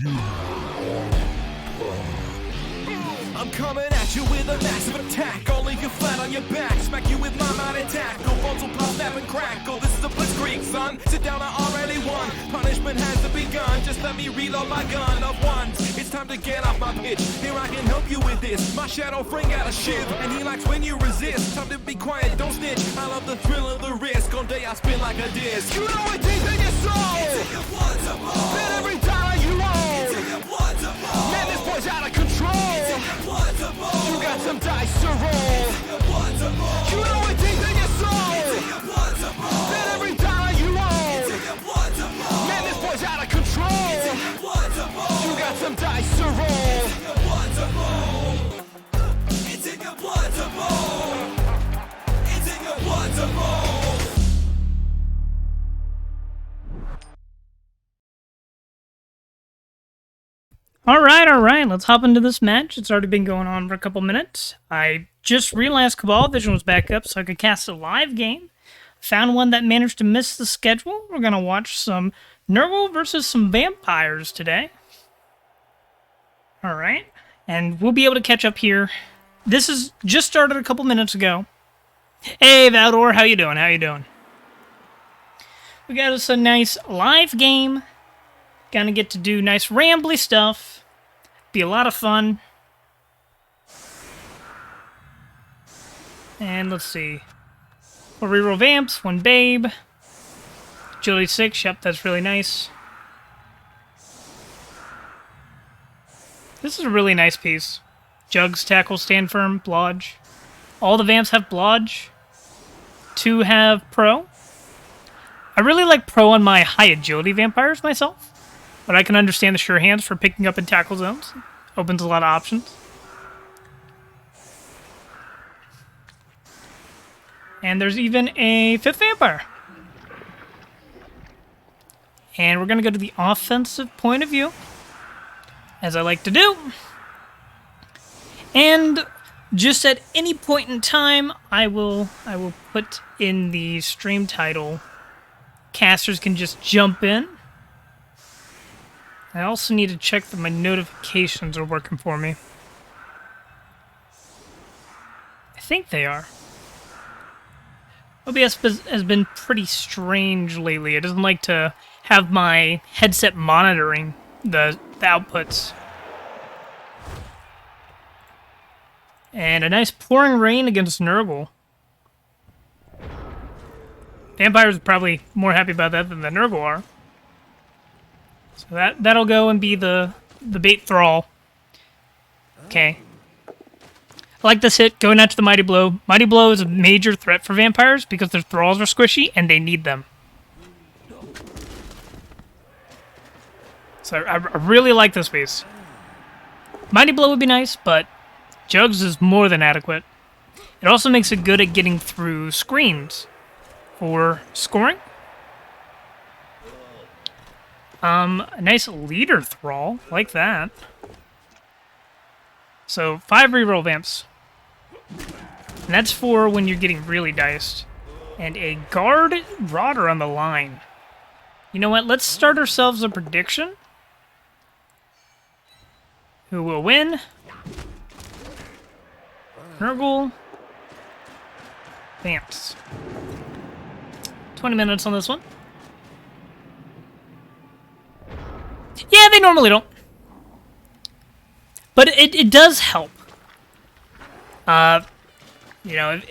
I'm coming at you with a massive attack. I'll leave you flat on your back. Smack you with my mighty tackle. Bones will pop, snap, and crackle. This is a blitzkrieg, son. Sit down, I already won. Punishment has to begun. Just let me reload my gun of ones. It's time to get off my pitch. Here I can help you with this. My shadow fring out a shiv, and he likes when you resist. Time to be quiet, don't snitch. I love the thrill of the risk. All day I spin like a disc. You know it deep in your soul. It's in your blood to roll. Bet every dollar you own. It's in your blood to roll. Man, this boy's out of control. It's in your blood to roll. You got some dice to roll. It's in your blood to roll. You know it deep in your soul. It's in your blood to roll. Bet every dollar you own. It's in your blood to roll. Man, this boy's out of control. It's in your blood to roll. You got some dice to roll. It's in your blood to roll. It's in your blood to roll. It's in your blood to roll. All right, let's hop into this match. It's already been going on for a couple minutes. I just realized Cabal Vision was back up so I could cast a live game. Found one that managed to miss the schedule. We're going to watch some Rebbl versus some vampires today. All right, and we'll be able to catch up here. This is just started a couple minutes ago. Hey, Valdor, how you doing? How you doing? We got us a nice live game. Gonna get to do nice rambly stuff. Be a lot of fun. And let's see. 4 reroll vamps, 1 babe. Agility 6, yep, that's really nice. This is a really nice piece. Jugs, tackle, stand firm, blodge. All the vamps have blodge. 2 have pro. I really like pro on my high agility vampires myself. But I can understand the sure hands for picking up in tackle zones. Opens a lot of options. And there's even a 5th vampire. And we're going to go to the offensive point of view, as I like to do. And just at any point in time, I will put in the stream title. Casters can just jump in. I also need to check that my notifications are working for me. I think they are. OBS has been pretty strange lately. It doesn't like to have my headset monitoring the outputs. And a nice pouring rain against Rebbl. Vampires are probably more happy about that than the Rebbl are. So that'll go and be the bait thrall. Okay. I like this hit, going out to the Mighty Blow. Mighty Blow is a major threat for vampires because their thralls are squishy and they need them. So I really like this piece. Mighty Blow would be nice, but Jugs is more than adequate. It also makes it good at getting through screens for scoring. A nice leader thrall, like that. So 5 reroll vamps. And that's for when you're getting really diced. And a guard rodder on the line. You know what? Let's start ourselves a prediction. Who will win? Rebbl. Vamps. 20 minutes on this one. Yeah, they normally don't. But it does help. You know,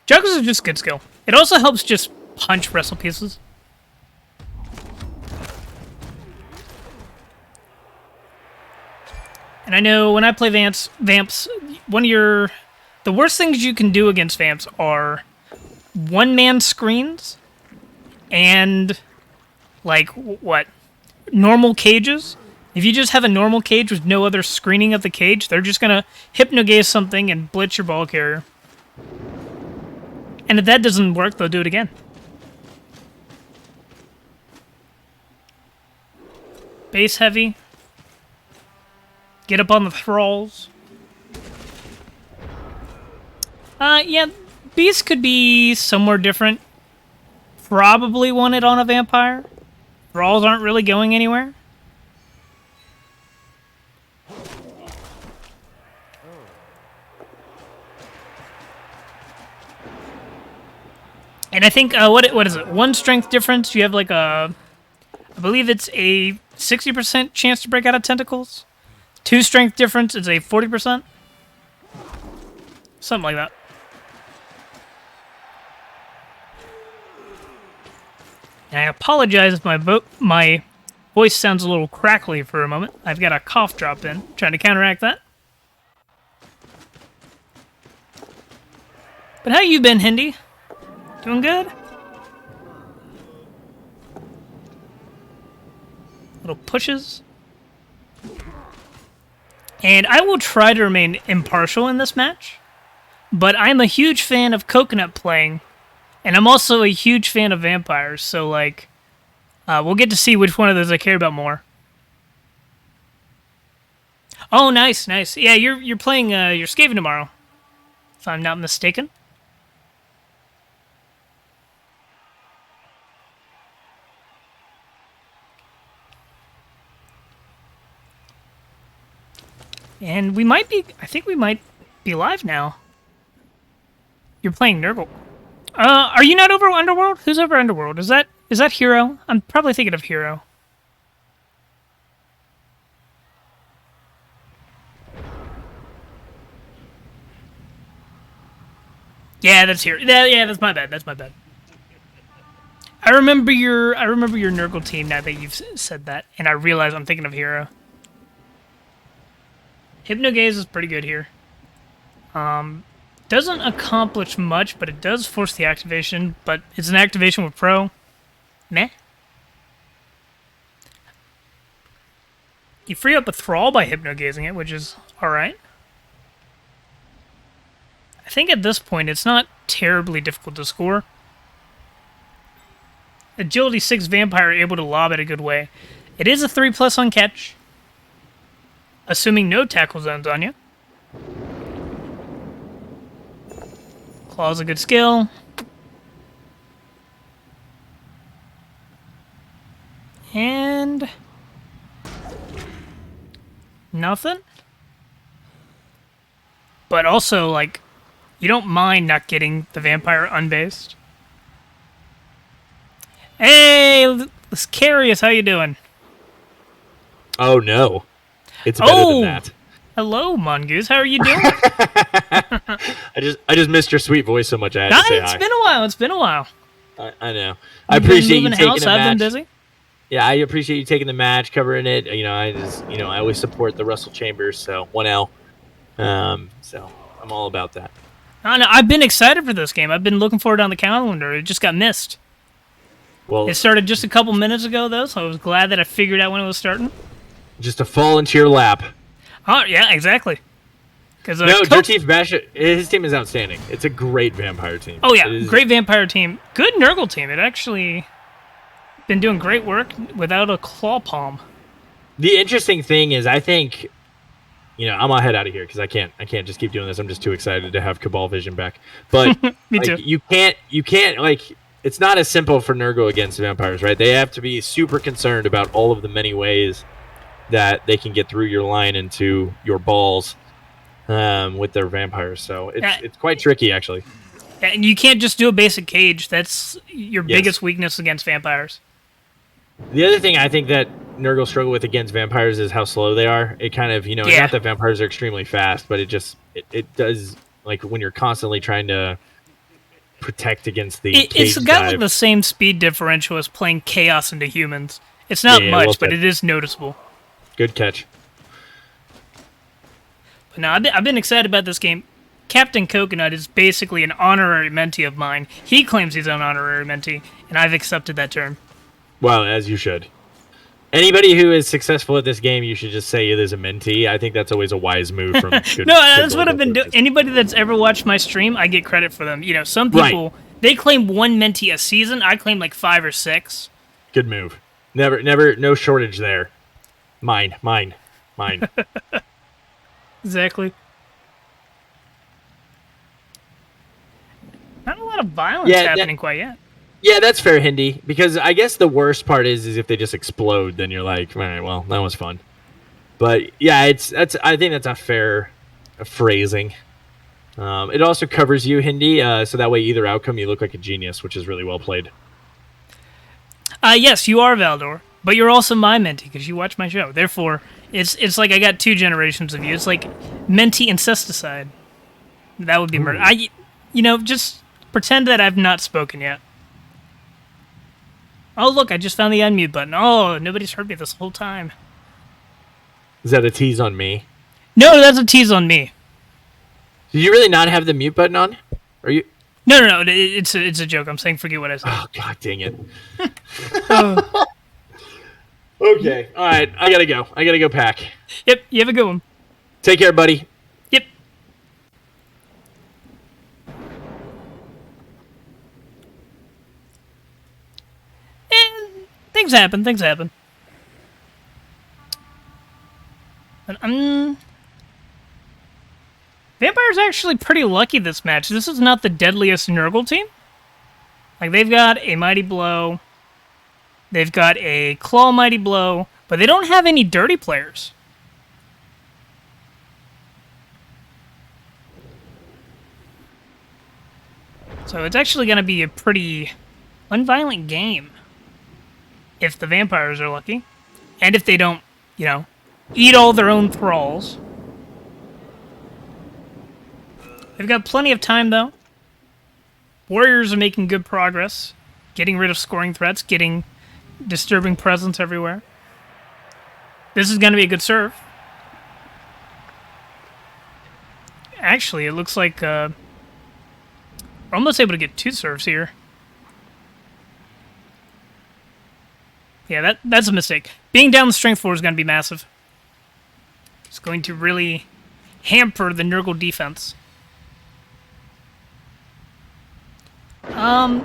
Jugs is just good skill. It also helps just punch wrestle pieces. And I know when I play vamps, the worst things you can do against vamps are one-man screens and, like, what? Normal cages. If you just have a normal cage with no other screening of the cage, they're just going to hypnogaze something and blitz your ball carrier. And if that doesn't work, they'll do it again. Base heavy. Get up on the thralls. Yeah, Beast could be somewhere different. Probably want it on a vampire. Thralls aren't really going anywhere. And I think, what is it? 1 strength difference, you have like I believe it's a 60% chance to break out of tentacles. 2 strength difference is a 40%. Something like that. And I apologize if my voice sounds a little crackly for a moment. I've got a cough drop in, trying to counteract that. But how you been, Hindi? Doing good? Little pushes. And I will try to remain impartial in this match, but I'm a huge fan of Coconut playing, and I'm also a huge fan of vampires, so, like, we'll get to see which one of those I care about more. Oh, nice, nice. Yeah, you're playing, you're Skaven tomorrow, if I'm not mistaken. And we might be, I think we might be live now. You're playing Nurgle. Are you not over Underworld? Who's over Underworld? Is that Hero? I'm probably thinking of Hero. Yeah, that's Hero. Yeah, that's my bad. That's my bad. I remember your Nurgle team now that you've said that, and I realize I'm thinking of Hero. Hypnogaze is pretty good here. Doesn't accomplish much, but it does force the activation, but it's an activation with Pro. Meh. You free up a Thrall by Hypnogazing it, which is alright. I think at this point it's not terribly difficult to score. Agility 6 Vampire able to lob it a good way. It is a 3+ on catch. Assuming no tackle zones on you. Claw's a good skill. And nothing. But also, like, you don't mind not getting the vampire unbased. Hey, Lucarius, how you doing? Oh no. It's better than that. Hello, Mongoose. How are you doing? I just missed your sweet voice so much. I had to say hi. It's been a while. It's been a while. I know. I appreciate you taking the match. I've been busy. Yeah, I appreciate you taking the match, covering it. You know, I always support the Russell Chambers. So 1L. So I'm all about that. No, I've been excited for this game. I've been looking forward on the calendar. It just got missed. Well, it started just a couple minutes ago, though, so I was glad that I figured out when it was starting. Just to fall into your lap. Oh, yeah, exactly. No, Dirtif Bash, his team is outstanding. It's a great vampire team. Oh, yeah, great vampire team. Good Nurgle team. It actually been doing great work without a claw palm. The interesting thing is, I think, you know, I'm gonna head out of here because I can't just keep doing this. I'm just too excited to have Cabal Vision back. But Me too. You can't like. It's not as simple for Nurgle against vampires, right? They have to be super concerned about all of the many ways that they can get through your line into your balls with their vampires. So it's quite tricky, actually. And you can't just do a basic cage. That's your biggest weakness against vampires. The other thing I think that Nurgle struggle with against vampires is how slow they are. It kind of, it's not that vampires are extremely fast, but it does, like, when you're constantly trying to protect against the it's got like the same speed differential as playing Chaos into humans. It's not much, but it is noticeable. Good catch. But no, I've been excited about this game. Captain Coconut is basically an honorary mentee of mine. He claims he's an honorary mentee, and I've accepted that term. Well, as you should. Anybody who is successful at this game, you should just say it is a mentee. I think that's always a wise move from good. No, that's what I've been doing. Anybody that's ever watched my stream, I get credit for them. You know, some people, they claim 1 mentee a season. I claim like 5 or 6. Good move. Never, no shortage there. Mine. Exactly. Not a lot of violence happening quite yet. Yeah, that's fair, Hindi. Because I guess the worst part is if they just explode, then you're like, all right, well, that was fun. But yeah, I think that's a fair phrasing. It also covers you, Hindi, so that way either outcome you look like a genius, which is really well played. Yes, you are Valdor, but you're also my mentee because you watch my show. Therefore, it's like I got 2 generations of you. It's like mentee incesticide. That would be murder. Just pretend that I've not spoken yet. Oh, look, I just found the unmute button. Oh, nobody's heard me this whole time. Is that a tease on me? No, that's a tease on me. Did you really not have the mute button on? Are you? No, it's a joke. I'm saying forget what I said. Oh, God dang it. Okay, all right, I gotta go pack. Yep, you have a good one. Take care, buddy. Yep. And things happen. And Vampire's actually pretty lucky this match. This is not the deadliest Nurgle team. Like, they've got a Mighty Blow. They've got a Claw Mighty Blow. But they don't have any dirty players. So it's actually going to be a pretty unviolent game. If the Vampires are lucky. And if they don't, eat all their own thralls. They've got plenty of time, though. Warriors are making good progress. Getting rid of scoring threats. Getting disturbing presence everywhere. This is going to be a good serve. Actually, it looks like we're almost able to get 2 serves here. Yeah, that's a mistake. Being down the strength 4 is going to be massive. It's going to really hamper the Nurgle defense.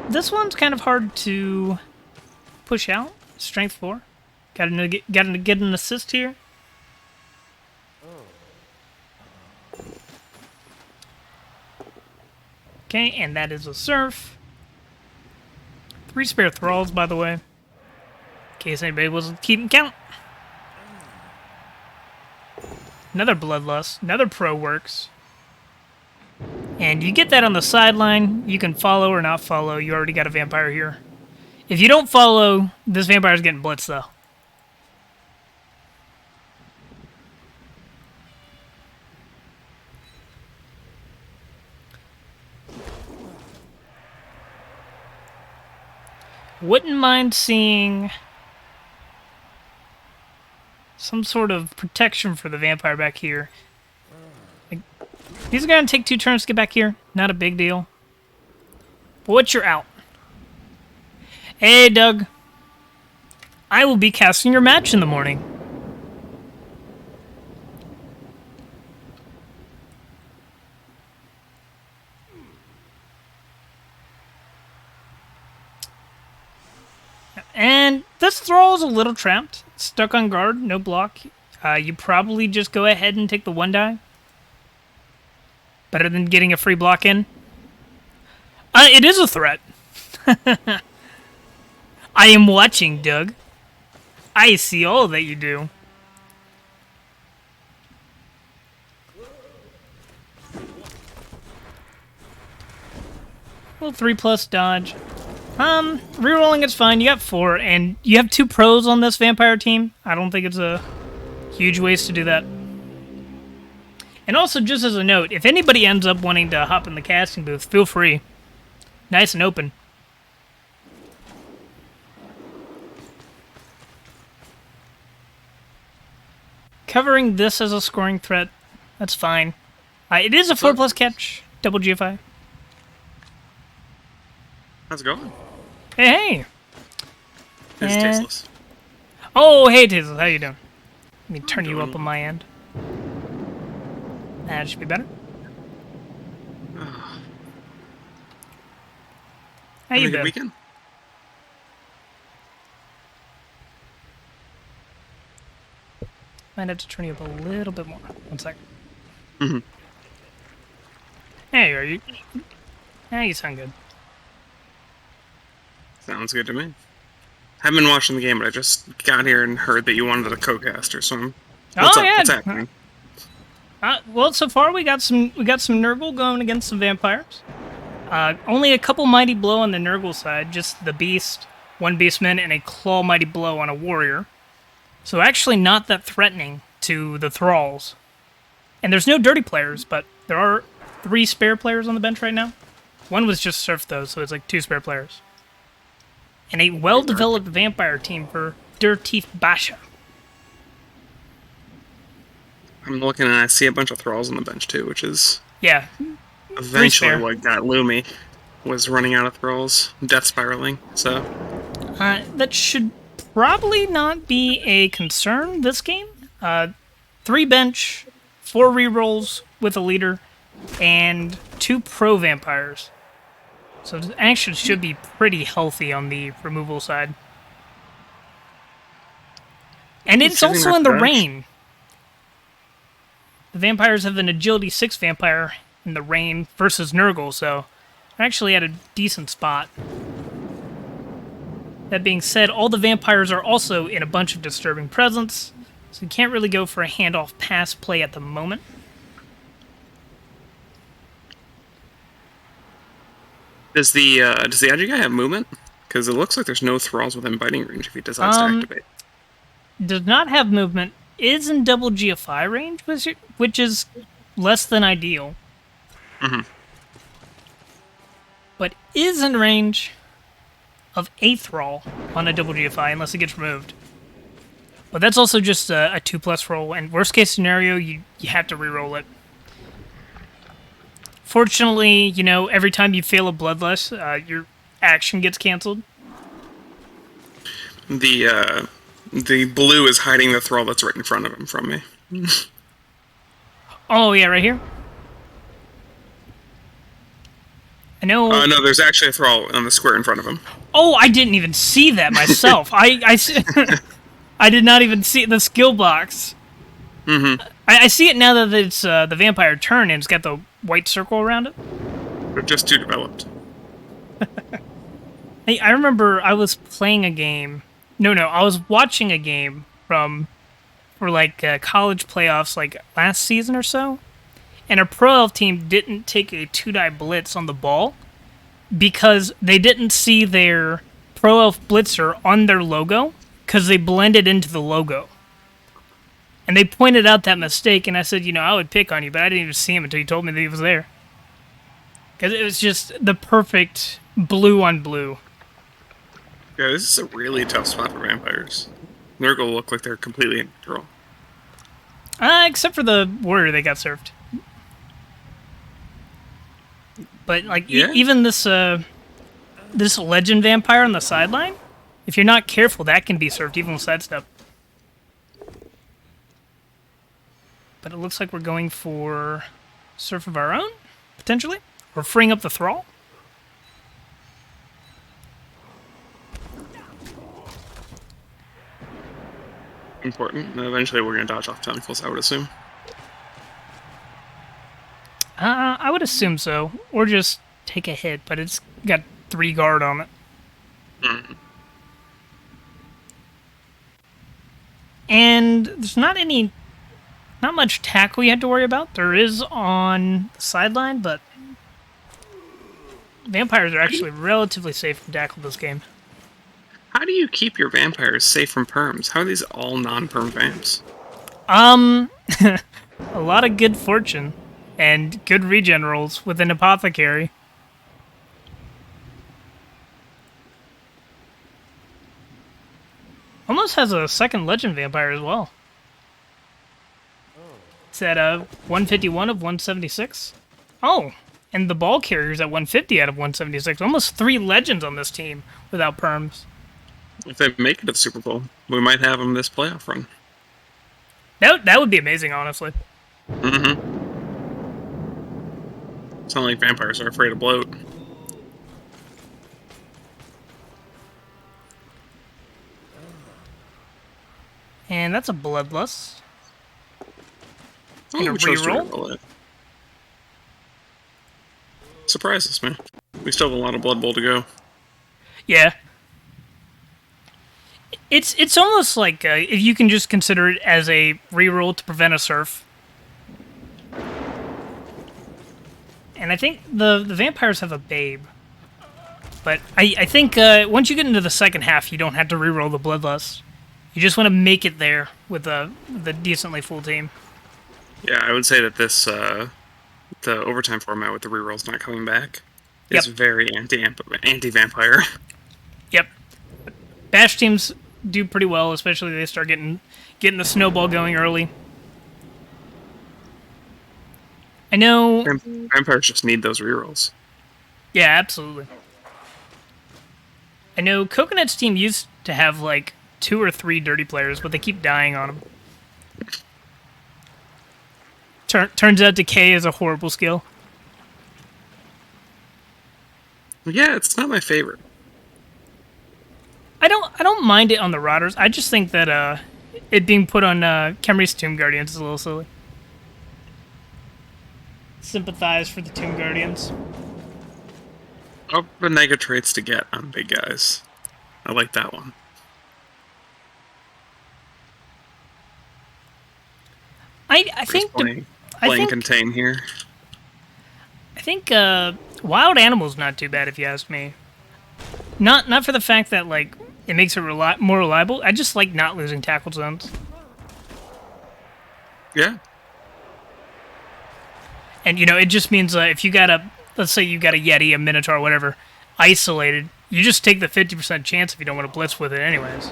This one's kind of hard to push out. Strength 4. Got to get an assist here. Okay, and that is a surf. 3 spare thralls, by the way. In case anybody wasn't keeping count. Another Bloodlust. Another Pro works. And you get that on the sideline. You can follow or not follow. You already got a Vampire here. If you don't follow, this Vampire's getting blitzed, though. Wouldn't mind seeing some sort of protection for the Vampire back here. Like, he's going to take 2 turns to get back here. Not a big deal. But once you're out. Hey, Doug. I will be casting your match in the morning. And this Thrall is a little trapped. Stuck on guard, no block. You probably just go ahead and take the 1 die. Better than getting a free block in. It is a threat. I am watching, Doug. I see all that you do. Well, 3+ dodge. Rerolling it's fine. You got 4, and you have 2 pros on this Vampire team. I don't think it's a huge waste to do that. And also, just as a note, if anybody ends up wanting to hop in the casting booth, feel free. Nice and open. Covering this as a scoring threat, that's fine. It is a 4+ catch, double GFI. How's it going? Hey! It's tasteless. Oh, hey, Tasteless, how you doing? Let me turn you up on my end. That should be better. How you Having a good doing? weekend? Might have to turn you up a little bit more. 1 second. Mm-hmm. Hey, are you? Yeah, you sound good. Sounds good to me. Haven't been watching the game, but I just got here and heard that you wanted a co-caster, so I'm... What's up? yeah. What's happening? Well, so far we got some Nurgle going against some vampires. Only a couple Mighty Blow on the Nurgle side, just the Beast, one Beastman, and a Claw Mighty Blow on a Warrior. So actually not that threatening to the Thralls. And there's no dirty players, but there are 3 spare players on the bench right now. One was just Surf, though, so it's like 2 spare players. And a well-developed vampire team for Dirty Basha. I'm looking and I see a bunch of thralls on the bench too, which is Yeah. eventually spare. what got Lumi was running out of thralls, death spiraling. So That should probably not be a concern this game. 3 bench, 4 rerolls with a leader, and 2 pro vampires. So the action should be pretty healthy on the removal side. And it's Considering also that in the bench- rain. The vampires have an agility 6 vampire in the rain versus Nurgle, so they're actually at a decent spot. That being said, all the vampires are also in a bunch of disturbing presence, so you can't really go for a handoff pass play at the moment. does the Agi guy have movement? Because it looks like there's no thralls within biting range if he decides to activate. Does not have movement, is in double GFI range, which is less than ideal. But is in range of a Thrall on a double GFI unless it gets removed. But that's also just a 2+ roll, and worst case scenario, you have to reroll it. Fortunately, every time you fail a Bloodlust, your action gets canceled. The blue is hiding the thrall that's right in front of him from me. Oh, yeah, right here? I know... No, there's actually a thrall on the square in front of him. Oh, I didn't even see that myself. I did not even see the skill box. I see it now that it's the vampire turn and it's got the white circle around it. They're just too developed. Hey, I remember I was playing a game. No, I was watching a game for college playoffs last season or so. And a Pro Elf team didn't take a 2-die blitz on the ball because they didn't see their Pro Elf blitzer on their logo because they blended into the logo. And they pointed out that mistake, and I said, I would pick on you, but I didn't even see him until you told me that he was there. Because it was just the perfect blue on blue. Yeah, this is a really tough spot for vampires. Nurgle look like they're completely in control. Except for the warrior that got served. But Yeah. even this legend vampire on the sideline, if you're not careful, that can be served even with sidestep. But it looks like we're going for Surf of our own, potentially. We're freeing up the Thrall. Important. And eventually we're going to dodge off tentacles, I would assume. I would assume so. Or just take a hit, but it's got 3 guard on it. And there's not much tackle you have to worry about. There is on the sideline, but vampires are actually relatively safe from tackle this game. How do you keep your vampires safe from perms? How are these all non-perm vamps? A lot of good fortune and good regen rolls with an apothecary. Almost has a second legend vampire as well. It's at 151 of 176. Oh, and the ball carrier's at 150 out of 176. Almost 3 legends on this team without perms. If they make it to the Super Bowl, we might have them this playoff run. That would be amazing, honestly. It's not like vampires are afraid of bloat. And that's a Bloodlust. Oh, And a we chose to reroll? reroll it. Surprises me. We still have a lot of Blood Bowl to go. Yeah. It's almost like if you can just consider it as a reroll to prevent a surf. And I think the vampires have a babe. But I think once you get into the second half, you don't have to reroll the Bloodlust. You just want to make it there with the decently full team. Yeah, I would say that this the overtime format with the rerolls not coming back is very anti-vampire. Yep. Bash teams do pretty well, especially if they start getting the snowball going early. I know... Vampires just need those rerolls. Yeah, absolutely. I know Coconut's team used to have, like, 2 or 3 dirty players, but they keep dying on them. Turns out Decay is a horrible skill. Yeah, it's not my favorite. I don't mind it on the Rotters. I just think that it being put on Khemri's Tomb Guardians is a little silly. Sympathize for the Tomb Guardians. Oh, the nega traits to get on big guys. I like that one. I think playing contain here. I think Wild Animal's not too bad if you ask me. Not for the fact that like it makes it more reliable. I just like not losing tackle zones. Yeah. And it just means if you got let's say you got a Yeti, a Minotaur, whatever, isolated, you just take the 50% chance if you don't want to blitz with it anyways.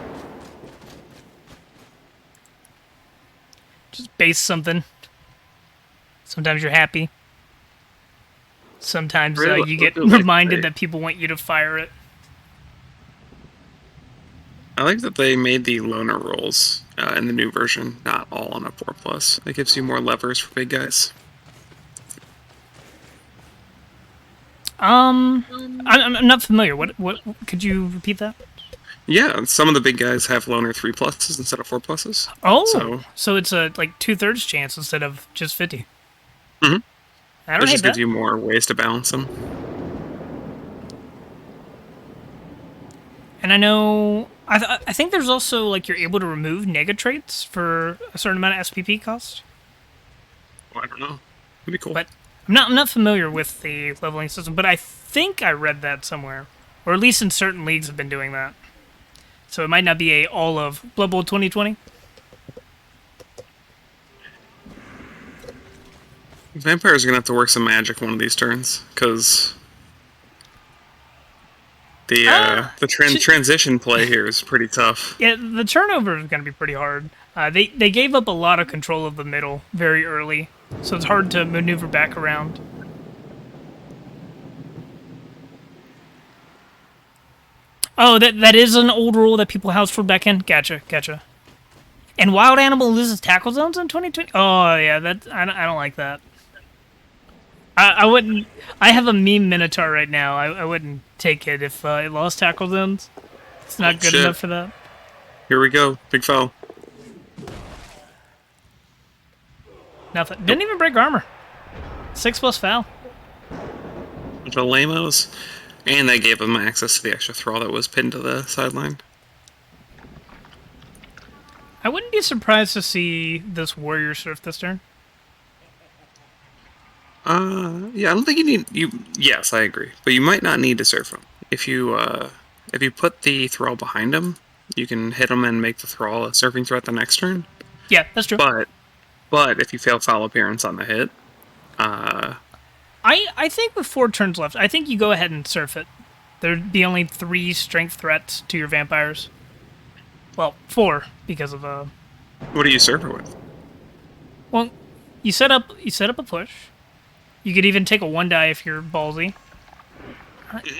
Just base something. Sometimes you're happy. Sometimes you get reminded that people want you to fire it. I like that they made the loner rolls in the new version not all on a 4+. It gives you more levers for big guys. I'm not familiar. What could you repeat that? Yeah, some of the big guys have loner 3+s instead of 4+s. Oh, so it's a like 2/3 chance instead of just 50. Mm-hmm. I don't It hate just that. gives you more ways to balance them. And I know I think there's also like you're able to remove nega traits for a certain amount of SPP cost. Well, I don't know. It'd be cool. But I'm not familiar with the leveling system, but I think I read that somewhere, or at least in certain leagues have been doing that. So it might not be a all of Blood Bowl 2020. Vampires are gonna have to work some magic one of these turns, because the transition play here is pretty tough. Yeah, the turnover is going to be pretty hard. They gave up a lot of control of the middle very early, so it's hard to maneuver back around. Oh, that is an old rule that people house for back in. Gotcha. And Wild Animal loses tackle zones in 2020. Oh yeah, I don't like that. I wouldn't. I have a meme Minotaur right now. I wouldn't take it if it lost tackle zones. It's not good enough for that. Here we go. Big foul. Nothing. Didn't even break armor. 6+ foul. The lamos. And they gave him access to the extra thrall that was pinned to the sideline. I wouldn't be surprised to see this warrior surf this turn. Yeah, I don't think yes, I agree. But you might not need to surf him. If you put the thrall behind him, you can hit him and make the thrall a surfing threat the next turn. Yeah, that's true. But if you fail foul appearance on the hit, I think with 4 turns left, I think you go ahead and surf it. There'd be only 3 strength threats to your vampires. Well, 4 because of what do you surf it with? Well, you set up a push. You could even take a 1 die if you're ballsy.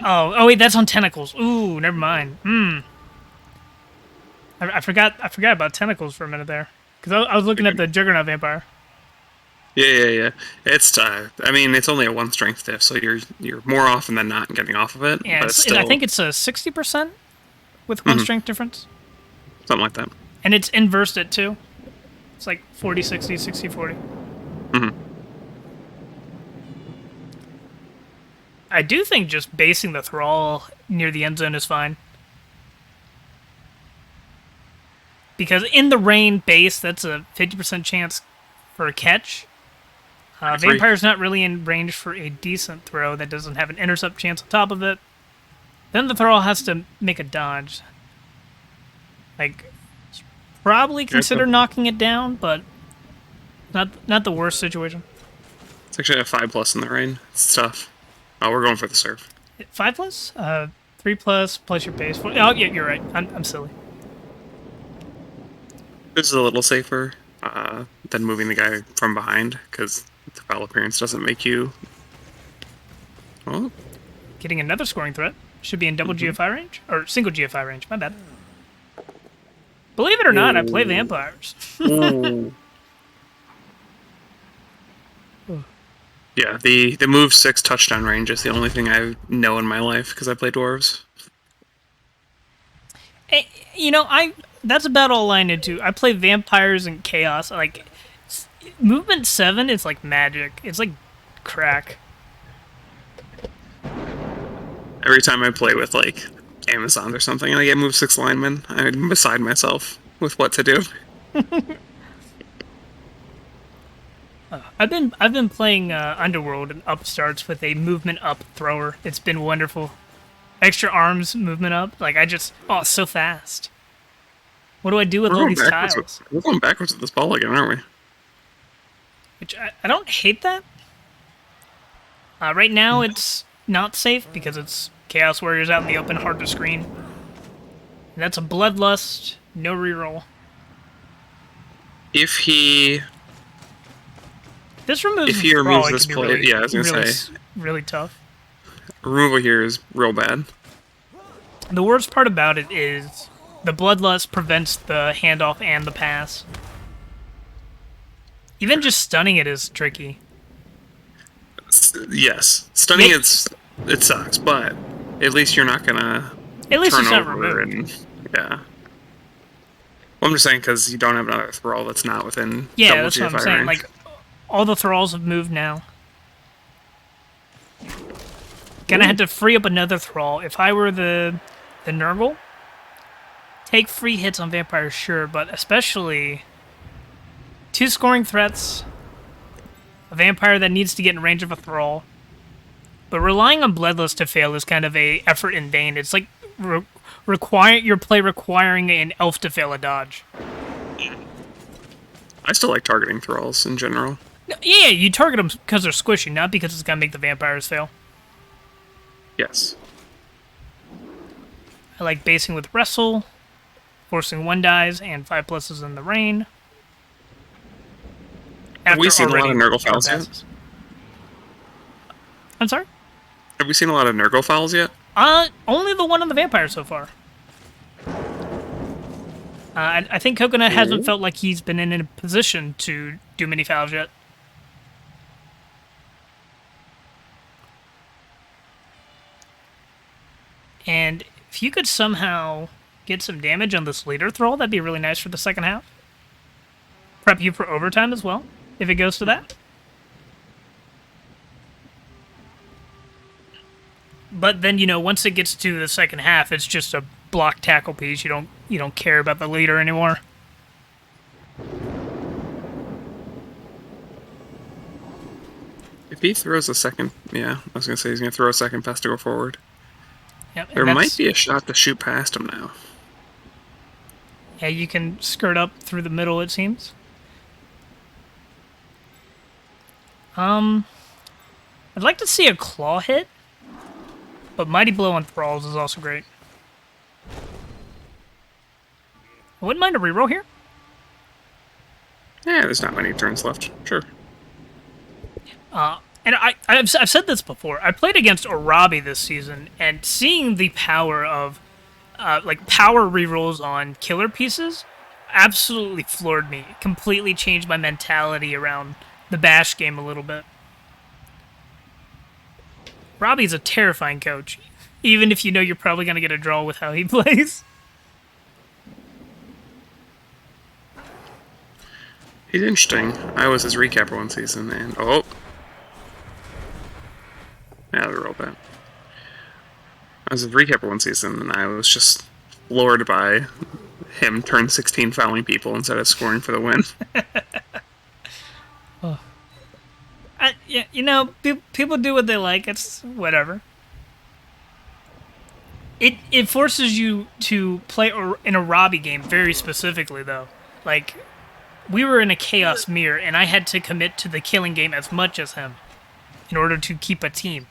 Oh wait, that's on tentacles. Ooh, never mind. I forgot about tentacles for a minute there because I was looking at the Juggernaut vampire. Yeah. It's I mean, it's only a 1 strength diff, so you're more often than not getting off of it. Yeah, but it's still, I think it's a 60% with 1 strength difference. Something like that. And it's inversed it too. It's like 40-60, 60-40. Mm-hmm. I do think just basing the thrall near the end zone is fine. Because in the rain base, that's a 50% chance for a catch. Vampire's not really in range for a decent throw that doesn't have an intercept chance on top of it. Then the throw has to make a dodge. Like, probably consider knocking it down, but not the worst situation. It's actually a 5+ in the rain. It's tough. Oh, we're going for the serve. 5+? 3+ plus your base. Oh, yeah, you're right. I'm silly. This is a little safer than moving the guy from behind, because the foul appearance doesn't make you... Oh, Getting another scoring threat. Should be in double GFI range? Or single GFI range, my bad. Believe it or not, I play vampires. ooh. Yeah, the move 6 touchdown range is the only thing I know in my life, because I play dwarves. You know, that's about all I know too. I play vampires and chaos. Like, movement 7 is like magic. It's like crack. Every time I play with, like, Amazon or something, and I get move 6 linemen, I'm beside myself with what to do. I've been playing Underworld and upstarts with a movement up thrower. It's been wonderful. Extra arms movement up. Like, it's so fast. What do I do with all these tiles? We're going backwards with this ball again, aren't we? Which I don't hate that. Right now it's not safe because it's Chaos Warriors out in the open, hard to screen. And that's a Bloodlust, no reroll. If he removes this play, really, yeah, I was gonna say really tough. Removal here is real bad. The worst part about it is the Bloodlust prevents the handoff and the pass. Even just stunning it is tricky. Yes, stunning it sucks, but at least you're not gonna at least turn it's not over removed. yeah. Well, I'm just saying because you don't have another thrall that's not within. Yeah, double that's GFI what I'm saying. range. Like, all the thralls have moved now. Gonna have to free up another thrall. If I were the Nurgle, take free hits on vampires, sure, but especially 2 scoring threats, a vampire that needs to get in range of a thrall. But relying on Bloodlust to fail is kind of a effort in vain. It's like your play requiring an elf to fail a dodge. I still like targeting thralls in general. Yeah, you target them because they're squishy, not because it's gonna make the vampires fail. Yes. I like basing with Wrestle, forcing 1 dies, and 5+s in the rain. Have we seen a lot of Nurgle fouls yet? I'm sorry? Have we seen a lot of Nurgle fouls yet? Only the one on the vampire so far. I think Coconut hasn't felt like he's been in a position to do many fouls yet. And if you could somehow get some damage on this leader thrall, that'd be really nice for the second half. Prep you for overtime as well, if it goes to that. But then, you know, once it gets to the second half, it's just a block tackle piece. You don't care about the leader anymore. If he throws a second, yeah, I was gonna say he's gonna throw a second pass to go forward. Yep, There might be a shot to shoot past him now. Yeah, you can skirt up through the middle, it seems. I'd like to see a claw hit, but Mighty Blow on Thralls is also great. I wouldn't mind a reroll here. Yeah, there's not many turns left. Sure. And I've said this before. I played against Arabi this season, and seeing the power of power rerolls on killer pieces absolutely floored me. It completely changed my mentality around the bash game a little bit. Robbie's a terrifying coach, even if you know you're probably going to get a draw with how he plays. He's interesting. I was his recapper one season, and yeah, they're real bad. I was his recapper one season, and I was just floored by him turn 16 fouling people instead of scoring for the win. Yeah, you know, people do what they like. It's whatever. It forces you to play in a Robbie game very specifically, though. Like, we were in a Chaos Mirror, and I had to commit to the killing game as much as him in order to keep a team.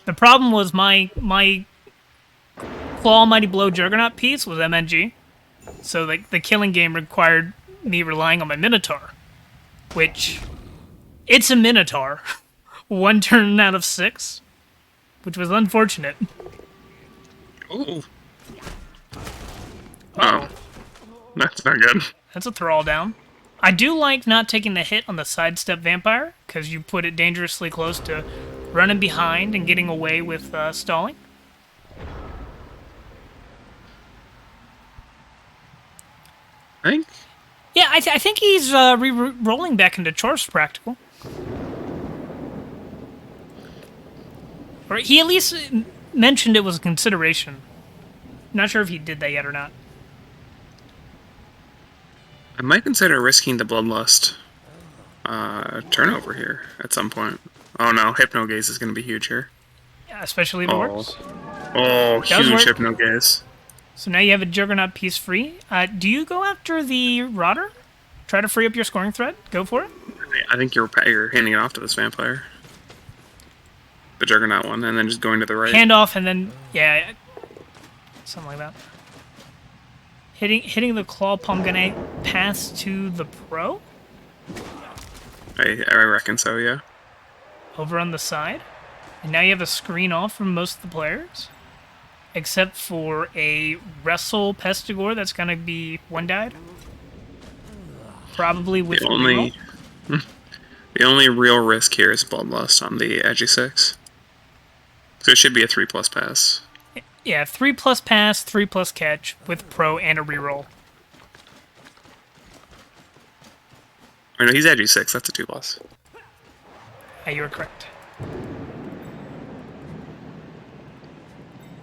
The problem was my Claw Mighty Blow Juggernaut piece was MNG, so like the killing game required me relying on my Minotaur, which it's a Minotaur, 1 turn out of 6, which was unfortunate. Ooh. Oh. That's not good. That's a thrall down. I do like not taking the hit on the sidestep vampire, because you put it dangerously close to running behind and getting away with stalling. I think. Yeah, I think he's re-rolling back into Chorus Practical. Or he at least mentioned it was a consideration. Not sure if he did that yet or not. I might consider risking the Bloodlust turnover here at some point. Oh no, Hypno Gaze is going to be huge here. Yeah, especially if it works. Oh, Does huge work. Hypno Gaze. So now you have a Juggernaut piece free. Do you go after the Rotter? Try to free up your scoring thread? Go for it? I think you're handing it off to this vampire. The Juggernaut one, and then just going to the right. Hand off and then, yeah, something like that. Hitting the claw palm gonna pass to the pro? I reckon so, yeah. Over on the side. And now you have a screen off from most of the players. Except for a Wrestle Pestigore that's gonna be 1-died. Probably with the only real risk here is Bloodlust on the Edgy 6. So it should be a 3+ pass. Yeah, 3+ pass, 3+ catch with pro and a reroll. Or no, he's Edgy 6, that's a 2+. Yeah, you were correct.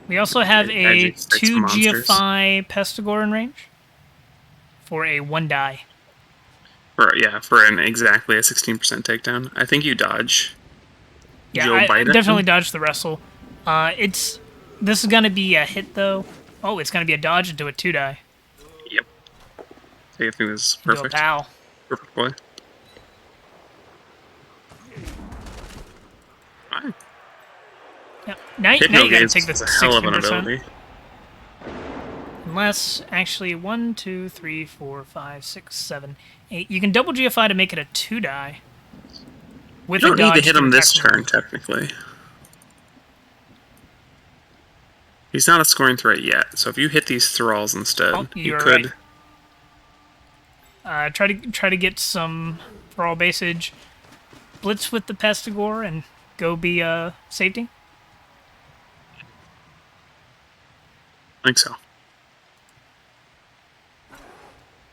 We also have a 2 GFI Pestigore in range for a 1-die. For an exactly a 16% takedown. I think you dodge. Yeah, I definitely dodged the wrestle. This is gonna be a hit though. Oh, it's gonna be a dodge into a 2-die. Yep. I think this is perfect. Into a pow. Perfect play. Fine. Yep. Now you gotta take the 16%. Unless, actually, 1, 2, 3, 4, 5, 6, 7, 8. You can double GFI to make it a 2-die. You don't need to hit him this turn, technically. He's not a scoring threat yet, so if you hit these thralls instead, you could. Right. Try to get some thrall basage, blitz with the Pestigore, and go be safety. I think so.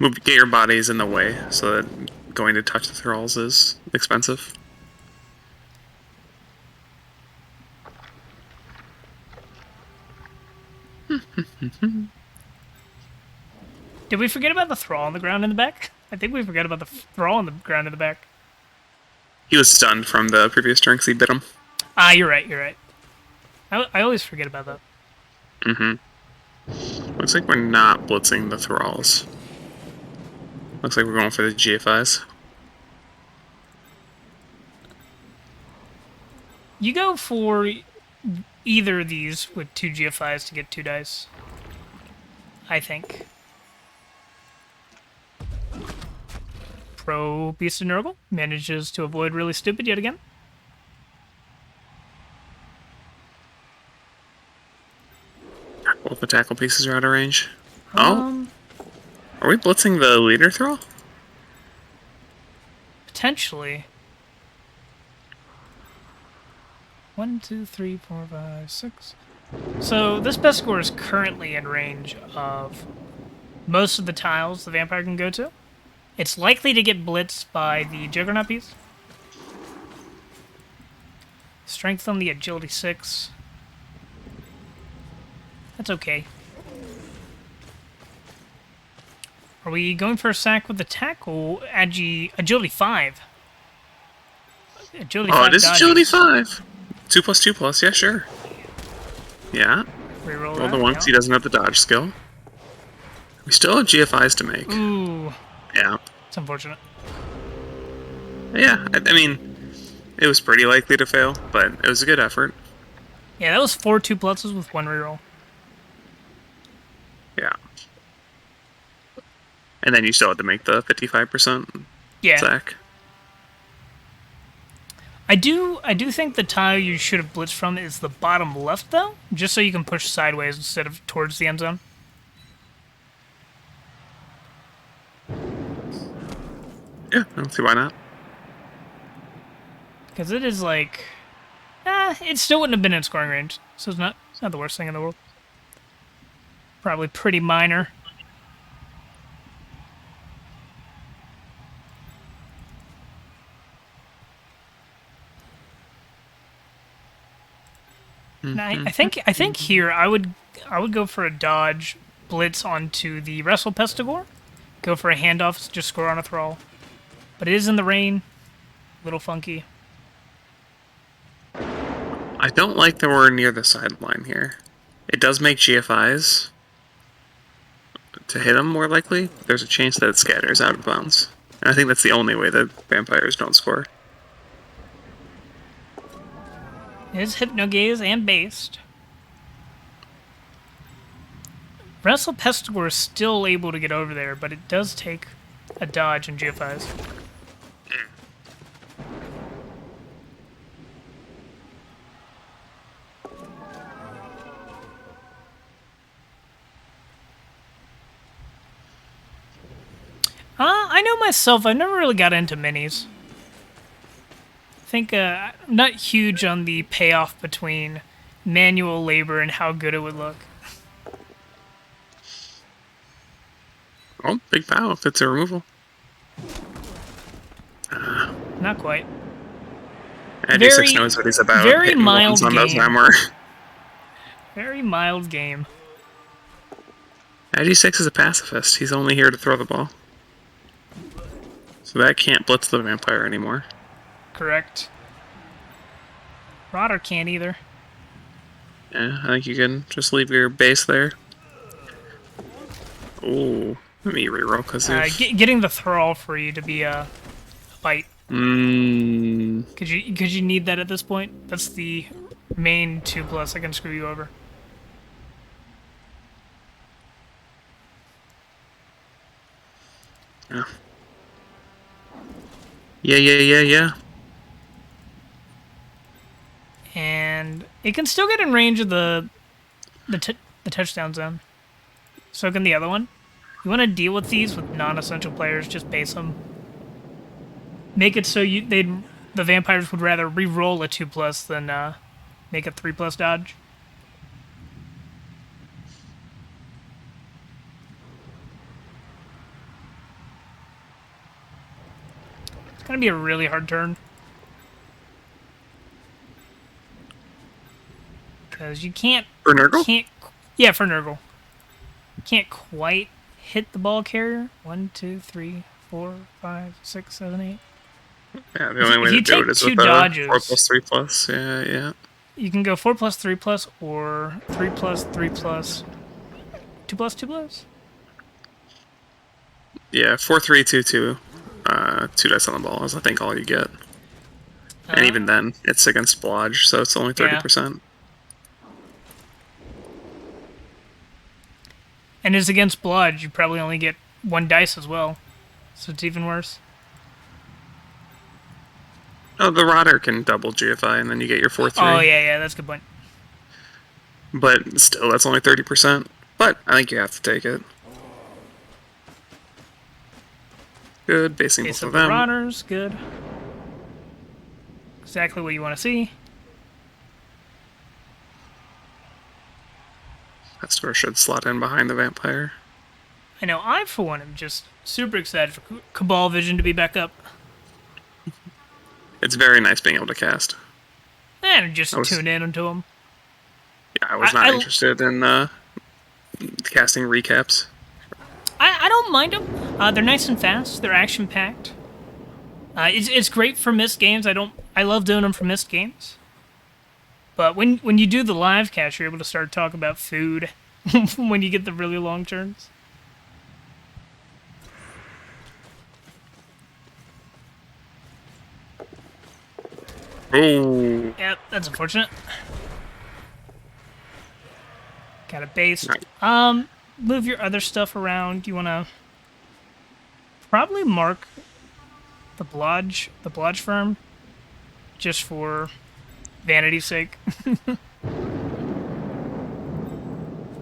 Get your bodies in the way so that going to touch the thralls is expensive. Did we forget about the thrall on the ground in the back? I think we forgot about the thrall on the ground in the back. He was stunned from the previous turn because he bit him. Ah, you're right. I always forget about that. Mm-hmm. Looks like we're not blitzing the thralls. Looks like we're going for the GFIs. You go for either of these with 2 GFIs to get 2 dice. I think. Pro Beast of Nurgle manages to avoid really stupid yet again. Both the tackle pieces are out of range. Are we blitzing the leader throw? Potentially. 1, 2, 3, 4, 5, 6. So this Pestigore is currently in range of most of the tiles the vampire can go to. It's likely to get blitzed by the Juggernaut piece. Strength on the Agility 6. That's okay. Are we going for a sack with the tackle? Agility 5. Agility Oh, 5 it is dodges. agility 5. 2+2+, yeah, sure. Yeah. Reroll Roll that, the once, he doesn't have the dodge skill. We still have GFIs to make. Ooh, Yeah. it's unfortunate. Yeah, I mean, it was pretty likely to fail, but it was a good effort. Yeah, that was 4 2+s with 1 reroll. Yeah. And then you still had to make the 55% Yeah. sack. I do think the tile you should have blitzed from is the bottom left, though, just so you can push sideways instead of towards the end zone. Yeah, I don't see why not. Because it is like... it still wouldn't have been in scoring range, so it's not the worst thing in the world. Probably pretty minor. Now, I think here I would go for a dodge blitz onto the Wrestle Pestigore. Go for a handoff, just score on a thrall. But it is in the rain. A little funky. I don't like that we're near the sideline here. It does make GFIs to hit them more likely. There's a chance that it scatters out of bounds. And I think that's the only way that vampires don't score. It is Hypnogaze and based. Wrestle Pestigore is still able to get over there, but it does take a dodge in GFIs. I know myself, I never really got into minis. I think I'm not huge on the payoff between manual labor and how good it would look. Oh, big pow if it's a removal. Not quite. D6 knows what he's about. Very Hitting mild ones on those game. armor. Very mild game. D6 is a pacifist. He's only here to throw the ball. So that can't blitz the vampire anymore. Correct. Rotter can't either. Yeah, I think you can just leave your base there. Ooh, let me reroll because Getting the thrall for you to be a bite. Could you need that at this point? That's the main 2+ that can screw you over. Yeah. And it can still get in range of the touchdown zone. So can the other one. You want to deal with these with non-essential players, just base them. Make it so the vampires would rather re-roll a 2+ than make a 3+ dodge. It's gonna be a really hard turn. Because you can't... For Nurgle? Yeah, for Nurgle. You can't quite hit the ball carrier. 1, 2, 3, 4, 5, 6, 7, 8. Yeah, the only way to do it is with dodges, 4+3+. Yeah. You can go 4+, 3+, or 3+, 3+, 2+. Yeah, 4, 3, 2, 2. 2 dice on the ball is I think all you get. And even then, it's against Blodge, so it's only 30%. And as against Blodge, you probably only get 1 dice as well. So it's even worse. Oh, the Rotter can double GFI, and then you get your 4-3. Oh, yeah, that's a good point. But still, that's only 30%. But I think you have to take it. Good, basing both Base of of the them. Rotters, good. Exactly what you want to see. That store should slot in behind the vampire. I know, I, for one, am just super excited for Cabal Vision to be back up. It's very nice being able to cast. And just tune in onto them. Yeah, I was not interested in casting recaps. I don't mind them. They're nice and fast. They're action-packed. It's great for missed games. I don't I love doing them for missed games. But when you do the live cast, you're able to start talking about food when you get the really long turns. Oh. Yep, that's unfortunate. Got a base. Right. Move your other stuff around. You wanna probably mark the blodge firm, just for vanity's sake.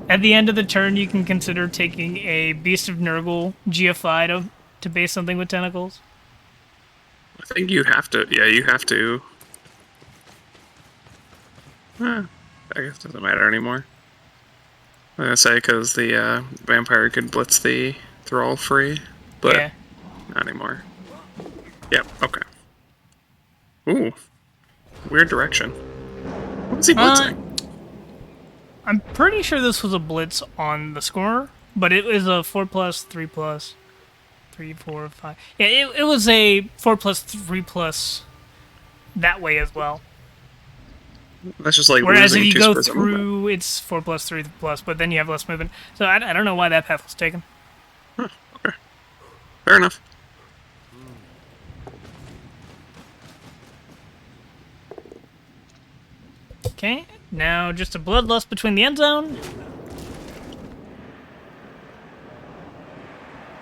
At the end of the turn, you can consider taking a Beast of Nurgle GFI to base something with tentacles. I think you have to. Yeah, you have to. I guess it doesn't matter anymore. I'm gonna say because the vampire could blitz the thrall free, but Yeah. not anymore. Yep. Okay. Ooh, weird direction. What was he blitzing? I'm pretty sure this was a blitz on the scorer, but it was a 4+, 3+, 3, 4, 5. Yeah, it was a 4+, 3+ that way as well. That's just like Whereas if losing you two go squares of movement. through, it's 4+, 3+, but then you have less movement. So I don't know why that path was taken. Okay. Fair enough. Okay, now just a bloodlust between the end zone.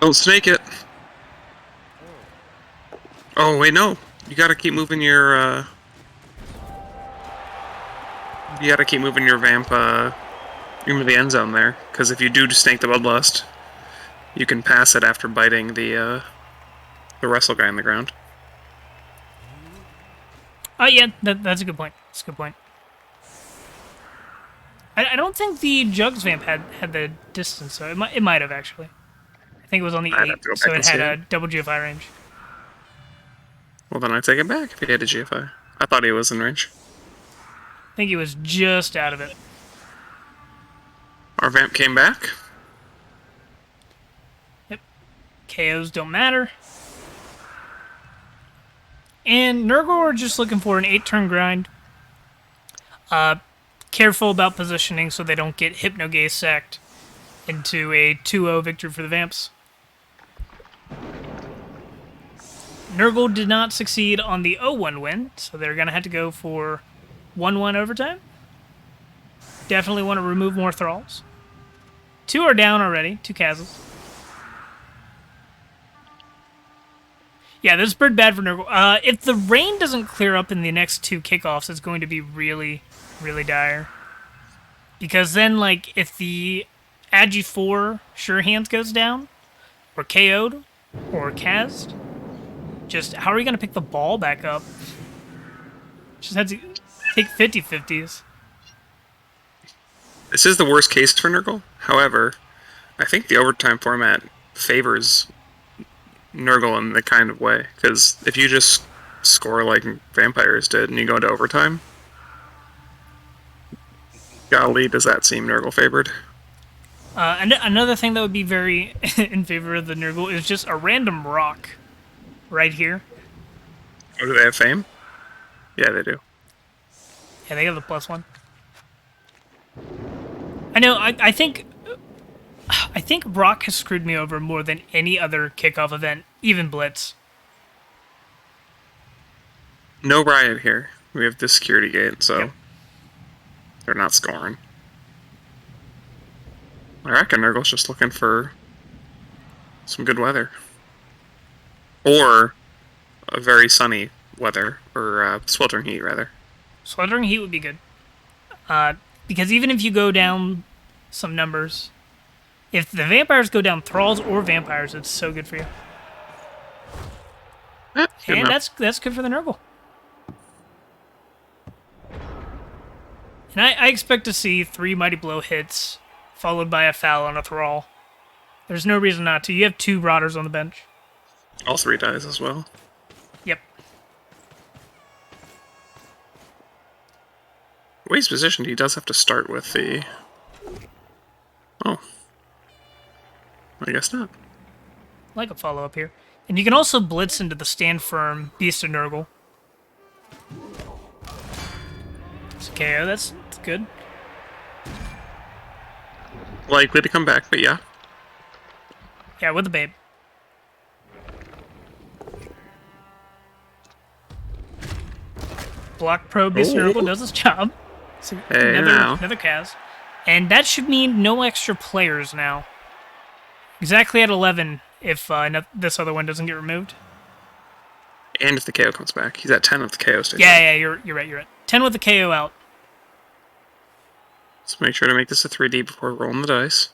Don't snake it. Oh wait, no. You gotta keep moving your. You gotta keep moving your vamp into the end zone there, because if you do snake the bloodlust, you can pass it after biting the wrestle guy on the ground. Oh yeah, that's a good point. That's a good point. I don't think the Jugs vamp had the distance, so it might have actually. I think it was on the I'd 8, have to go so back it and had see a it. double GFI range. Well, then I take it back if he had a GFI. I thought he was in range. I think he was just out of it. Our vamp came back. Yep. KOs don't matter. And Nurgle are just looking for an 8-turn grind. Careful about positioning so they don't get Hypnogaze sacked into a 2-0 victory for the Vamps. Nurgle did not succeed on the 0-1 win, so they're going to have to go for 1-1 overtime. Definitely want to remove more Thralls. 2 are down already, 2 Kazas. Yeah, this is pretty bad for Nurgle. If the rain doesn't clear up in the next 2 kickoffs, it's going to be really, really dire. Because then, like, if the Agi 4 Sure Hands goes down, or KO'd, or cast, just how are you going to pick the ball back up? Just had to take 50-50s. This is the worst case for Nurgle. However, I think the overtime format favors Nurgle in the kind of way, because if you just score like vampires did and you go into overtime, golly, does that seem Nurgle favored? Another thing that would be very in favor of the Nurgle is just a random rock right here. Oh, do they have fame? Yeah, they do. Yeah, they have the +1. I know, I think Rock has screwed me over more than any other kickoff event, even Blitz. No riot here. We have this security gate, so Yep. they're not scoring. I reckon Nurgle's just looking for some good weather. Or a very sunny weather, or sweltering heat, rather. Sweltering Heat would be good. Because even if you go down some numbers, if the vampires go down Thralls or vampires, it's so good for you. Good And enough. that's good for the Nurgle. And I expect to see 3 Mighty Blow hits, followed by a foul on a Thrall. There's no reason not to. You have 2 Rotters on the bench. All 3 dies as well. Yep. The way he's positioned, he does have to start with the... Oh. I guess not. Like a follow-up here. And you can also blitz into the stand firm Beast of Nurgle. KO. That's good. Likely to come back, but yeah. Yeah, with the babe. Block Pro Beast Nurgle does its job. So Hey, now. another Kaz. And that should mean no extra players now. Exactly at 11 if this other one doesn't get removed. And if the KO comes back. He's at 10 with the KO stage. Yeah, you're right. 10 with the KO out. Let's make sure to make this a 3D before rolling the dice.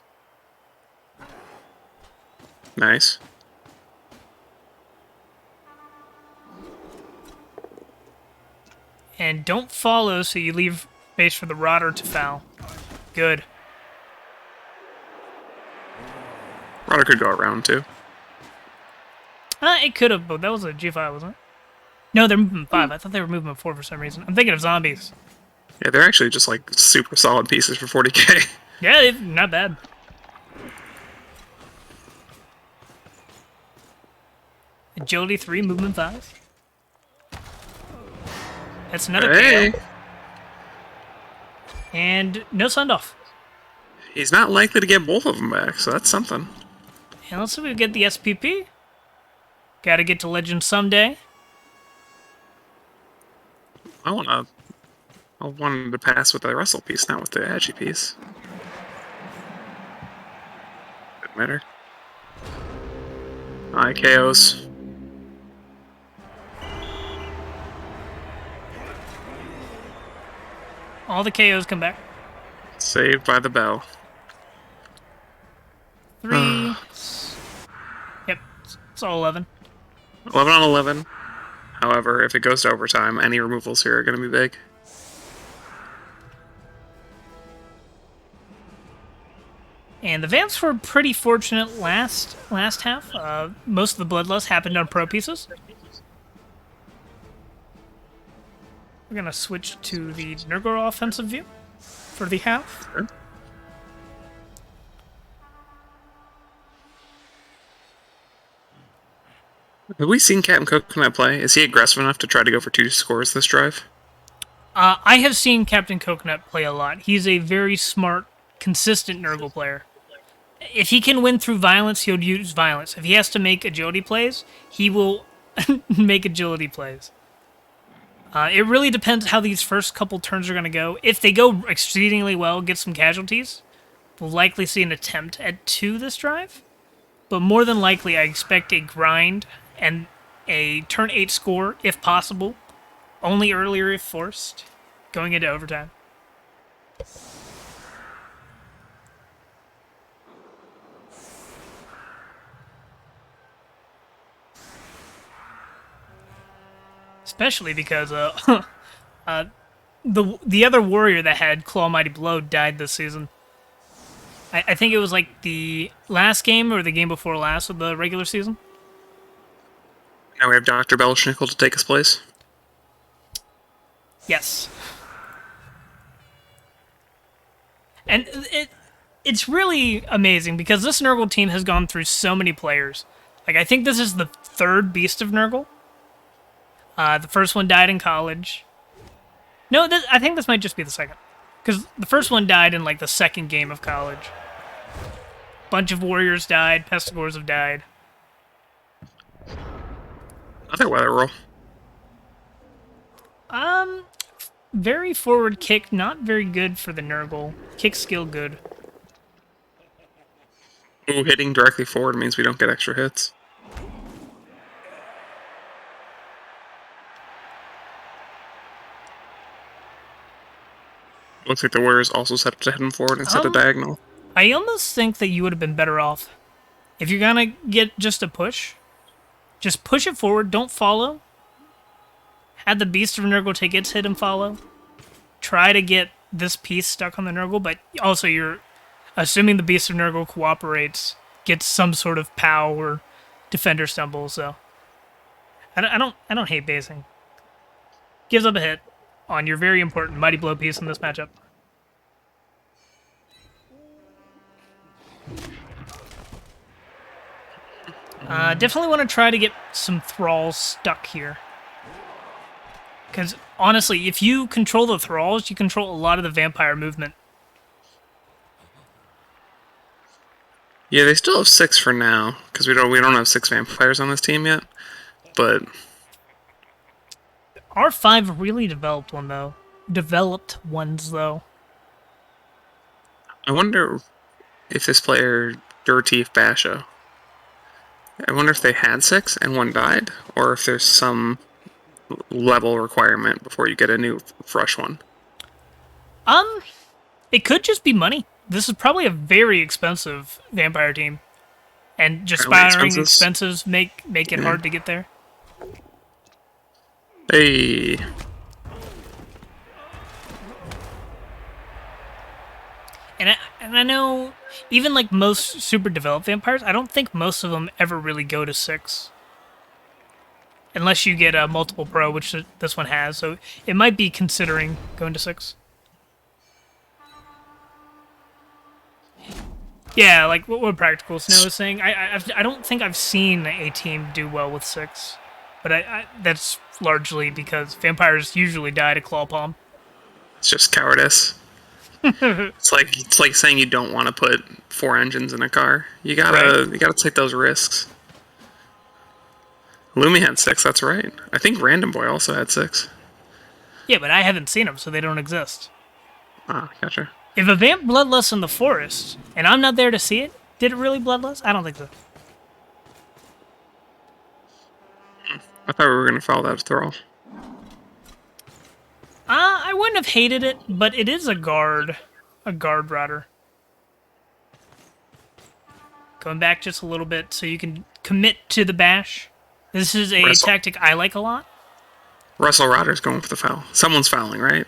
Nice. And don't follow, so you leave space for the Rotter to foul. Good. Rotter could go around too. It could have, but that was a G5, wasn't it? No, they're movement 5. I thought they were movement 4 for some reason. I'm thinking of zombies. Yeah, they're actually just like super solid pieces for 40k. Yeah, not bad. Agility 3, movement 5. That's another Hey. KO. And no send off. He's not likely to get both of them back, so that's something. And let's see if we get the SPP. Gotta get to Legend someday. I wanted to pass with the Wrestle piece, not with the Agi piece. Doesn't matter. Alright, KOs. All the KOs come back. Saved by the bell. 3. Yep, it's all 11. 11 on 11. However, if it goes to overtime, any removals here are going to be big. And the Vamps were pretty fortunate last half. Most of the Bloodlust happened on pro pieces. We're going to switch to the Nurgle offensive view for the half. Sure. Have we seen Captain Coconut play? Is he aggressive enough to try to go for 2 scores this drive? I have seen Captain Coconut play a lot. He's a very smart, consistent Nurgle player. If he can win through violence, he'll use violence. If he has to make agility plays, he will make agility plays. It really depends how these first couple turns are going to go. If they go exceedingly well, get some casualties, we'll likely see an attempt at 2 this drive. But more than likely, I expect a grind and a turn 8 score, if possible. Only earlier if forced, going into overtime. Especially because the other warrior that had Claw Mighty Blow died this season. I think it was like the last game or the game before last of the regular season. Now we have Dr. Belschnickel to take his place. Yes. And it's really amazing because this Nurgle team has gone through so many players. Like, I think this is the 3rd Beast of Nurgle. The first one died in college. No, I think this might just be the 2nd. Because the first one died in, like, the 2nd game of college. Bunch of warriors died. Pestigors have died. Another weather roll. Very forward kick, not very good for the Nurgle. Kick skill good. Ooh, hitting directly forward means we don't get extra hits. Looks like the warrior's also set up to hit him forward instead of diagonal. I almost think that you would have been better off. If you're gonna get just a push, just push it forward, don't follow. Have the Beast of Nurgle take its hit and follow. Try to get this piece stuck on the Nurgle, but also you're assuming the Beast of Nurgle cooperates, gets some sort of POW or defender stumble, so I don't hate basing. Gives up a hit on your very important Mighty Blow piece in this matchup. Definitely want to try to get some thralls stuck here. Because, honestly, if you control the thralls, you control a lot of the vampire movement. Yeah, they still have 6 for now, because we don't have 6 vampires on this team yet. But R5 really developed one, though. Developed ones, though. I wonder if this player, Dirtif Basho, I wonder if they had 6 and one died, or if there's some level requirement before you get a new fresh one. It could just be money. This is probably a very expensive vampire team. And just Apparently spiraling expenses make it hard to get there. Hey. And I know, even like most super developed vampires, I don't think most of them ever really go to 6. Unless you get a multiple pro, which this one has, so it might be considering going to 6. Yeah, like what Practical Snow is saying. I don't think I've seen a team do well with 6, but that's largely because vampires usually die to Claw Palm. It's just cowardice. It's like saying you don't want to put 4 engines in a car. You gotta take those risks. Lumi had 6, that's right. I think Random Boy also had 6. Yeah, but I haven't seen them, so they don't exist. Ah, gotcha. If a vamp bloodlust in the forest, and I'm not there to see it, did it really bloodlust? I don't think so. I thought we were gonna follow that thrall. I wouldn't have hated it, but it is a guard rider. Going back just a little bit so you can commit to the bash. This is a tactic I like a lot. Russell Rodder's going for the foul. Someone's fouling, right?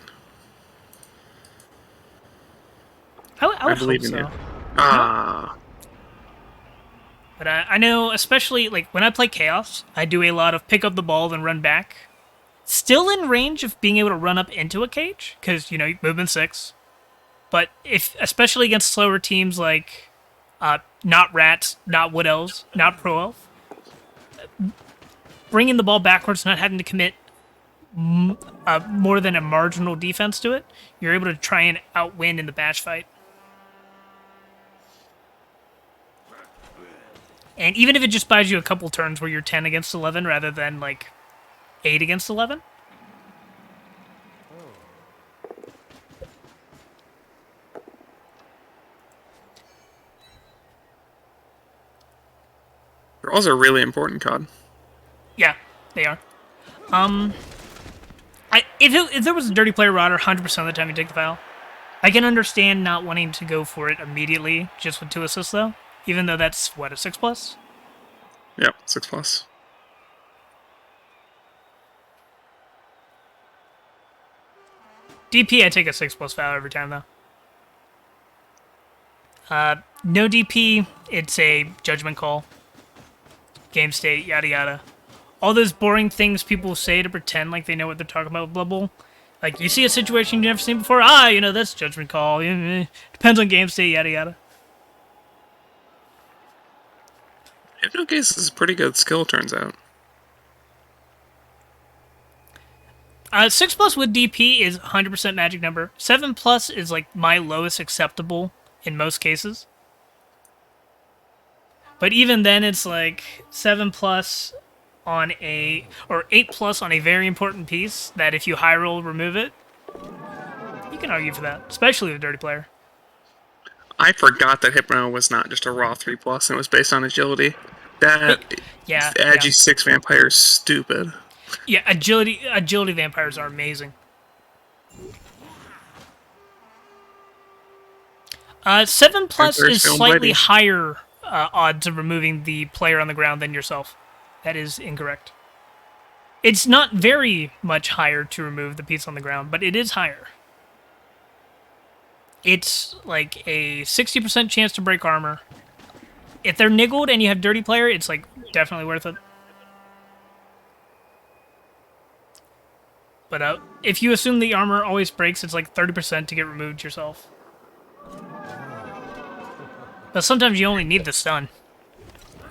I would believe hope in so. you. Ah. But I know, especially like when I play Chaos, I do a lot of pick up the ball and run back. Still in range of being able to run up into a cage, because, movement 6. But especially against slower teams like not Rats, not Wood Elves, not Pro Elf, bringing the ball backwards, not having to commit more than a marginal defense to it, you're able to try and outwin in the bash fight. And even if it just buys you a couple turns where you're 10 against 11 rather than, 8 against 11. Thralls are really important, COD. Yeah, they are. If there was a dirty player rodder, 100% of the time you take the foul. I can understand not wanting to go for it immediately, just with 2 assists, though. Even though that's, what, a 6+? Yep, 6+. DP, I take a 6+ foul every time, though. No DP, it's a judgment call. Game state, yada yada. All those boring things people say to pretend like they know what they're talking about with Blood Bowl. Like, you see a situation you've never seen before, that's judgment call. Depends on game state, yada yada. Hypnocase is pretty good skill, turns out. 6+ with DP is 100% magic number. 7+ is like my lowest acceptable in most cases. But even then, it's like 7+ on or 8+ on a very important piece that if you high roll, remove it. You can argue for that, especially with a dirty player. I forgot that Hypno was not just a raw 3+ and it was based on agility. That Agi 6 vampire is stupid. Yeah, agility vampires are amazing. 7+ is slightly higher odds of removing the player on the ground than yourself. That is incorrect. It's not very much higher to remove the piece on the ground, but it is higher. It's like a 60% chance to break armor. If they're niggled and you have dirty player, it's like definitely worth it. But if you assume the armor always breaks, it's like 30% to get removed yourself. But sometimes you only need the stun.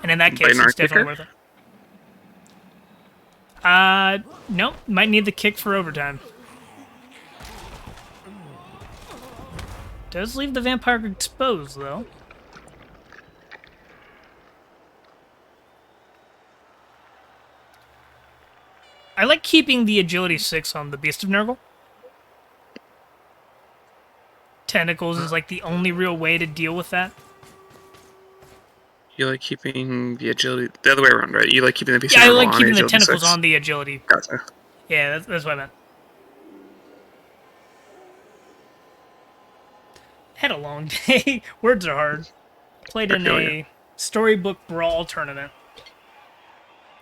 And in that case, it's definitely worth it. Nope. Might need the kick for overtime. Does leave the vampire exposed, though. I like keeping the agility 6 on the Beast of Nurgle. Tentacles is like the only real way to deal with that. You like keeping the agility the other way around, right? You like keeping the beast. Yeah, I like on keeping the agility tentacles 6? on the agility. Gotcha. Yeah, that's what I meant. Had a long day. Words are hard. Played in a storybook brawl tournament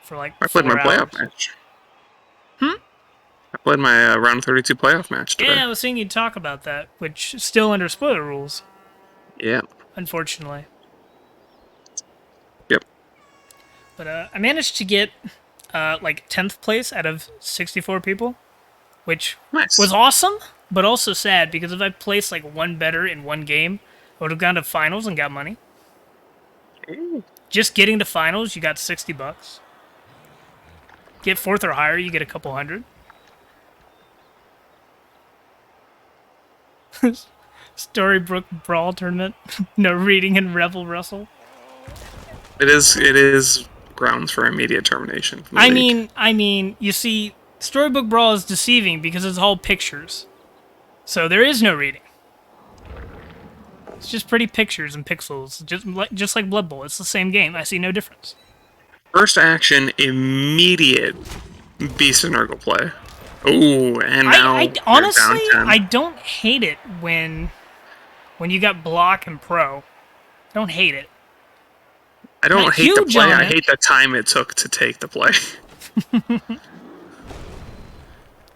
for like I played 4 my playoff hours. match. I played my round 32 playoff match today. Yeah, I was seeing you talk about that, which is still under spoiler rules, Yeah. unfortunately. Yep. But I managed to get like 10th place out of 64 people, which Nice. was awesome, but also sad because if I placed like one better in one game, I would have gone to finals and got money. Ooh. Just getting to finals, you got $60. Get 4th or higher, you get a couple hundred. Storybook Brawl Tournament. No reading in Rebbl Russell. It is grounds for immediate termination. From the league. I mean, you see, Storybook Brawl is deceiving because it's all pictures. So there is no reading. It's just pretty pictures and pixels, just like Blood Bowl. It's the same game. I see no difference. First action, immediate Beast and Nurgle play. Ooh, and now I they're honestly, down 10. I don't hate it when you got block and pro. I don't hate it. I don't not hate the huge play. on I it. hate the time it took to take the play.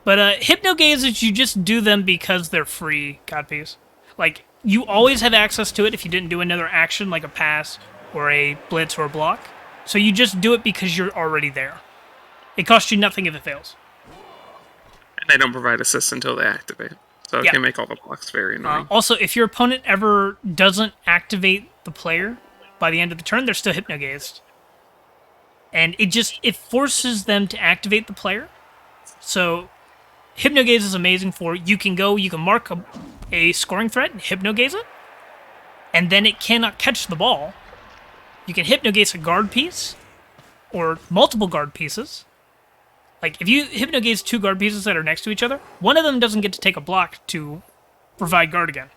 But hypnogazes, you just do them because they're free, Godpiece. Like, you always have access to it if you didn't do another action like a pass or a blitz or a block. So you just do it because you're already there. It costs you nothing if it fails. And they don't provide assists until they activate. So it Yeah. can make all the blocks very annoying. Also, if your opponent ever doesn't activate the player by the end of the turn, they're still hypnogazed. And it forces them to activate the player. So hypnogaze is amazing for you can mark a scoring threat and hypnogaze it, and then it cannot catch the ball. You can hypnogaze a guard piece or multiple guard pieces. Like, if you hypnogaze 2 guard pieces that are next to each other, one of them doesn't get to take a block to provide guard again.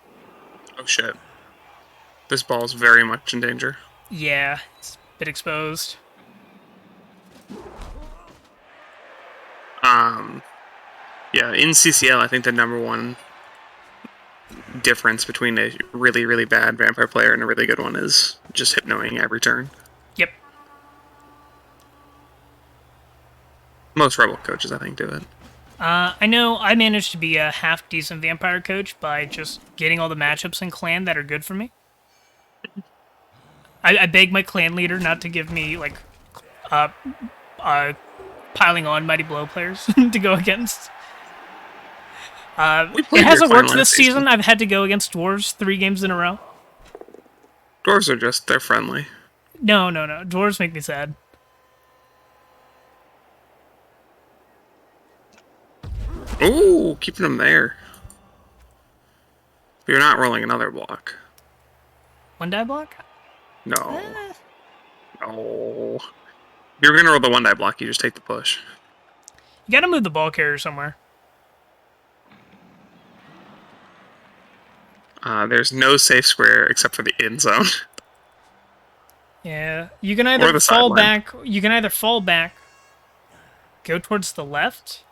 Oh shit. This ball is very much in danger. Yeah, it's a bit exposed. Yeah, in CCL, I think the number one difference between a really, really bad vampire player and a really good one is just hypnoing every turn. Yep. Most Rebbl coaches, I think, do it. I know I managed to be a half-decent vampire coach by just getting all the matchups in clan that are good for me. I beg my clan leader not to give me, like, piling on Mighty Blow players to go against. We It played hasn't your worked clan this last season. I've had to go against dwarves 3 games in a row. Dwarves are just, they're friendly. No. Dwarves make me sad. Ooh, keeping them there. You're not rolling another block. 1 die block? No. No. If you're gonna roll the 1 die block, you just take the push. You gotta move the ball carrier somewhere. There's no safe square except for the end zone. Yeah, you can Or either the fall sideline. back. You can either fall back, go towards the left.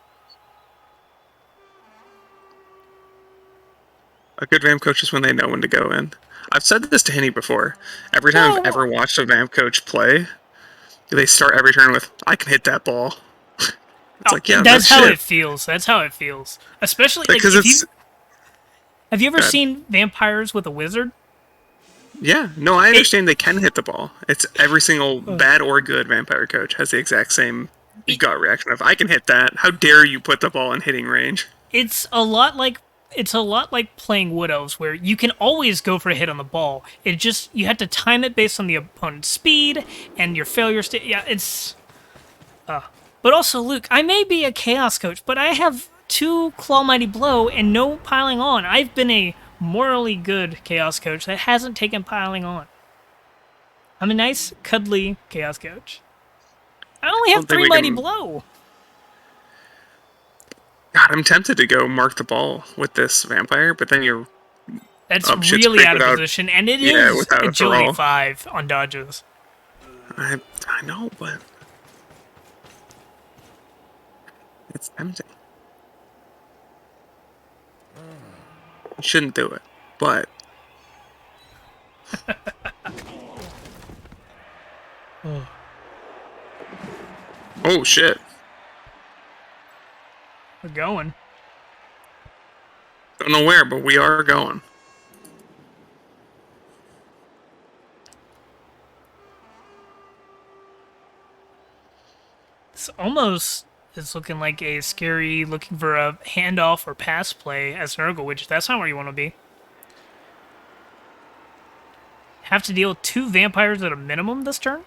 A good vamp coach is when they know when to go in. I've said this to Henny before. Every time I've ever watched a vamp coach play, they start every turn with, I can hit that ball. It's like, yeah, That's no how shit. it feels. That's how it feels. Especially Because like, it's... have you ever Go ahead. seen vampires with a wizard? Yeah, no, I understand they can hit the ball. It's every single bad or good vampire coach has the exact same gut reaction of, I can hit that. How dare you put the ball in hitting range? It's a lot like playing Wood Elves, where you can always go for a hit on the ball. It just you have to time it based on the opponent's speed and your failure state. Yeah, it's But also, Luke, I may be a Chaos Coach, but I have 2 Claw Mighty Blow and no piling on. I've been a morally good Chaos Coach that hasn't taken piling on. I'm a nice, cuddly Chaos Coach. I only have 3 Mighty Blow. God, I'm tempted to go mark the ball with this vampire, but then you're... That's really out of position, and it is Agility 5 on dodges. I know, but... It's tempting. You shouldn't do it, but... Oh, shit. We're going. Don't know where, but we are going. This almost is looking like a scary, looking for a handoff or pass play as Nurgle, which that's not where you want to be. Have to deal with 2 vampires at a minimum this turn?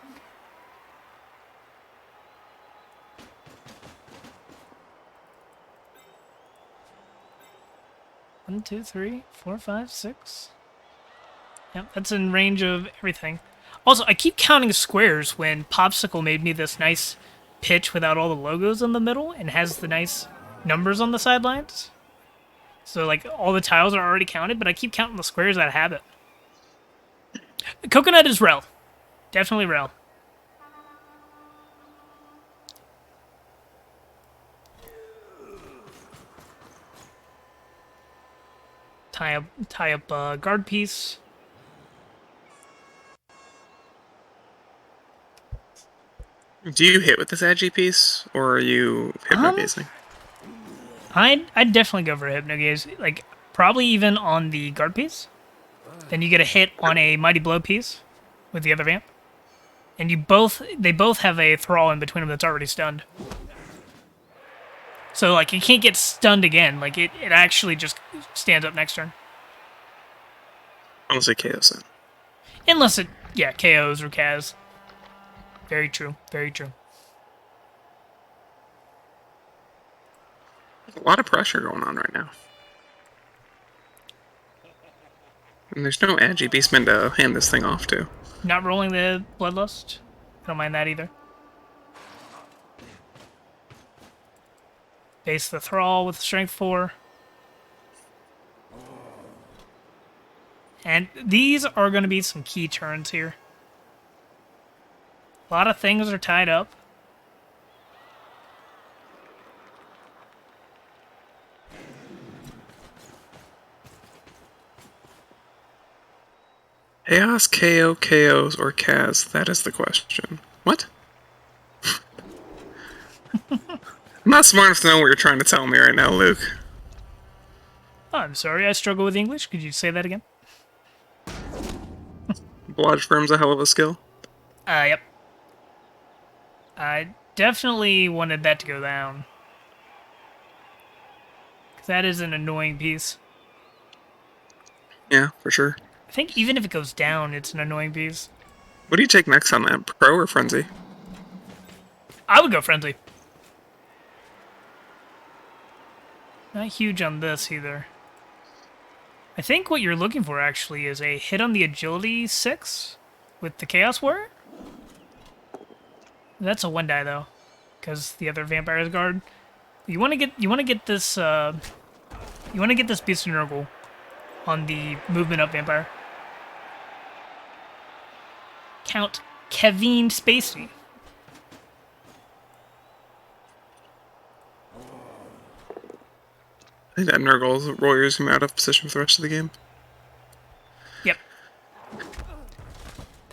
One, two, three, 4, 5, 6. Yep, that's in range of everything. Also, I keep counting squares when Popsicle made me this nice pitch without all the logos in the middle and has the nice numbers on the sidelines. So, like, all the tiles are already counted, but I keep counting the squares out of habit. Coconut is Rebbl. Definitely Rebbl. Tie up a guard piece. Do you hit with this agi piece, or are you hypnogazing? I'd definitely go for a hypnogaze. Like, probably even on the guard piece. Then you get a hit on a mighty blow piece with the other vamp. And they both have a thrall in between them that's already stunned. So, like, it can't get stunned again. Like, it actually just stands up next turn. Unless it KOs it. Unless it, yeah, KOs or Kaz. Very true. Very true. There's a lot of pressure going on right now. And there's no agi beastman to hand this thing off to. Not rolling the Bloodlust. I don't mind that either. Base the Thrall with Strength 4. And these are going to be some key turns here. A lot of things are tied up. Chaos, KO, KOs, or Kaz? That is the question. What? I'm not smart enough to know what you're trying to tell me right now, Luke. Oh, I'm sorry, I struggle with English. Could you say that again? Blodge Firm's a hell of a skill. Yep. I definitely wanted that to go down. 'Cause that is an annoying piece. Yeah, for sure. I think even if it goes down, it's an annoying piece. What do you take next on that? Pro or Frenzy? I would go Frenzy. Not huge on this either. I think what you're looking for actually is a hit on the Agility 6 with the Chaos Warrior. That's a 1-die though, because the other Vampire's Guard. You want to get this Beast of Nurgle on the movement up Vampire. Count Kevin Spacey. I think that Nurgle's Warriors him out of position for the rest of the game. Yep.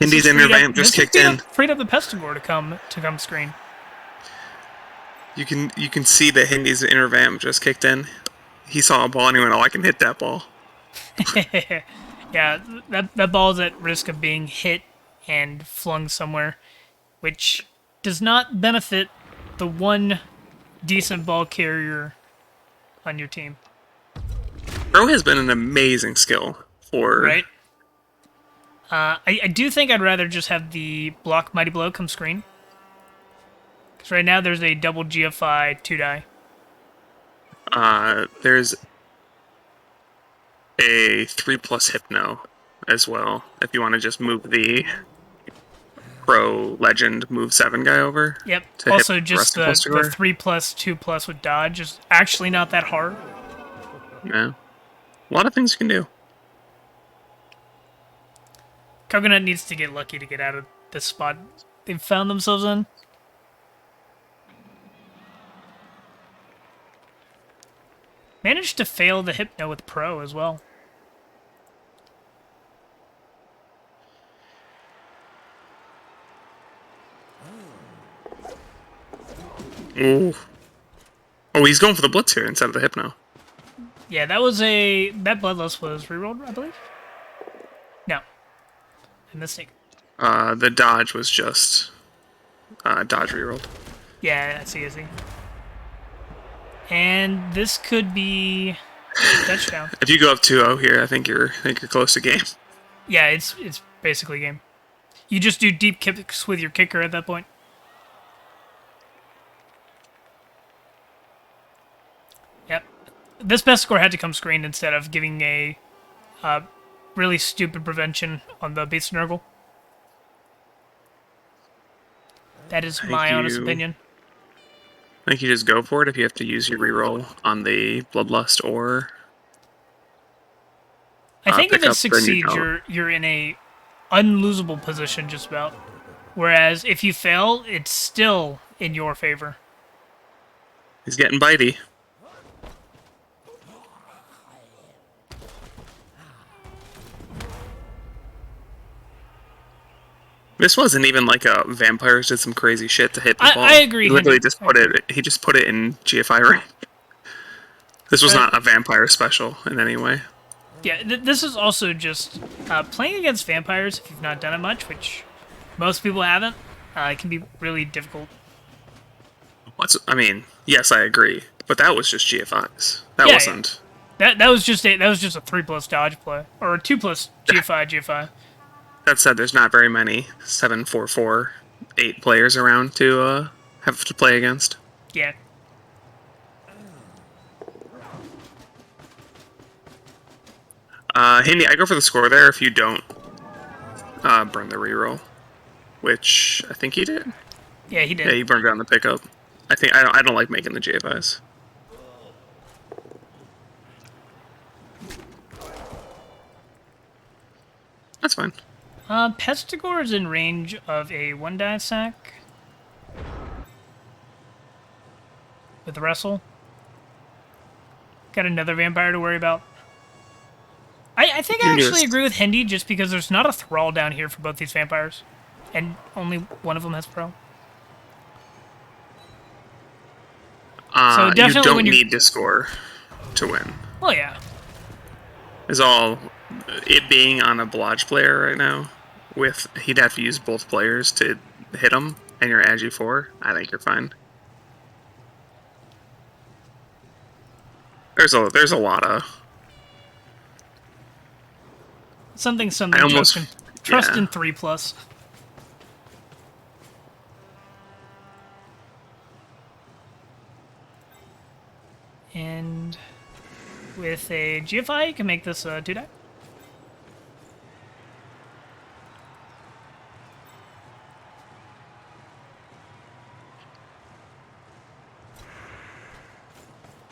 Indy's inner vamp just kicked in. Freed up the Pestigore to come screen. You can see that Hindy's inner vamp just kicked in. He saw a ball and he went, "Oh, I can hit that ball." Yeah, that ball's at risk of being hit and flung somewhere, which does not benefit the one decent ball carrier on your team. Pro has been an amazing skill for... Right? I do think I'd rather just have the block Mighty Blow come screen. Because right now there's a double GFI 2-die. There's a 3+ Hypno as well, if you want to just move the Pro Legend move 7 guy over. Yep. To Also, hit just the 3+, 2+ with dodge is actually not that hard. Yeah. A lot of things you can do. Coconut needs to get lucky to get out of this spot they've found themselves in. Managed to fail the Hypno with Pro as well. Ooh. Oh, he's going for the Blitz here instead of the Hypno. Yeah, that Bloodlust was rerolled, I believe. No, I'm mistaken. The dodge was just dodge rerolled. Yeah, I see. And this could be touchdown. If you go up 2-0 here, I think you're close to game. Yeah, it's basically game. You just do deep kicks with your kicker at that point. Yep. This best score had to come screened instead of giving a really stupid prevention on the Beast Nurgle. That is my honest opinion. I think you just go for it if you have to use your reroll on the Bloodlust or... I think if pick it up, then you succeeds, don't. you're in a unlosable position just about. Whereas if you fail, it's still in your favor. He's getting bitey. This wasn't even like a vampires did some crazy shit to hit the ball. I agree. He literally 100%. just put it. He just put it in GFI rank. This was not a vampire special in any way. Yeah, this is also just playing against vampires. If you've not done it much, which most people haven't, it can be really difficult. I mean, yes, I agree, but that was just GFIs. That Yeah, wasn't. That was just a 3+ dodge play or a 2+ GFI. That said, there's not very many 7-4-4-8 players around to have to play against. Yeah. Hindi, I go for the score there if you don't burn the reroll, which I think he did. Yeah, he did. Yeah, he burned down the pickup. I don't like making the GFIs. That's fine. Pestigore is in range of a 1-die sack with Wrestle. Got another vampire to worry about. I think I actually agree with Hindi just because there's not a Thrall down here for both these vampires. And only one of them has Pro. So definitely you don't when need to score to win. Well, yeah. Is all it being on a Blodge player right now. He'd have to use both players to hit him, and you're Agi 4. I think you're fine. There's a lot of Something. almost- Trust yeah. in 3+. And with a GFI, you can make this a 2-die.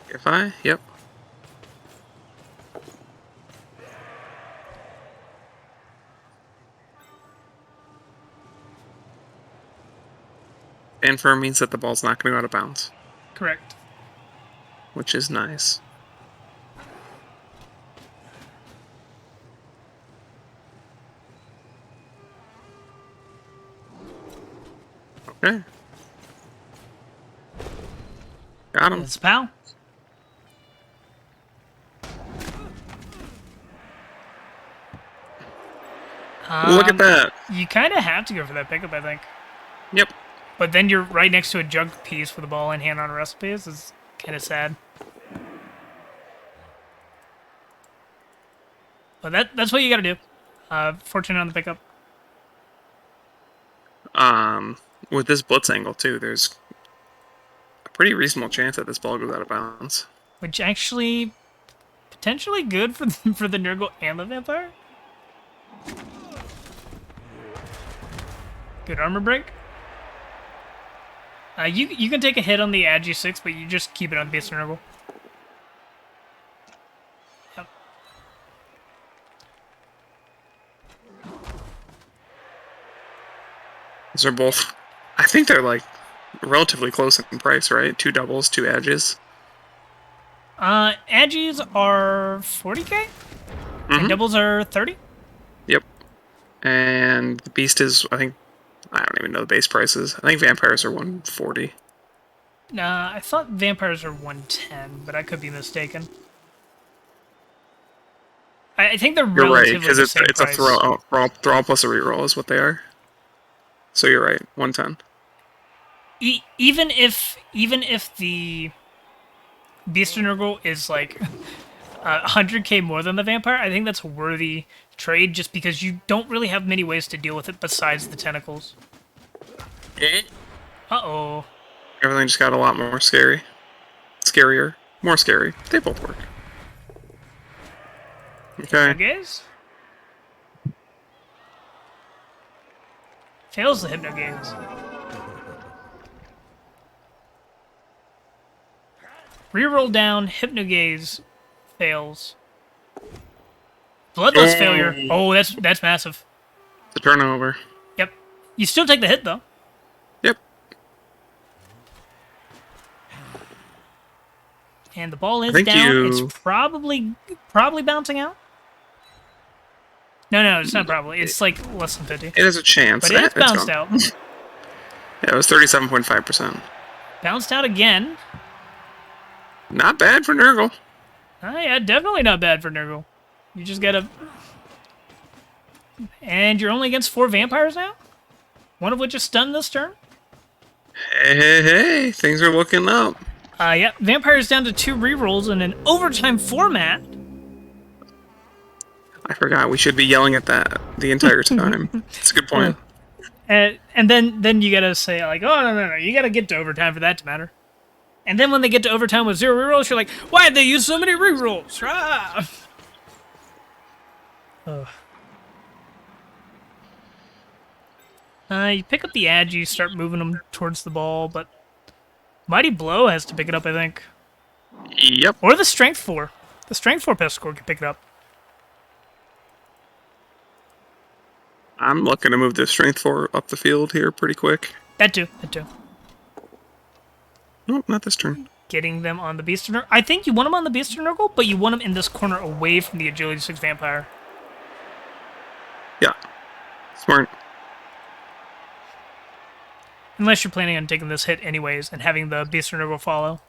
GFI. Yep. And firm means that the ball's not going to go out of bounds, Correct. which is nice. Okay. Got him. It's pal. Look at that. You kind of have to go for that pickup, I think. Yep. But then you're right next to a jug piece with a ball in hand on a recipes. It's kind of sad. But that's what you got to do. Fortunate on the pickup. With this blitz angle too, there's pretty reasonable chance that this ball goes out of bounds. Which actually, potentially good for for the Nurgle and the Vampire. Good armor break. You can take a hit on the Agi 6, but you just keep it on Beast Nurgle. Yep. These are both, I think they're like relatively close in price, right? 2 doubles, 2 edges. Agis are 40k, and doubles are 30. Yep. And the beast is, I think, I don't even know the base prices. I think vampires are 140. Nah, I thought vampires are 110, but I could be mistaken. I think they're You're right, relatively because the it's same a price. throw plus a reroll is what they are. So you're right, 110. Even if the Beast Nurgle is like 100k more than the vampire, I think that's a worthy trade just because you don't really have many ways to deal with it besides the tentacles. Uh-oh. Everything just got a lot more scary. Scarier. More scary. They both work. Okay. Hypnogaze? Fails the Hypnogaze. Reroll down, Hypnogaze fails. Bloodlust failure. Oh, that's massive. The turnover. Yep. You still take the hit though. Yep. And the ball is think down. It's probably bouncing out. No, it's not probably. It's like less than 50. It has a chance. But it's bounced gone. out. Yeah, it was 37.5%. Bounced out again. Not bad for Nurgle. Yeah, definitely not bad for Nurgle. You just gotta... And you're only against 4 vampires now? One of which is stunned this turn? Hey, things are looking up. Yeah, vampires down to 2 rerolls in an overtime format. I forgot, we should be yelling at that the entire time. It's a good point. And then you gotta say, like, oh, no, you gotta get to overtime for that to matter. And then when they get to overtime with 0 rerolls, you're like, why'd they use so many rerolls? Ah! Ugh. You pick up the Agi, start moving them towards the ball, but Mighty Blow has to pick it up, I think. Yep. Or the Strength 4. The Strength 4 pest score can pick it up. I'm looking to move the Strength 4 up the field here pretty quick. That too. Nope, not this turn. Getting them on the Beast Nurgle. I think you want them on the Beast Nurgle, but you want them in this corner away from the Agility 6 Vampire. Yeah. Smart. Unless you're planning on taking this hit anyways and having the Beast Nurgle follow.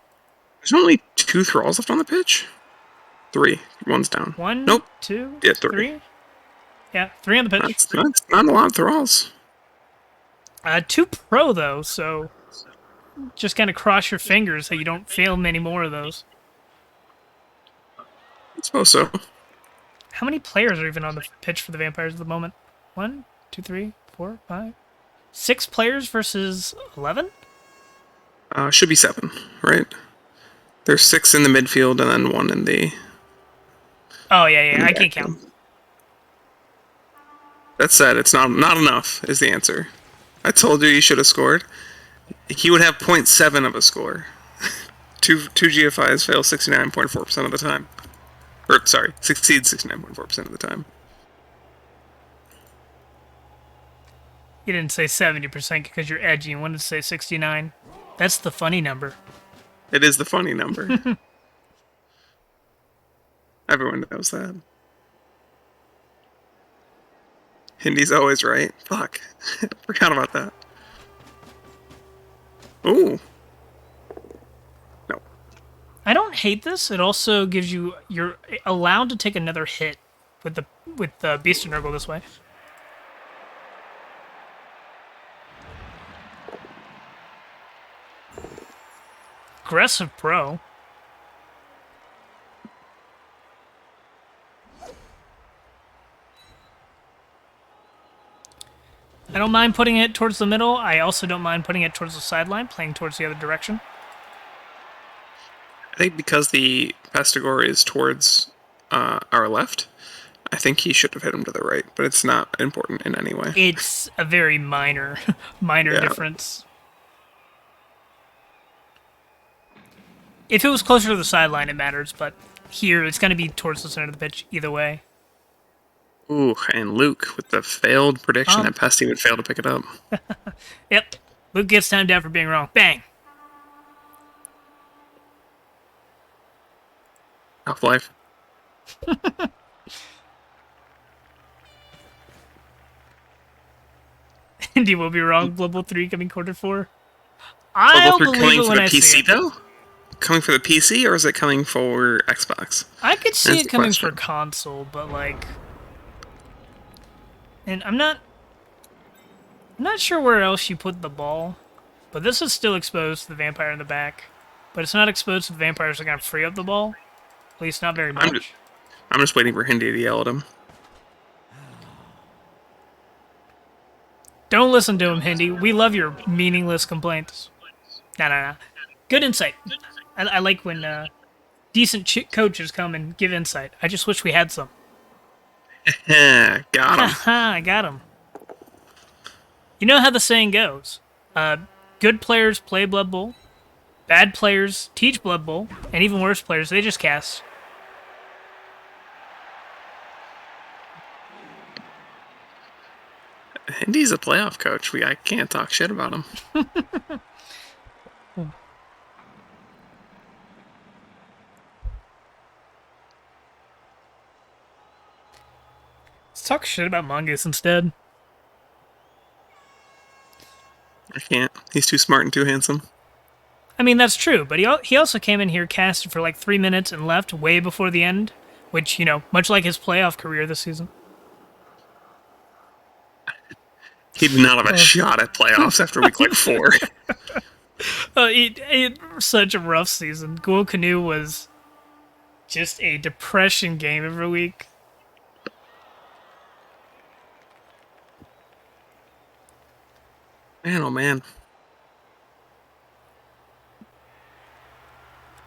There's only 2 thralls left on the pitch? 3. One's down. 1, Nope. 2, Yeah, 3. Yeah, 3 on the pitch. That's not a lot of thralls. 2 pro, though, so just kind of cross your fingers so you don't fail many more of those. I suppose so. How many players are even on the pitch for the Vampires at the moment? 1, 2, 3, 4, 5... 6 players versus 11? Should be 7, right? There's 6 in the midfield and then 1 in the... Oh, yeah, I can't count. That said, it's not enough, is the answer. I told you should have scored. He would have 0.7 of a score. two GFIs fail 69.4% of the time. Or, sorry, succeed 69.4% of the time. You didn't say 70% because you're edgy and wanted to say 69. That's the funny number. It is the funny number. Everyone knows that. Hindy's always right. Fuck. Forgot about that. Ooh. No. I don't hate this. It also gives you... You're allowed to take another hit with the Beast Nurgle this way. Aggressive pro. I don't mind putting it towards the middle. I also don't mind putting it towards the sideline, playing towards the other direction. I think because the Pestigore is towards our left, I think he should have hit him to the right, but it's not important in any way. It's a very minor Yeah. difference. If it was closer to the sideline, it matters, but here it's going to be towards the center of the pitch either way. Ooh, and Luke with the failed prediction that Pesty would fail to pick it up. Yep. Luke gets timed out for being wrong. Bang. Half-Life. Indy will be wrong. Bloodbowl 3 coming quarter 4. I'll Both are believe coming it for when the I see PC it. though? Coming for the PC, or is it coming for Xbox? I could see That's it the coming question. for console, but like, and I'm not sure where else you put the ball, but this is still exposed to the vampire in the back, but it's not exposed to the vampires that are gonna free up the ball. At least not very much. I'm just waiting for Hindi to yell at him. Don't listen to him, Hindi. We love your meaningless complaints. No. Good insight. I like when decent coaches come and give insight. I just wish we had some. Got him. Haha, I got him. You know how the saying goes. Good players play Blood Bowl. Bad players teach Blood Bowl. And even worse players, they just cast. Hindy's a playoff coach. I can't talk shit about him. Let's talk shit about Mongoose instead. I can't. He's too smart and too handsome. I mean, that's true, but he also came in here, casted for like 3 minutes, and left way before the end, which, you know, much like his playoff career this season. He did not have a shot at playoffs after week like 4. It such a rough season. Ghoul Canoe was just a depression game every week. Man, oh man.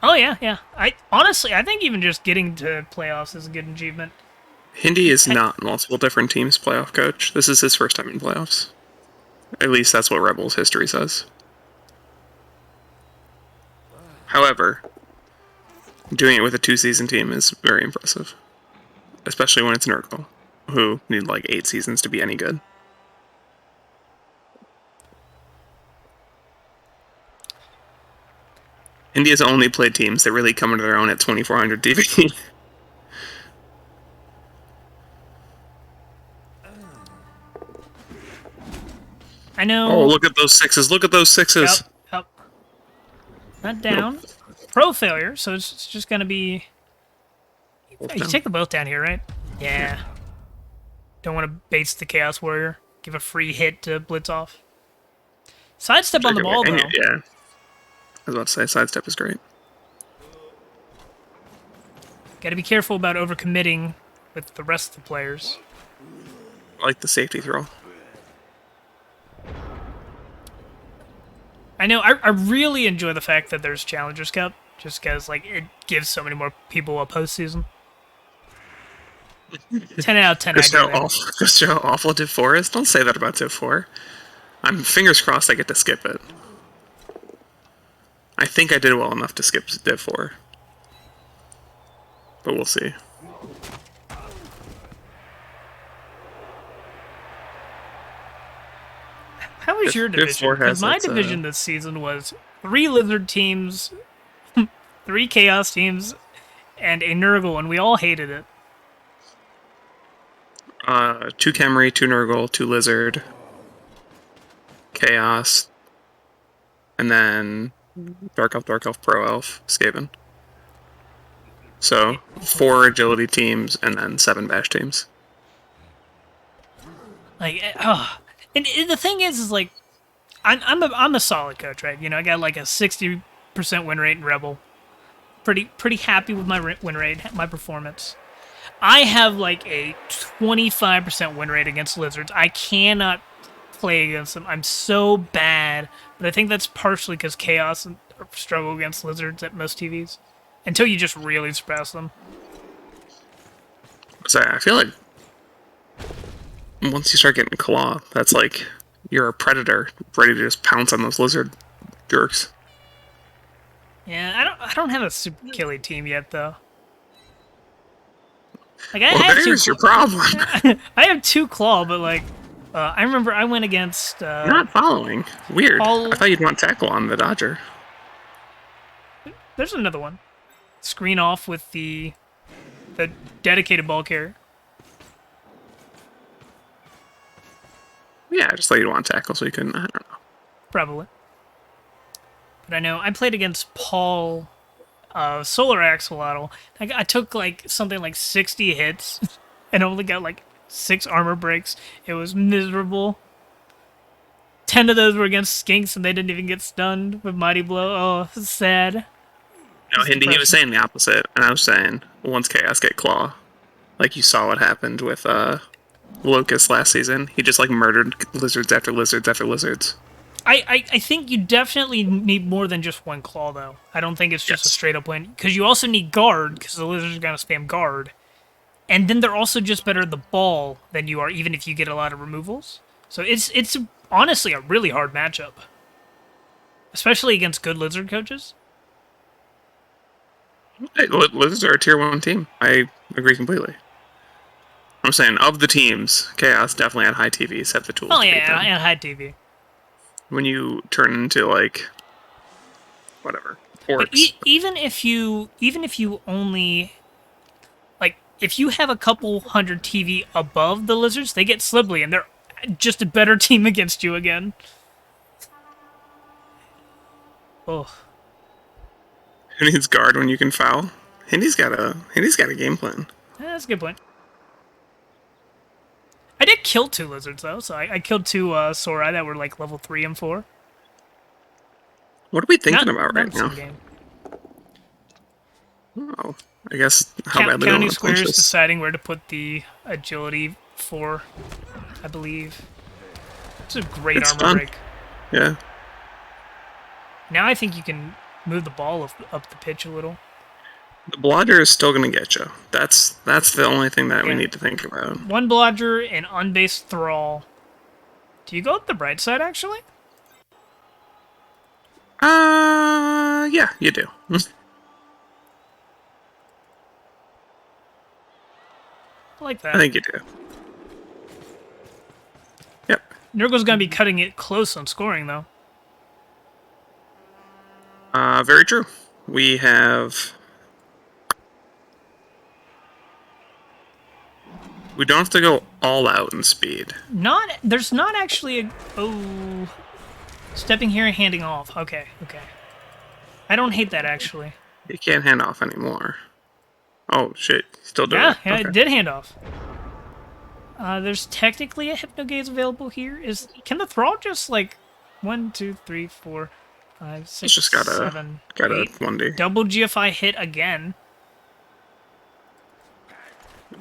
Oh yeah. I think even just getting to playoffs is a good achievement. Hindi is not multiple different teams' playoff coach. This is his first time in playoffs. At least that's what Rebel's history says. However, doing it with a 2-season team is very impressive. Especially when it's Nurgle, who need like 8 seasons to be any good. India's only played teams that really come into their own at 2400 DB. I know. Oh, look at those 6s. Look at those 6s. Up. Not down. Pro failure, so it's just gonna be. You take the both down here, right? Yeah. Don't want to baits the Chaos Warrior. Give a free hit to blitz off. Sidestep on the ball, though. Yeah. I was about to say, sidestep is great. Got to be careful about overcommitting with the rest of the players. I like the safety throw. I know. I really enjoy the fact that there's Challengers Cup, just because like it gives so many more people a postseason. 10 out of 10. Just how awful Div 4 is. Don't say that about Div 4. I'm fingers crossed I get to skip it. I think I did well enough to skip Div 4. But we'll see. How was your Div division? 4 Because has my its, division this season was 3 Lizard teams, 3 Chaos teams, and a Nurgle, and we all hated it. 2 Khemri, 2 Nurgle, 2 Lizard, Chaos, and then Dark Elf, Pro Elf, Skaven. So 4 agility teams and then 7 bash teams. Like, and the thing is like, I'm a solid coach, right? You know, I got like a 60% win rate in Rebbl. Pretty happy with my win rate, my performance. I have like a 25% win rate against Lizards. I cannot play against them. I'm so bad, but I think that's partially because Chaos struggle against Lizards at most TVs. until you just really surpass them. So I feel like once you start getting claw, that's like you're a predator ready to just pounce on those lizard jerks. Yeah, I don't have a super killy team yet though. Like Well, have there's your problem. I have 2 claw, but like I remember I went against You're not following. Weird. all- I thought you'd want tackle on the Dodger. there's another one. Screen off with the dedicated ball carrier. Yeah, I just thought you'd want tackle so you couldn't. I don't know. Probably. But I know I played against Paul Solar Axolotl. I took like something like 60 hits and only got like 6 armor breaks. It was miserable. 10 of those were against skinks and they didn't even get stunned with Mighty Blow. Oh, sad. No, Hindi, he was saying the opposite, and I was saying once Chaos get claw, like you saw what happened with Locust last season. He just like murdered lizards after lizards after lizards. I think you definitely need more than just 1 claw, though. I don't think it's just a straight up win. Because you also need guard, because the lizards are going to spam guard. And then they're also just better at the ball than you are, even if you get a lot of removals. So it's honestly a really hard matchup. Especially against good lizard coaches. Hey, lizards are a tier 1 team. I agree completely. I'm saying, of the teams, Chaos definitely had high TVs, have the tools Oh to beat yeah, them. and high TV. When you turn into, like, whatever, But orcs. even if you only, like, if you have a couple hundred TV above the lizards, they get Slibbly, and they're just a better team against you again. Oh. Who needs guard when you can foul? Hindy's got a game plan. Yeah, that's a good point. I did kill 2 lizards, though, so I killed 2 Sorai that were, like, level 3 and 4. What are we thinking Not- about not right in the same now? game. Oh, I guess how badly do I County want to punch Squares this? deciding where to put the agility for, I believe. It's a great It's armor fun. break. Yeah. Now I think you can move the ball up the pitch a little. The blodger is still gonna get you. That's the only thing that we Yeah. need to think about. 1 blodger and unbased thrall. Do you go up the right side, actually? Yeah, you do. I like that. I think you do. Yep. Nurgle's gonna be cutting it close on scoring, though. Very true. We have. We don't have to go all out in speed. There's not actually a... Oh... Stepping here and handing off. Okay. I don't hate that, actually. You can't hand off anymore. Oh, shit. Still doing it. Yeah, Okay. it did hand off. There's technically a Hypnogaze available here. Can the Thrall just, like... 1, 2, 3, 4, 5, 6, It's just got a 7, got a 8. 1D. Double GFI hit again.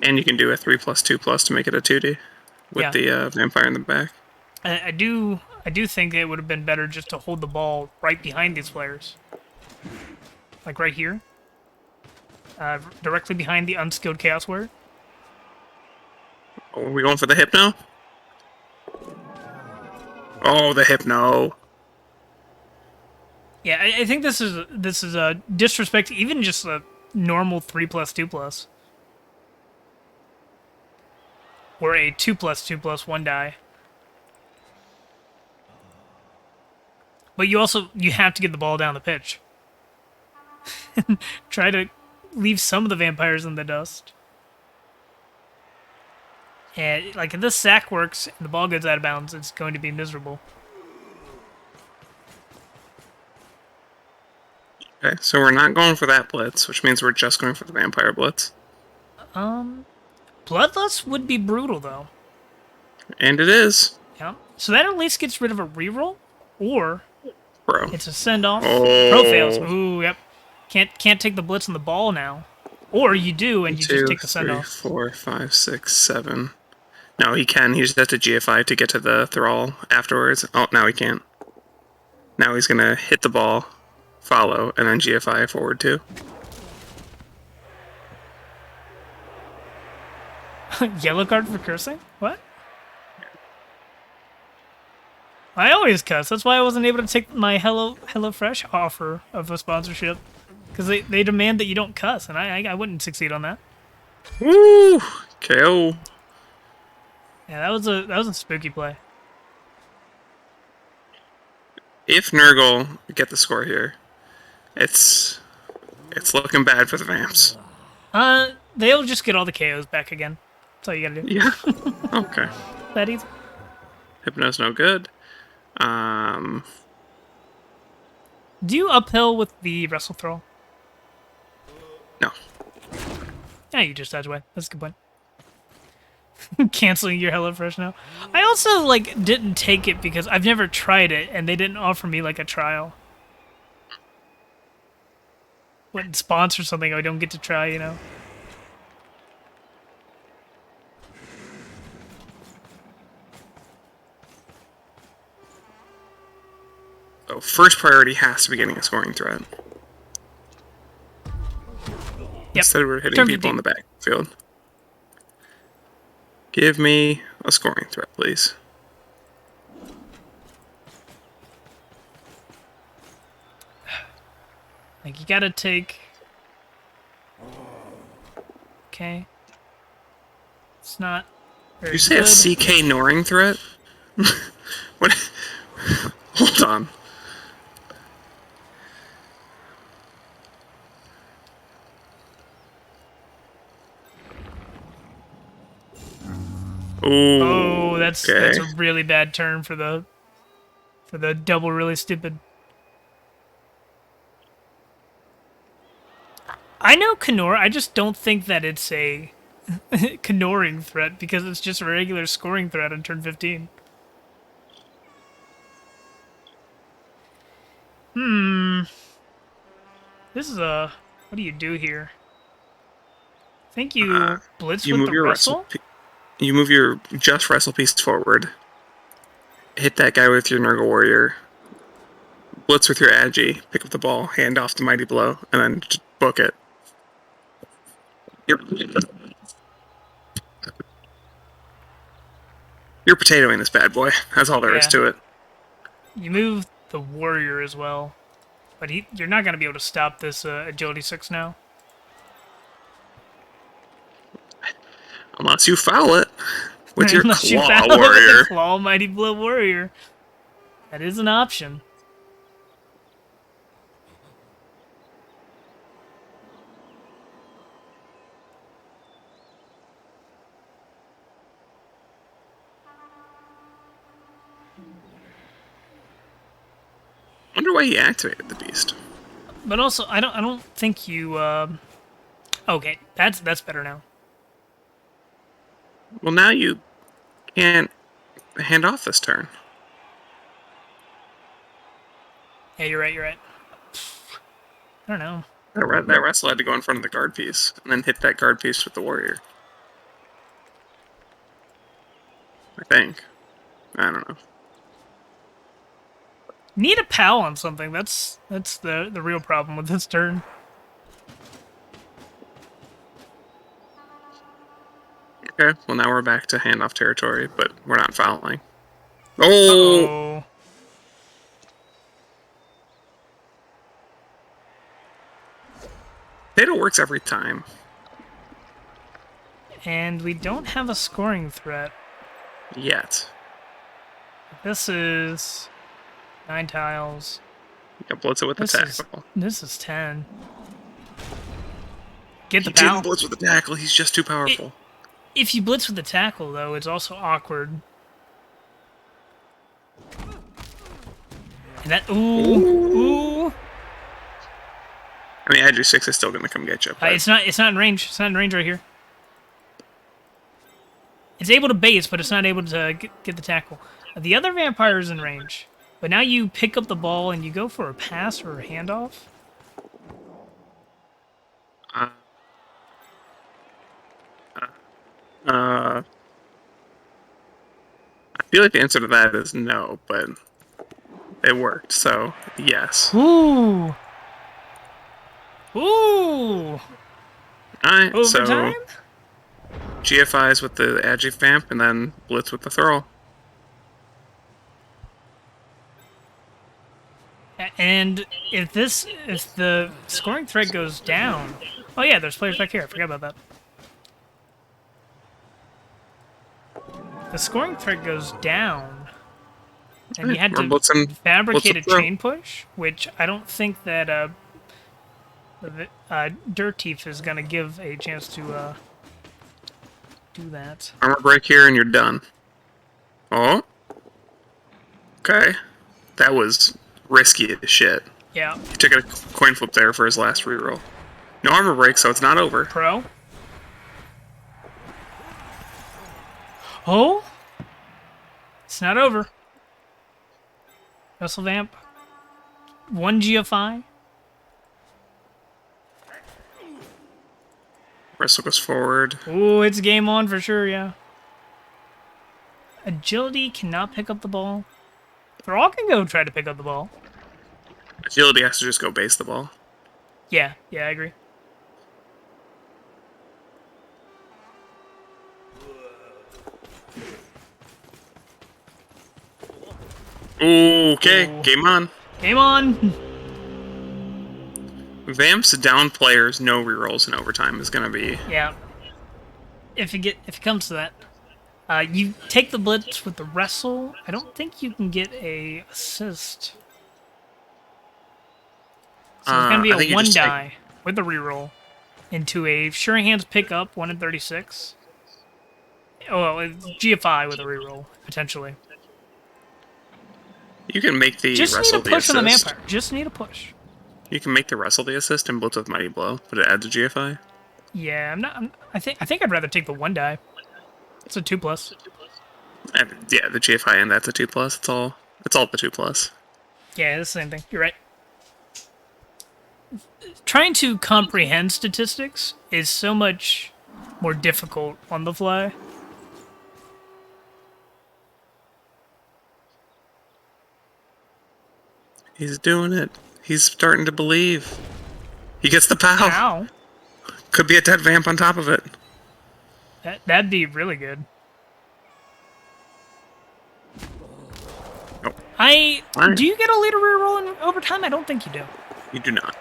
And you can do a 3+2+ to make it a 2D with Yeah. the vampire in the back. I do think it would have been better just to hold the ball right behind these players. Like right here. Directly behind the unskilled Chaos Warrior. Oh, are we going for the hypno? Oh, the hypno. Yeah, I think this is a disrespect to even just a normal 3+2+. Or a 2+2+1 die. But you have to get the ball down the pitch. Try to leave some of the vampires in the dust. And like if this sack works and the ball goes out of bounds, it's going to be miserable. Okay, so we're not going for that blitz, which means we're just going for the vampire blitz. Bloodlust would be brutal though. And it is. Yeah. So that at least gets rid of a reroll, or Bro. it's a send off. Oh. Pro fails. Ooh, yep. Can't take the blitz on the ball now. Or you do and you just take the send 3, off. 4, 5, 6, 7. No, he can. He just has to GFI to get to the thrall afterwards. Oh, now he can't. Now he's gonna hit the ball, follow, and then GFI forward too. Yellow card for cursing? What? I always cuss. That's why I wasn't able to take my HelloFresh offer of a sponsorship. Because they demand that you don't cuss, and I wouldn't succeed on that. Woo! KO. Yeah, that was a spooky play. If Nurgle get the score here, it's looking bad for the Vamps. They'll just get all the KOs back again. That's all you gotta do. Yeah. Okay. That easy. Hypno's no good. Do you uphill with the Wrestle Throw? No. Yeah, you just dodge away. That's a good point. Canceling your HelloFresh now. I also, like, didn't take it because I've never tried it, and they didn't offer me, like, a trial. Wouldn't sponsor something I don't get to try, you know? So first priority has to be getting a scoring threat. Yep. Instead of hitting Turn people 15. in the backfield. Give me a scoring threat, please. Like, you gotta take... Okay. It's not very You say good. a CK Noring threat? What? Hold on. Ooh, Oh, that's okay. a really bad turn for the double really stupid. I know Knorr, I just don't think that it's a Knorring threat because it's just a regular scoring threat on turn 15. This is a... What do you do here? I think you blitz You with move the your wrestle? You move your just wrestle piece forward. Hit that guy with your Nurgle Warrior. Blitz with your Agi. Pick up the ball. Hand off the Mighty Blow. And then just book it. You're potatoing this bad boy. That's all there is Yeah. to it. You move the warrior as well. But you're not going to be able to stop this agility 6 now. Unless you foul it with your Unless you Claw foul it with Warrior. the Claw Mighty Blow Warrior. That is an option. Wonder why he activated the beast. But also, I don't think you. Okay, that's better now. Well, now you can't hand off this turn. Yeah, you're right. You're right. I don't know. That wrestle had to go in front of the guard piece and then hit that guard piece with the warrior. I think. I don't know. Need a pal on something. That's the real problem with this turn. Okay, well now we're back to handoff territory, but we're not fouling. Oh! Oh. Potato works every time. And we don't have a scoring threat. Yet. This is 9 tiles. You can blitz it with the tackle. This is 10. Get the He pal. didn't blitz with the tackle, he's just too powerful. If you blitz with the tackle, though, it's also awkward. And that... Ooh. I mean, Agi 6 is still going to come get you. But It's not in range. It's not in range right here. It's able to base, but it's not able to get the tackle. The other vampire is in range. But now you pick up the ball and you go for a pass or a handoff. I feel like the answer to that is no, but it worked, so yes. Ooh. Ooh. Alright, so Overtime? GFIs with the Adjuvamp, and then Blitz with the Throw. And if the scoring thread goes down... Oh yeah, there's players back here. I forgot about that. The scoring thread goes down, and you had to fabricate a chain push, which I don't think that Dirt Teeth is going to give a chance to do that. Armor break here, and you're done. Oh. Okay. That was risky as shit. Yeah. He took a coin flip there for his last reroll. No armor break, so it's not over. Pro. Oh! It's not over. Wrestle Vamp. 1 GFI. Wrestle goes forward. Ooh, it's game on for sure, yeah. Agility cannot pick up the ball. Thrall can go try to pick up the ball. Agility has to just go base the ball. Yeah, I agree. Okay, Ooh. game on. Game on! Vamp's down players, no rerolls in overtime is gonna be. Yeah. If it comes to that. You take the blitz with the wrestle. I don't think you can get a assist. So it's gonna be a 1 die with a reroll into a sure hands pickup, 1 in 36. Oh, well, it's GFI with a reroll, potentially. You can make the Just wrestle need a push the on the assist. vampire. Just need a push. You can make the wrestle the assist and blitz with Mighty Blow, but it adds a GFI. Yeah, I think I'd rather take the 1 die. It's a 2+. Yeah, the GFI and that's a 2+. It's all the 2+. Yeah, it's the same thing. You're right. Trying to comprehend statistics is so much more difficult on the fly. He's doing it. He's starting to believe. He gets the POW. Ow. Could be a dead vamp on top of it. That'd be really good. Oh. Do you get a leader reroll in overtime? I don't think you do. You do not.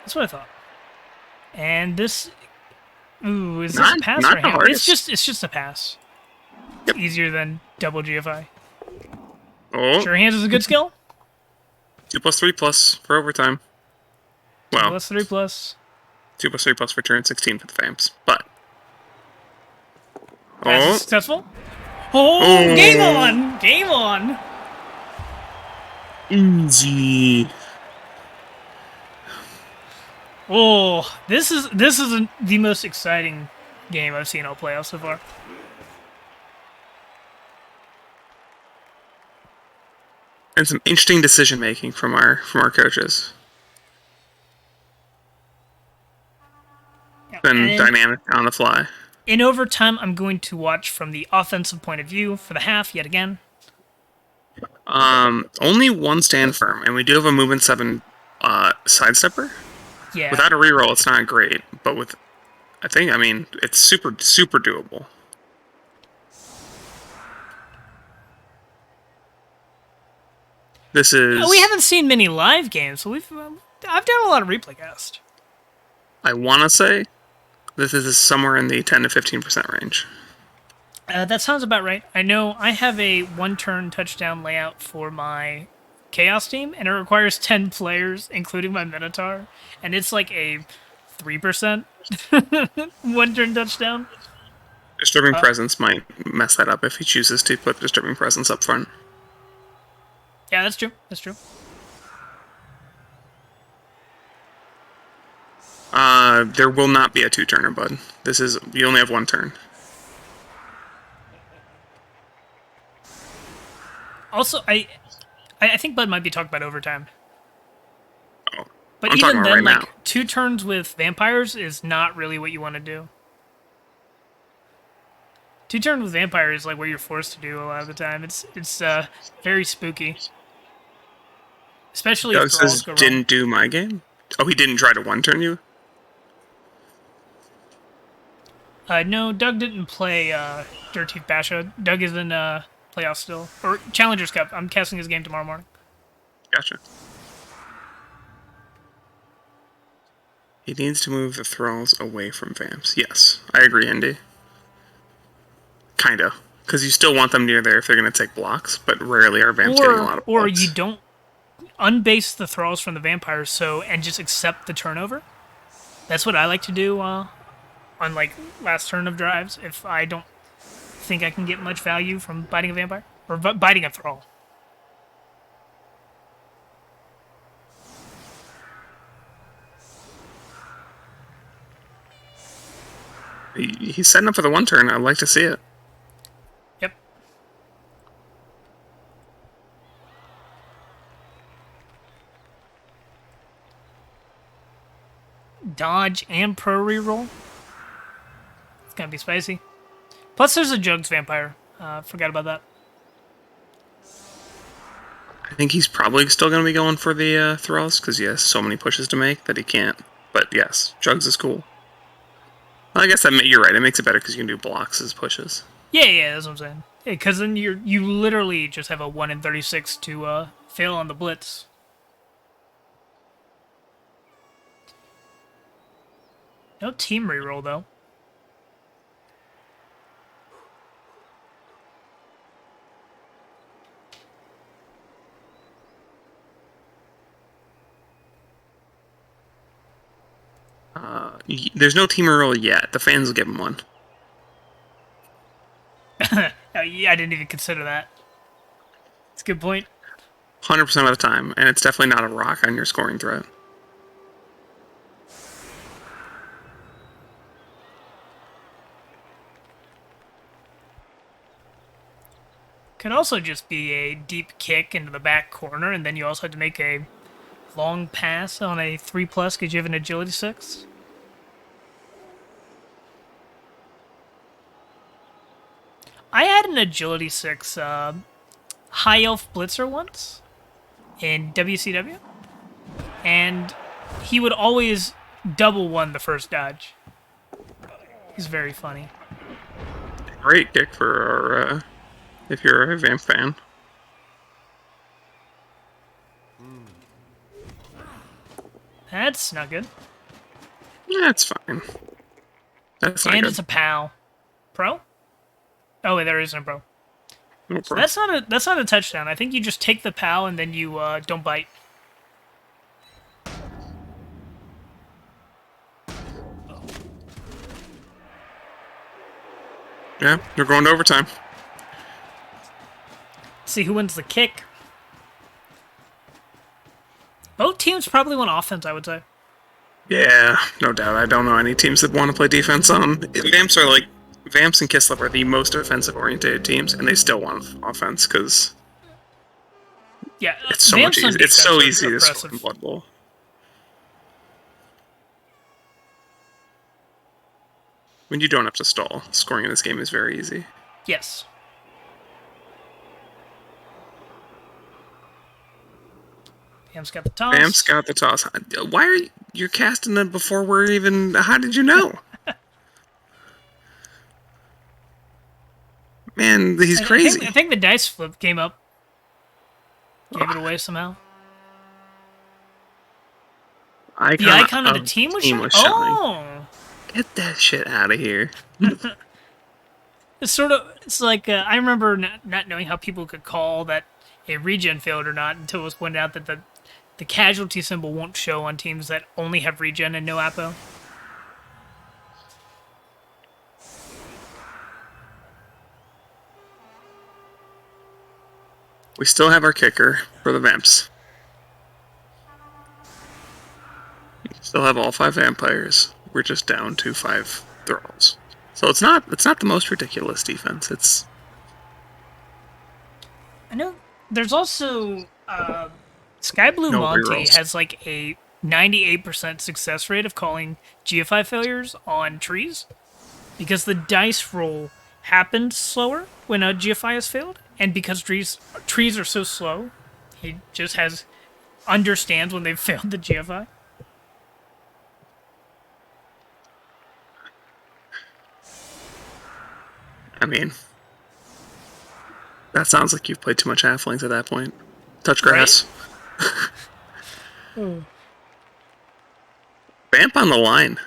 That's what I thought. And this, ooh, is this Not- a pass not or a the hand? hardest. It's just a pass. Yep. It's easier than double GFI. Oh, Sure hands is a good skill. 2+3+ for overtime. Well, Plus 3+. 2+3+ for turn 16 for the vamps. But Pass oh, is successful. Oh, game on! Game on! easy. Oh, this is the most exciting game I've seen all playoffs so far. And some interesting decision making from our coaches. Yeah, Been and dynamic on the fly. in overtime, I'm going to watch from the offensive point of view for the half yet again. Only one stand firm, and we do have a movement 7 sidestepper. Yeah. Without a reroll, it's not great, but with, I mean, it's super doable. This is. We haven't seen many live games, so I've done a lot of replay cast. I want to say this is somewhere in the 10 to 15% range. That sounds about right. I know I have a 1-turn touchdown layout for my Chaos team, and it requires 10 players, including my Minotaur, and it's like a 3% 1-turn touchdown. Disturbing Presence might mess that up if he chooses to put Disturbing Presence up front. Yeah, that's true. That's true. There will not be a 2-turner, bud. You only have 1 turn. Also, I think Bud might be talking about overtime. Oh, But I'm even talking about then, right like, now. 2 turns with vampires is not really what you want to do. 2 turns with vampires is like what you're forced to do a lot of the time. It's very spooky. Especially Doug if thralls says, go wrong. didn't do my game? Oh, he didn't try to 1-turn you? No, Doug didn't play Dirt Teeth Basha. Doug is in playoffs still. Or Challengers Cup. I'm casting his game tomorrow morning. Gotcha. He needs to move the thralls away from Vamps. Yes, I agree, Andy. Kinda. Because you still want them near there if they're going to take blocks, but rarely are Vamps getting a lot of blocks. Or you don't unbase the thralls from the vampires and just accept the turnover. That's what I like to do on like last turn of drives if I don't think I can get much value from biting a vampire or biting a thrall. He's setting up for the one turn. I'd like to see it. Yep. Dodge and pro reroll. It's gonna be spicy. Plus, there's a Jugs vampire. Forgot about that. I think he's probably still going to be going for the thralls because he has so many pushes to make that he can't. But yes, Jugs is cool. Well, I guess you're right. It makes it better because you can do blocks as pushes. Yeah, that's what I'm saying. Because then you literally just have a 1 in 36 to fail on the blitz. No team reroll though. There's no team reroll yet. The fans will give him one. Yeah, I didn't even consider that. It's a good point. 100% of the time, and it's definitely not a rock on your scoring threat. Could also just be a deep kick into the back corner, and then you also have to make a long pass on a 3+ because you have an agility 6. I had an agility 6 high elf blitzer once in WCW, and he would always double one the first dodge. He's very funny. Great kick for our, if you're a Vamp fan. That's not good. That's fine. That's not And good. it's a POW. Pro? Oh, wait, there isn't a pro. No So problem. that's not a touchdown. I think you just take the POW and then you don't bite. Yeah, you're going to overtime. See who wins the kick. Both teams probably want offense, I would say. Yeah, no doubt. I don't know any teams that want to play defense on. Vamps are like Vamps and Kislev are the most offensive-oriented teams, and they still want offense because Yeah, it's so Vamps much on easier. It's defense so are easy to score oppressive. in Blood Bowl. When you don't have to stall, scoring in this game is very easy. Yes. Vamps got the toss. Vamps got the toss. Why are you casting them before we're even? How did you know? Man, he's crazy. I think the dice flip came up. Gave it away somehow. The icon of the team was showing? showing. Oh! Get that shit out of here. It's like, I remember not knowing how people could call that a regen failed or not until it was pointed out that the casualty symbol won't show on teams that only have regen and no Apo. We still have our kicker for the Vamps. Still have all 5 vampires. We're just down to 5 thralls. So it's not the most ridiculous defense. It's I know there's also Sky Blue No Monty rerolls. has like a 98% success rate of calling GFI failures on trees because the dice roll happened slower when a GFI has failed, and because trees are so slow, he just understands when they've failed the GFI. I mean, that sounds like you've played too much halflings at that point. Touch grass. Right? Vamp on the line.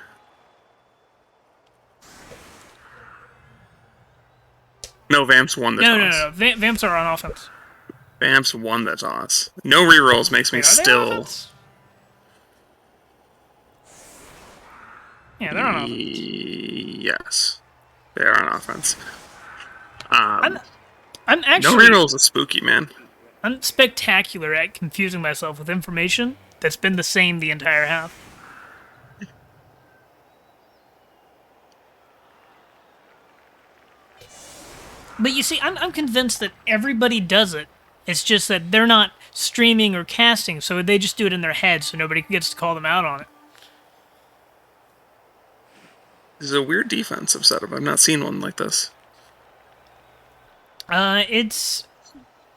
No, Vamps won the toss. No. Vamps are on offense. Vamps won the toss. No rerolls makes me Wait, are they on still... offense? Yeah, they're on offense. Yes. They're on offense. I'm No actually... rerolls is spooky, man. I'm spectacular at confusing myself with information that's been the same the entire half. But you see, I'm convinced that everybody does it. It's just that they're not streaming or casting, so they just do it in their head so nobody gets to call them out on it. This is a weird defensive setup. I've not seen one like this. It's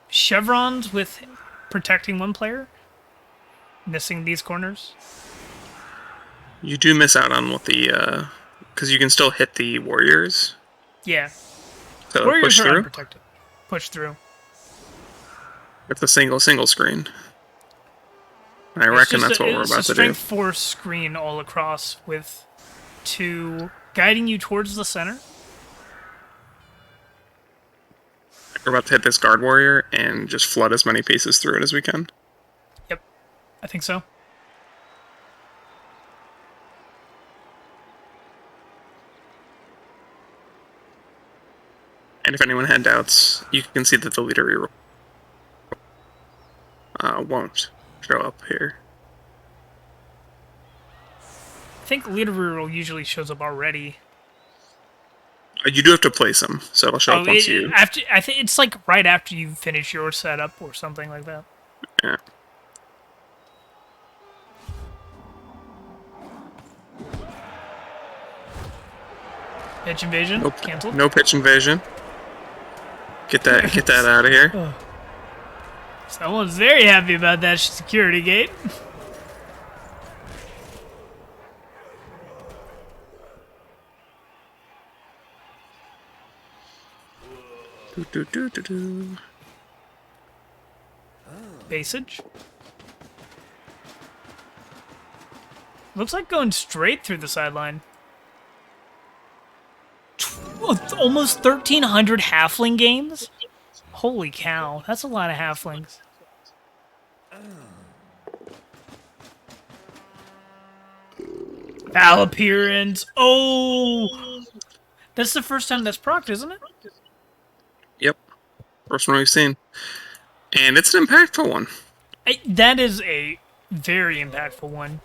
chevrons with protecting one player, missing these corners. You do miss out on what the... Because you can still hit the warriors. Yeah. So Warriors push are through. unprotected. Push through. It's a single screen. And I reckon that's what we're about to do. It's a strength 4 screen all across with 2 guiding you towards the center. We're about to hit this guard warrior and just flood as many pieces through it as we can. Yep, I think so. And if anyone had doubts, you can see that the leader won't show up here. I think leader reroll usually shows up already. You do have to place him, so it'll show up once you... After, I think it's like right after you finish your setup or something like that. Yeah. Pitch invasion Nope. canceled. No pitch invasion. Get that out of here. Someone's very happy about that security gate. Basage. Looks like going straight through the sideline. Almost 1,300 halfling games? Holy cow, that's a lot of halflings. Foul appearance. Oh! That's the first time that's procced, isn't it? Yep. First one we've seen. And it's an impactful one. That is a very impactful one.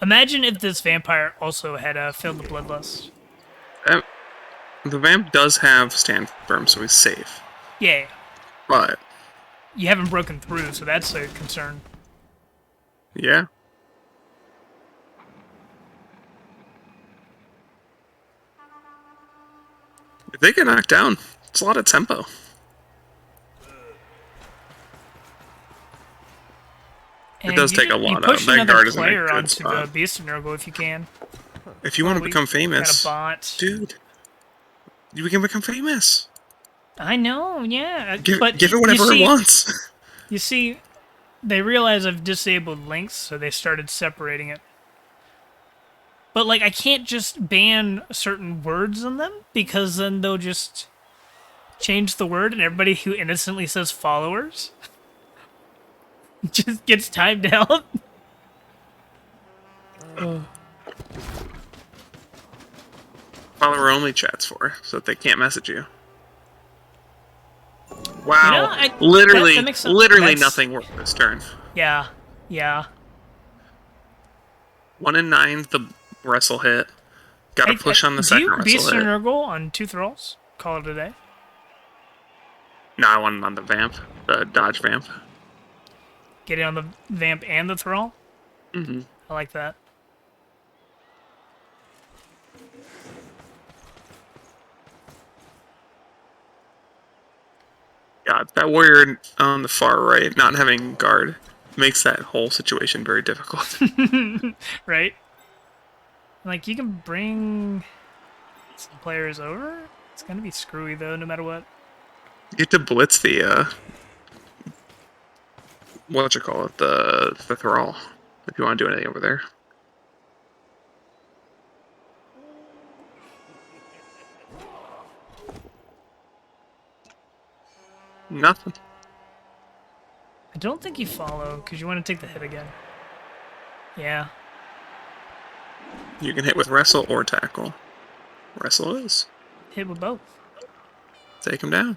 Imagine if this vampire also had failed the bloodlust. The vamp does have stand firm, so he's safe. Yeah. But... You haven't broken through, so that's a concern. Yeah. If they get knocked down, it's a lot of tempo. And it does take a lot out. Push That another guard is in a player good onto spot. the Beast of Nurgle if you can. If you want to We become famous, got a bot. dude, you can become famous. I know, yeah. Give but it whatever it wants. You see, they realize I've disabled links, so they started separating it. But, like, I can't just ban certain words in them, because then they'll just change the word, and everybody who innocently says followers just gets timed out. Follower only chats for, so that they can't message you. Wow. You know, literally that makes sense. literally nothing worked this turn. Yeah, yeah. 1 in 9, the wrestle hit. Gotta push on the second Do you Beast wrestle of hit. Nurgle on 2 thralls? Call it a day. No, I wanted on the vamp. The dodge vamp. Get it on the vamp and the thrall? Mm-hmm. I like that. God, that warrior on the far right, not having guard, makes that whole situation very difficult. Right? Like, you can bring... Some player is over. It's gonna be screwy though, no matter what. You get to blitz the what you call it, the thrall, if you want to do anything over there. Nothing. I don't think you follow because you want to take the hit again. Yeah. You can hit with wrestle or tackle. Wrestle is. Hit with both. Take him down.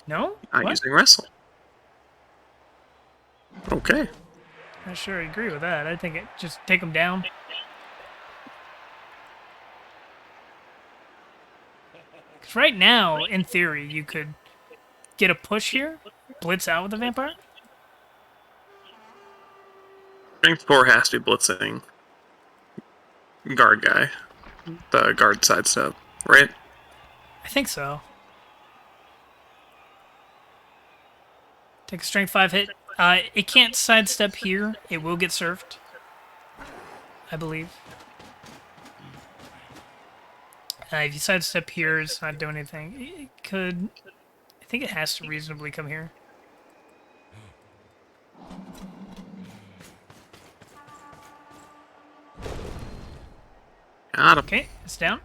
No? Not What? using wrestle. Okay. Not sure I agree with that. I think it just take him down. Because right now, in theory, you could get a push here, blitz out with the vampire. Strength 4 has to be blitzing guard guy. The guard sidestep, right? I think so. Take a strength 5 hit. It can't sidestep here. It will get surfed, I believe. If you sidestep here, it's not doing anything. It could... I think it has to reasonably come here. Got him. Okay, it's down.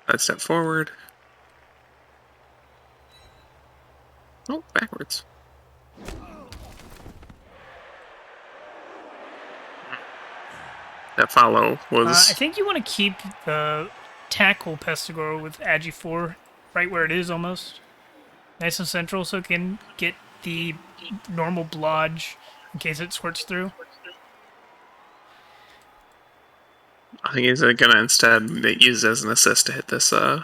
Sidestep forward. Oh, backwards. That follow was... I think you want to keep the tackle Pestigore with Agi 4 right where it is almost. Nice and central so it can get the normal blodge in case it squirts through. I think he's gonna instead use it as an assist to hit this thrall.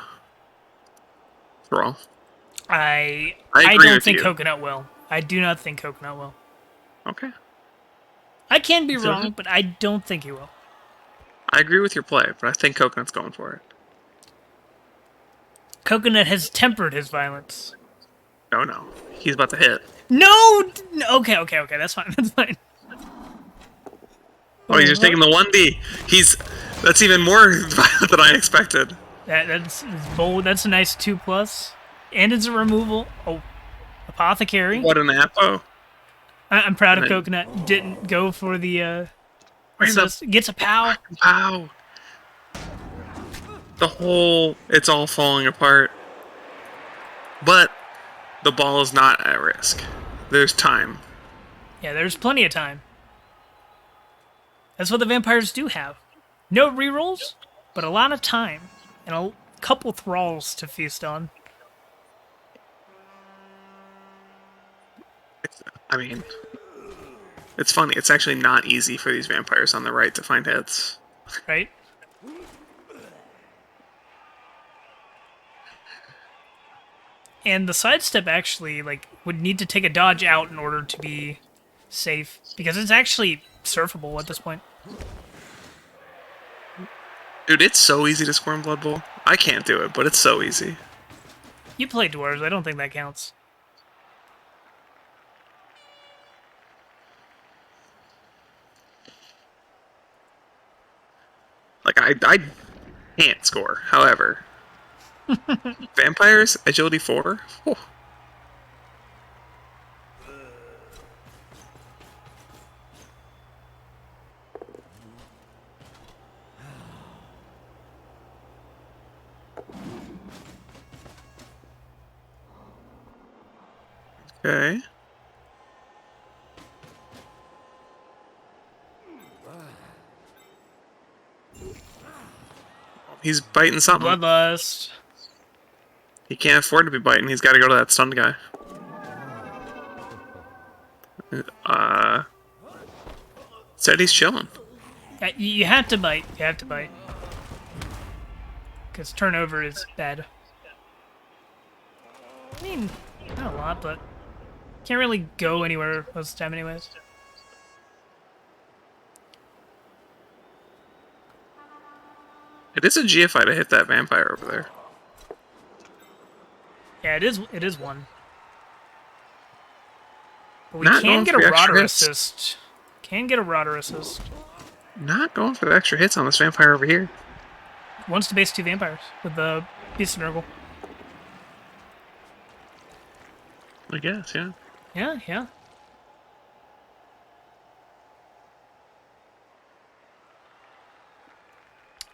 I agree don't with think you. Coconut will. I do not think Coconut will. Okay. I can be So- wrong, but I don't think he will. I agree with your play, but I think Coconut's going for it. Coconut has tempered his violence. No. He's about to hit. No! Okay, that's fine, that's fine. Oh, he's just taking the 1D. That's even more violent than I expected. That's bold. That's a nice 2+. And it's a removal. Oh, Apothecary. What an apo. I'm proud of And then- Coconut. Didn't go for the Brings up- assist. Gets a POW. Wow. It's all falling apart. But the ball is not at risk. There's time. Yeah, there's plenty of time. That's what the vampires do have. No rerolls, but a lot of time. And a couple thralls to feast on. I mean, it's funny. It's actually not easy for these vampires on the right to find hits. Right? And the sidestep actually, would need to take a dodge out in order to be safe. Because it's actually surfable at this point. Dude, it's so easy to squirm Blood Bowl. I can't do it, but it's so easy. You play dwarves, I don't think that counts. I can't score. However, vampires, agility 4. Oh. Okay. He's biting something. Bloodlust. He can't afford to be biting. He's got to go to that stunned guy. Said he's chilling. You have to bite. You have to bite. Because turnover is bad. I mean, not a lot, but can't really go anywhere most of the time anyways. It is a GFI to hit that vampire over there. Yeah, it is one. But we Not can going get for a the extra Rodder hits. assist Can get a Rotter assist. Not going for the extra hits on this vampire over here. Wants to base 2 vampires with the Beast of Nurgle. I guess, yeah. Yeah, yeah.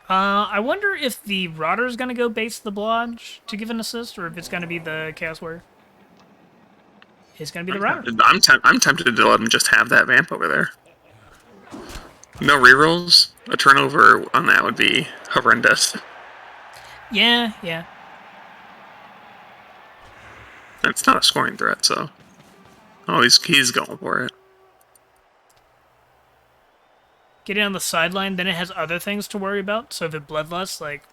I wonder if the Rotter's gonna go base the Blodge to give an assist, or if it's gonna be the Chaos Warrior. It's gonna be the Rotter. I'm tempted to let him just have that vamp over there. No rerolls. A turnover on that would be horrendous. Yeah, yeah. It's not a scoring threat, so. Oh, he's going for it. Getting on the sideline, then it has other things to worry about. So if it Bloodlust, like,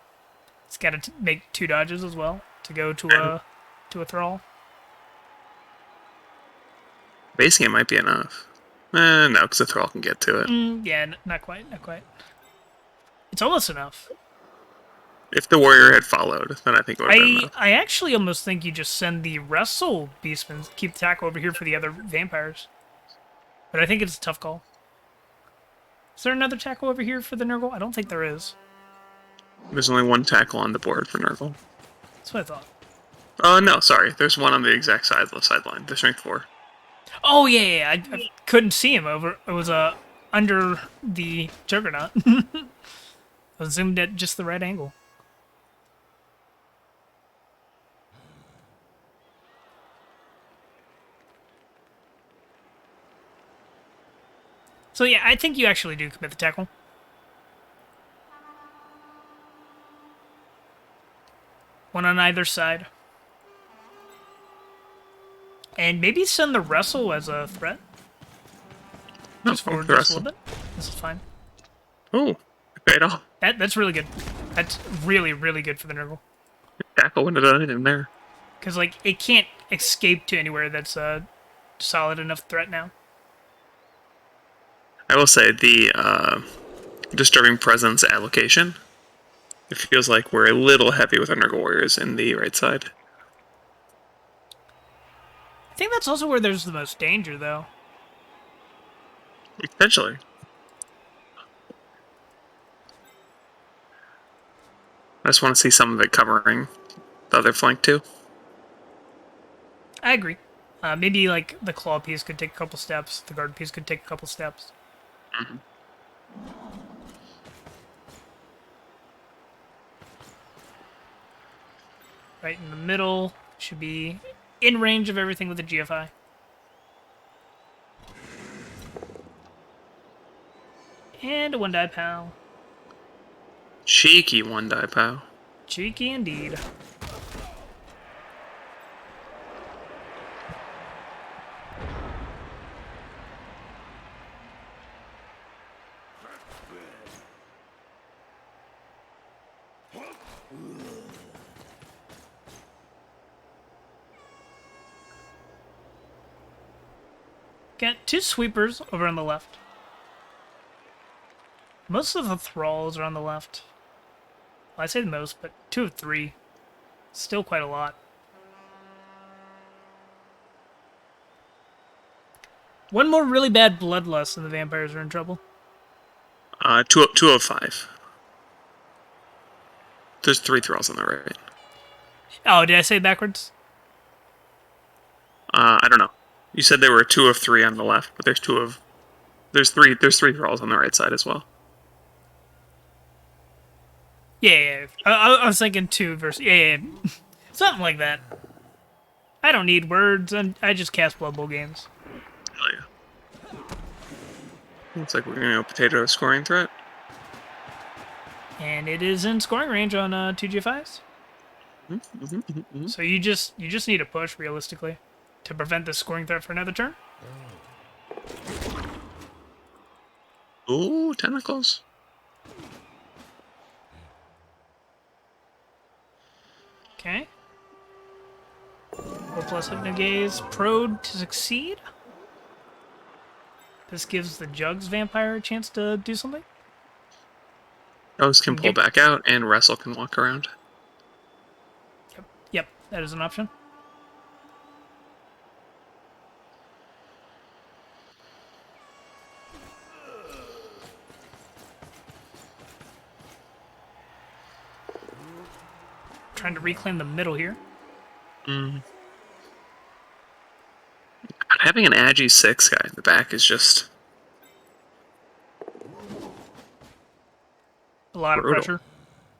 it's got to make 2 dodges as well to go to a Thrall. Basing it might be enough. No, because the Thrall can get to it. Yeah, not quite, not quite. It's almost enough. If the warrior had followed, then I think it would have been enough. I actually almost think you just send the Wrestle Beastmen, keep the tackle over here for the other vampires. But I think it's a tough call. Is there another tackle over here for the Nurgle? I don't think there is. There's only 1 tackle on the board for Nurgle. That's what I thought. No, sorry. There's 1 on the exact sideline. The strength 4. Oh, yeah. I couldn't see him over. It was under the Juggernaut. I was zoomed at just the right angle. So yeah, I think you actually do commit the tackle. One on either side. And maybe send the Wrestle as a threat. Just forward just a little bit. This is fine. Oh, it paid off. That's really good. That's really, really good for the Nurgle. Tackle wouldn't have done anything there. Because, like, it can't escape to anywhere that's a solid enough threat now. I will say the Disturbing Presence allocation, it feels like we're a little heavy with our Nurgle Warriors in the right side. I think that's also where there's the most danger, though. Potentially. I just want to see some of it covering the other flank, too. I agree. Maybe, like, the claw piece could take a couple steps, the guard piece could take a couple steps. Mm-hmm. Right in the middle should be in range of everything with the GFI. And a 1-die pal. Cheeky 1-die pal. Cheeky indeed. Got 2 sweepers over on the left. Most of the thralls are on the left. Well, I say the most, but 2 of 3. Still quite a lot. One more really bad bloodlust and the vampires are in trouble. 2 of 5. There's 3 thralls on the right. Oh, did I say it backwards? I don't know. You said there were 2 of 3 on the left, but there's 3 thralls on the right side as well. Yeah. I was thinking 2 versus... Yeah. Something like that. I don't need words, I just cast Blood Bowl games. Hell yeah. Looks like we're going to go potato scoring threat. And it is in scoring range on 2 GFIs. So you just need a push, realistically, to prevent the scoring threat for another turn. Ooh, tentacles. Okay. 4+ Hypnogaze. Prode to succeed. This gives the Jugs vampire a chance to do something. Those can pull back out, and Wrestle can walk around. Yep, that is an option. trying to reclaim the middle here. Having an Agi 6 guy in the back is just A lot brutal. of pressure.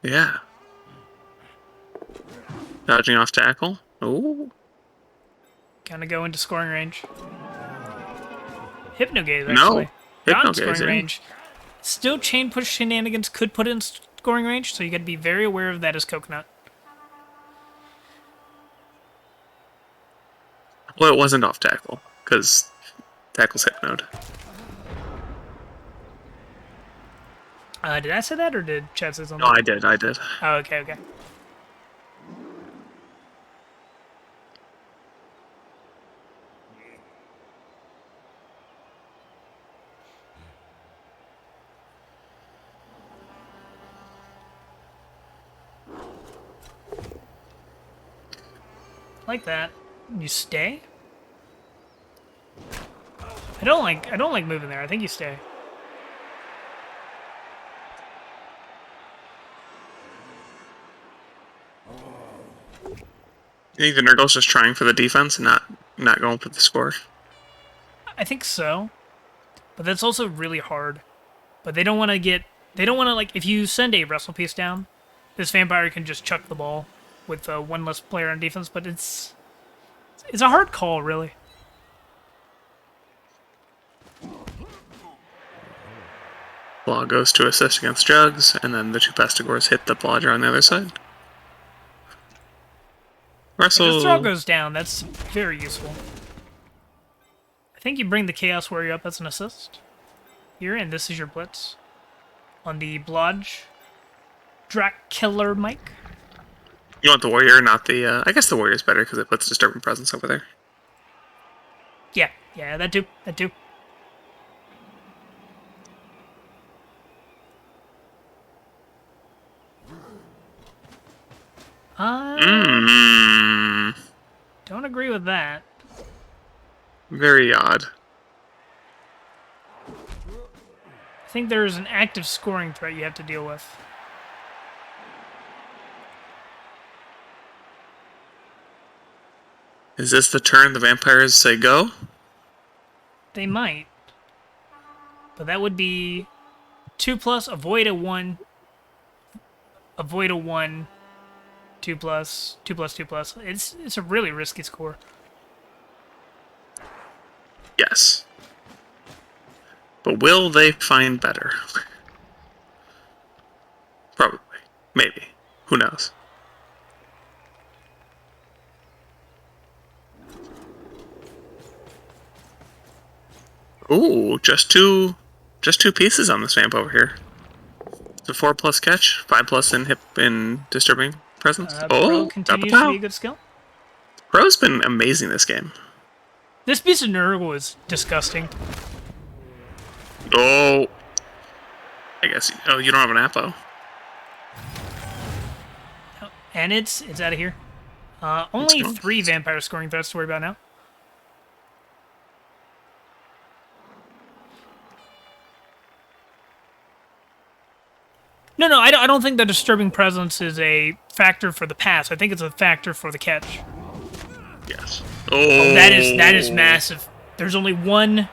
Yeah. Dodging off tackle. Oh. Kind of go into scoring range. Hypnogaze, No. actually. Not in scoring Hypnogaze, range. Still, chain push shenanigans could put it in scoring range, so you got to be very aware of that as Coconut. Well, it wasn't off tackle, because tackle's hypnoed. Did I say that, or did Chad say something? No, I did. Oh, okay. Like that. You stay? I don't like moving there. I think you stay. You think the Nurgle's just trying for the defense and not going for the score? I think so. But that's also really hard. But they don't want to like, if you send a wrestle piece down, this vampire can just chuck the ball with one less player on defense, but it's a hard call, really. Claw goes to assist against Jugs, and then the two Pestigores hit the Blodger on the other side. If Wrestle. the throw goes down, that's very useful. I think you bring the Chaos Warrior up, that's an assist. Here, and this is your blitz. On the Blodge. Dracula Mike. You want the Warrior, not the... I guess the Warrior's better because it puts Disturbing Presence over there. Yeah, that too. Don't agree with that. Very odd. I think there's an active scoring threat you have to deal with. Is this the turn the vampires say go? They might. But that would be 2+, avoid a 1. Avoid a 1. 2+, 2+. It's a really risky score. Yes. But will they find better? Probably. Maybe. Who knows? Ooh, just two pieces on this vamp over here. It's a 4+ catch, 5+ in hip in disturbing presence. Pro Got the continues to pow. be a good skill. Pro's been amazing this game. This piece of Nurgle is disgusting. Oh, I guess. Oh, you don't have an Apo. And it's out of here. Only go. 3 vampire scoring threats to worry about now. No, I don't think the disturbing presence is a factor for the pass. I think it's a factor for the catch. Yes. Oh, that is massive. There's only one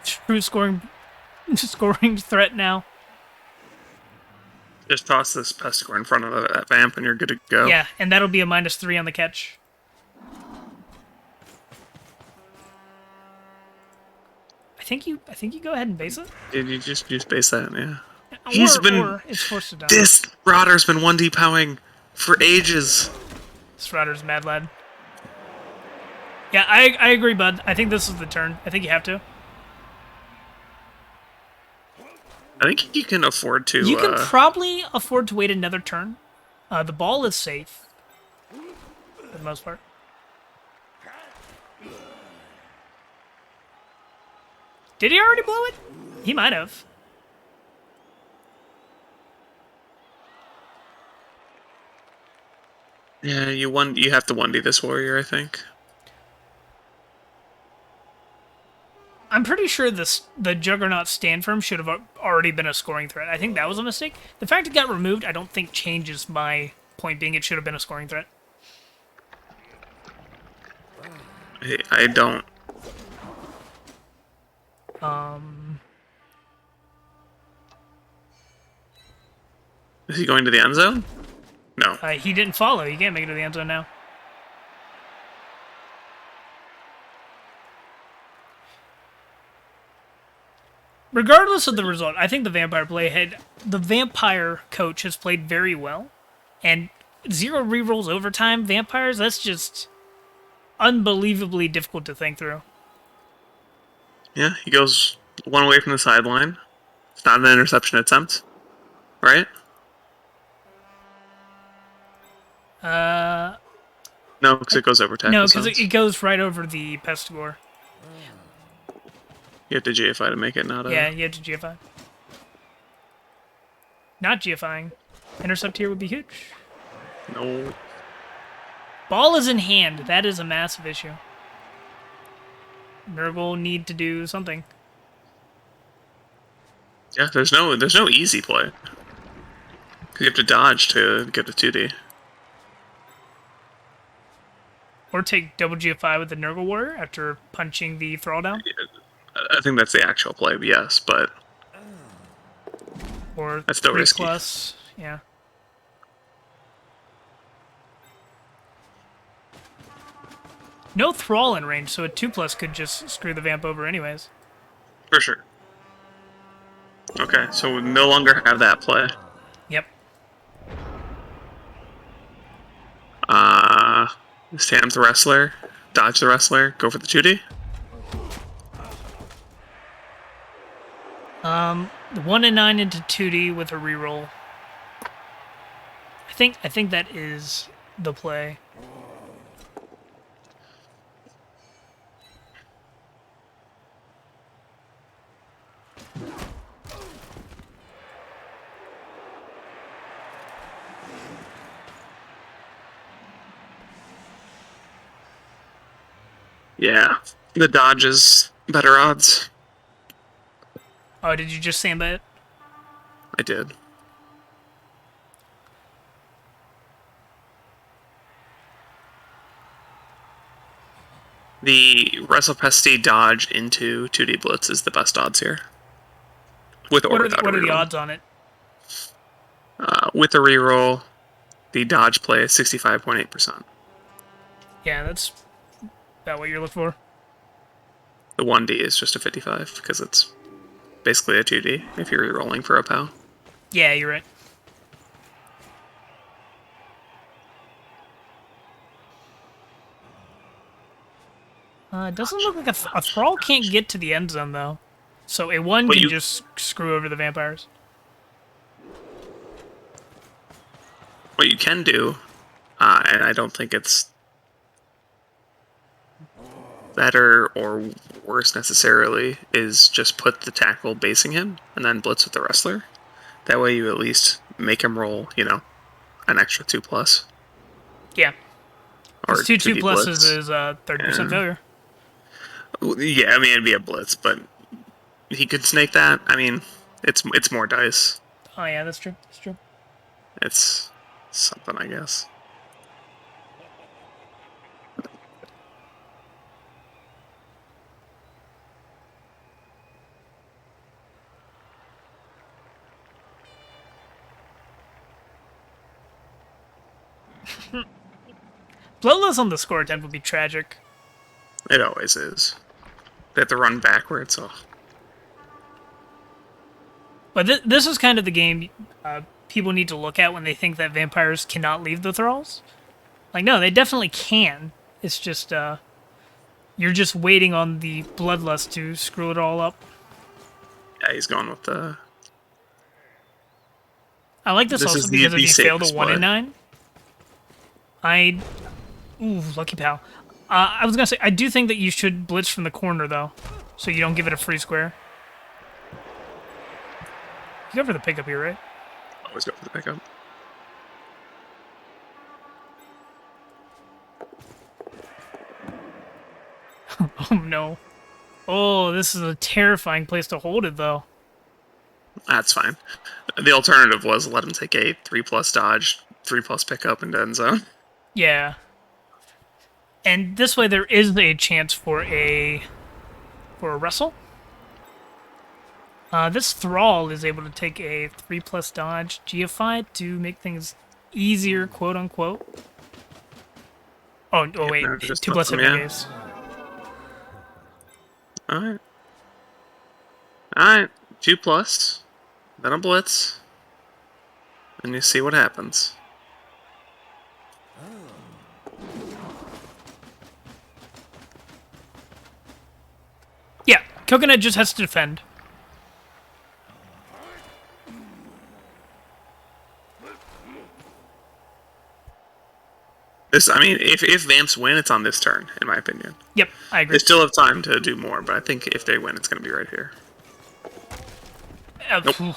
true scoring threat now. Just toss this Pestigore in front of that vamp and you're good to go. Yeah, and that'll be a -3 on the catch. I think you go ahead and base it. Did you just base that? Yeah. Or it's forced to die. This Rodder's been 1D powing for ages. This Router's mad lad. Yeah, I agree, bud. I think this is the turn. I think you have to. I think you can afford to. You can probably afford to wait another turn. The ball is safe. For the most part. Did he already blow it? He might have. Yeah, you have to 1D this warrior, I think. I'm pretty sure the Juggernaut stand firm should have already been a scoring threat. I think that was a mistake. The fact it got removed, I don't think changes my point being it should have been a scoring threat. I don't. Is he going to the end zone? No. He didn't follow. He can't make it to the end zone now. Regardless of the result, I think the vampire coach has played very well. And 0 rerolls overtime vampires, that's just unbelievably difficult to think through. Yeah, he goes one away from the sideline. It's not an interception attempt, right? No, because it goes over tackle. No, because it goes right over the Pestigore. You have to GFI to make it, not Yeah, you have to GFI. Not GFIing. Intercept here would be huge. No. Ball is in hand. That is a massive issue. Rebbl need to do something. Yeah, there's no easy play. 'Cause you have to dodge to get the 2D. Or take double GFI with the Nurgle Warrior after punching the Thrall down. I think that's the actual play, yes, but Or that's still 3 risky. plus, yeah. No Thrall in range, so a 2+ could just screw the Vamp over anyways. For sure. Okay, so we no longer have that play. Yep. Stand the wrestler, dodge the wrestler, go for the 2D. The 1 and 9 into 2D with a reroll. I think that is the play. Yeah, the dodge is better odds. Oh, did you just samba it? I did. The WrestlePesty dodge into 2D Blitz is the best odds here. With or What without are a the reroll. odds on it? With a reroll, the dodge play is 65.8%. Yeah, that's about what you're looking for. The 1D is just a 55 because it's basically a 2D if you're rerolling for a POW. Yeah, you're right. It doesn't look like a Thrall can't get to the end zone, though. So a 1 But can you- just screw over the vampires. What you can do, and I don't think it's better or worse necessarily, is just put the tackle basing him and then blitz with the wrestler. That way you at least make him roll, an extra 2+. Yeah. Or Because 2 2D 2+s blitz. is 30% failure. Yeah, I mean, it'd be a blitz, but he could snake that. I mean, it's more dice. Oh, yeah, that's true. That's true. It's something, I guess. Bloodless on the score attempt would be tragic. It always is. They have to run backwards. Oh. But this is kind of the game people need to look at when they think that vampires cannot leave the thralls. Like, no, they definitely can. It's just, you're just waiting on the bloodlust to screw it all up. Yeah, he's going with the... I like this This also is the- because if the you fail the safest 1 and play. 9, Ooh, lucky pal. I was gonna say, I do think that you should blitz from the corner, though, so you don't give it a free square. You go for the pickup here, right? Always go for the pickup. Oh, no. Oh, this is a terrifying place to hold it, though. That's fine. The alternative was let him take a 3+ dodge, 3+ pickup into end zone. Yeah. And this way there is a chance for a wrestle. This Thrall is able to take a 3+ dodge GFI to make things easier, quote unquote. Oh wait, no, just 2+ lets hit them, yeah. gaze. Alright. Alright, 2+, then a blitz, and you see what happens. Yeah, Coconut just has to defend. I mean, if Vamps win, it's on this turn, in my opinion. Yep, I agree. They still have time to do more, but I think if they win, it's going to be right here. Nope.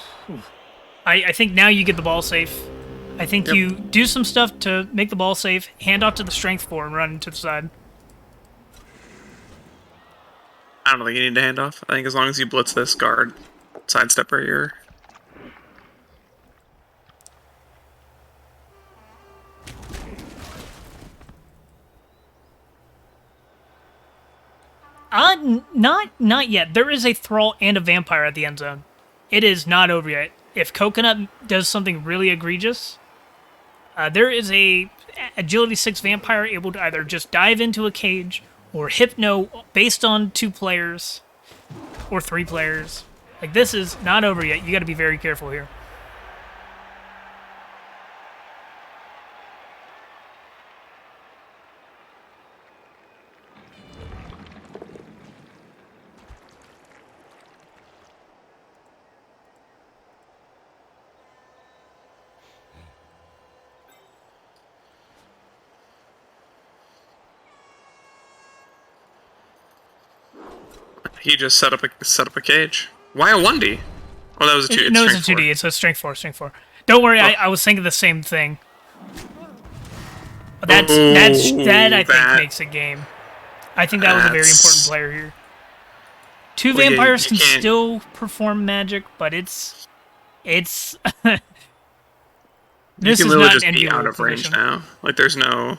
I think now you get the ball safe. I think Yep. you do some stuff to make the ball safe, hand off to the strength 4 and run to the side. I don't think you need to hand off. I think as long as you blitz this guard, sidestep right here. Not yet. There is a Thrall and a Vampire at the end zone. It is not over yet. If Coconut does something really egregious, there is a Agility 6 Vampire able to either just dive into a cage or Hypno based on 2 players or 3 players. Like, this is not over yet. You got to be very careful here. He just set up a cage. Why a 1D? Oh, that was a 2. No, it's a strength 2D. It's a strength 4. Don't worry, Oh. I was thinking the same thing. But that I think makes a game. I think that was a very important player here. 2 Well, yeah, vampires you can can't- still perform magic, but it's You this can is literally not just an be enviable out of range position. now. Like there's no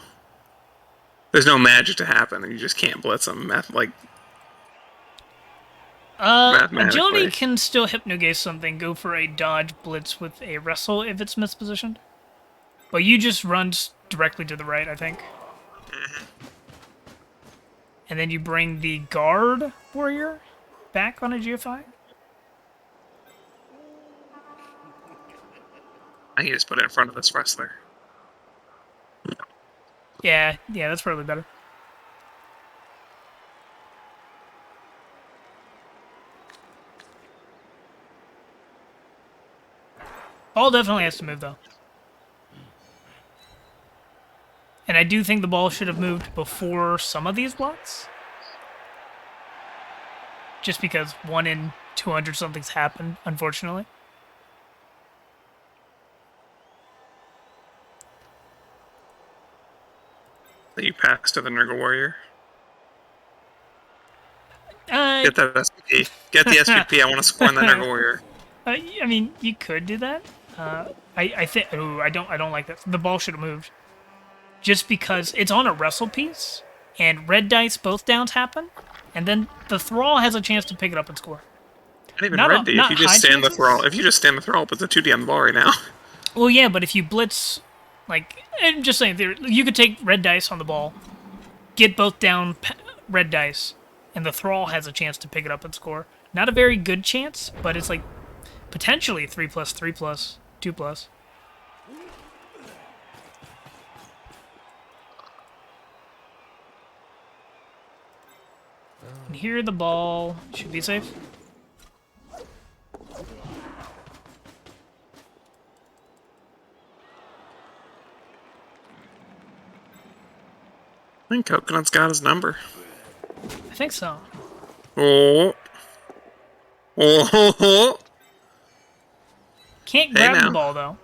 magic to happen, and you just can't blitz them. Mathematically. Agility can still hypnogaze something, go for a dodge blitz with a wrestle if it's mispositioned. But you just run directly to the right, I think. And then you bring the guard warrior back on a GFI. I can just put it in front of this wrestler. Yeah, that's probably better. Ball definitely has to move, though. And I do think the ball should have moved before some of these blocks. Just because 1 in 200 something's happened, unfortunately. That you pass to the Nurgle warrior. Uh, Get that SPP. Get the SPP. I want to score on the Nurgle warrior. I mean, you could do that. I think. Ooh, I don't like that. The ball should have moved. Just because it's on a wrestle piece, and red dice both downs happen, and then the Thrall has a chance to pick it up and score. Not even Not red D. If not you just high stand the chances? thrall, put the 2D on the ball right now. Well, yeah, but if you blitz, like, I'm just saying, you could take red dice on the ball, get both down red dice, and the Thrall has a chance to pick it up and score. Not a very good chance, but it's like potentially 3+, 3+, 2+. And here the ball should be safe. I think Coconut's got his number. I think so. Oh. Oh. Can't Hey, grab the now. ball, though.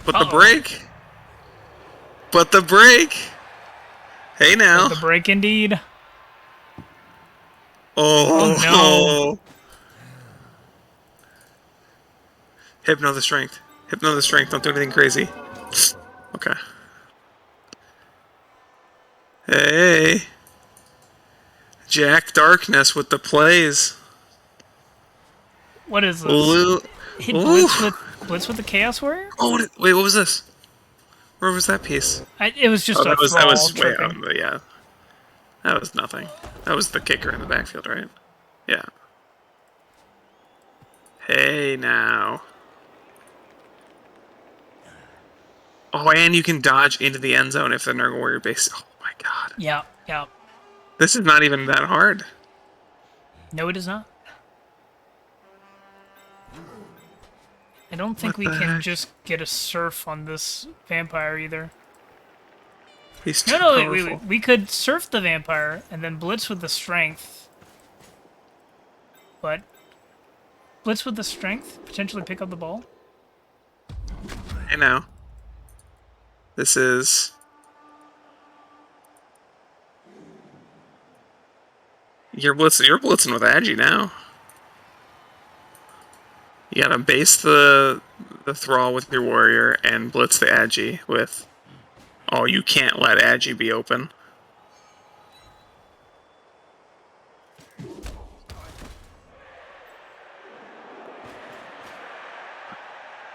But the Uh-oh. break. But the break. Hey now. The break indeed. Oh, Oh, Hypno the strength. Hypno the strength, don't do anything crazy. Okay. Hey. Jack Darkness with the plays. What is this? Hit Ooh. Blitz with the Chaos Warrior? Oh, wait, what was this? Where was that piece? It was just Oh, a that thrall was way tripping. out, but yeah. That was nothing. That was the kicker in the backfield, right? Yeah. Hey, now. Oh, and you can dodge into the end zone if the Nurgle Warrior base... Oh, my God. Yeah, yeah. This is not even that hard. No, it is not. I don't think What we the can heck? just get a surf on this vampire either. He's too No, powerful. wait. We could surf the vampire and then blitz with the strength. But blitz with the strength, potentially pick up the ball. Hey, now. This is... You're blitzing with Agi now. You gotta base the thrall with your warrior and blitz the Agi with... Oh, you can't let Agi be open.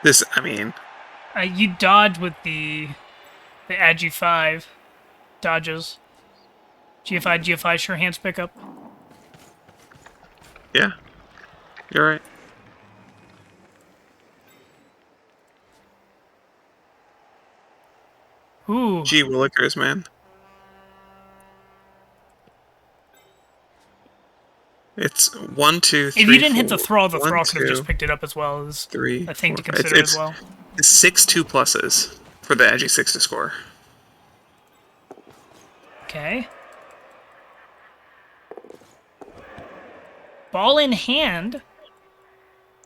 This, I mean... You dodge with the Agi 5 dodges. GFI, sure hands pick up. Yeah. You're right. Ooh. Gee willikers, man. It's 1, 2, 3, If you didn't hit the 4. thrall, the 1, thrall could have 2, just picked it up as well as 3, a thing to 4, consider as well. It's 6 2+s for the Agi 6 to score. Okay. Ball in hand.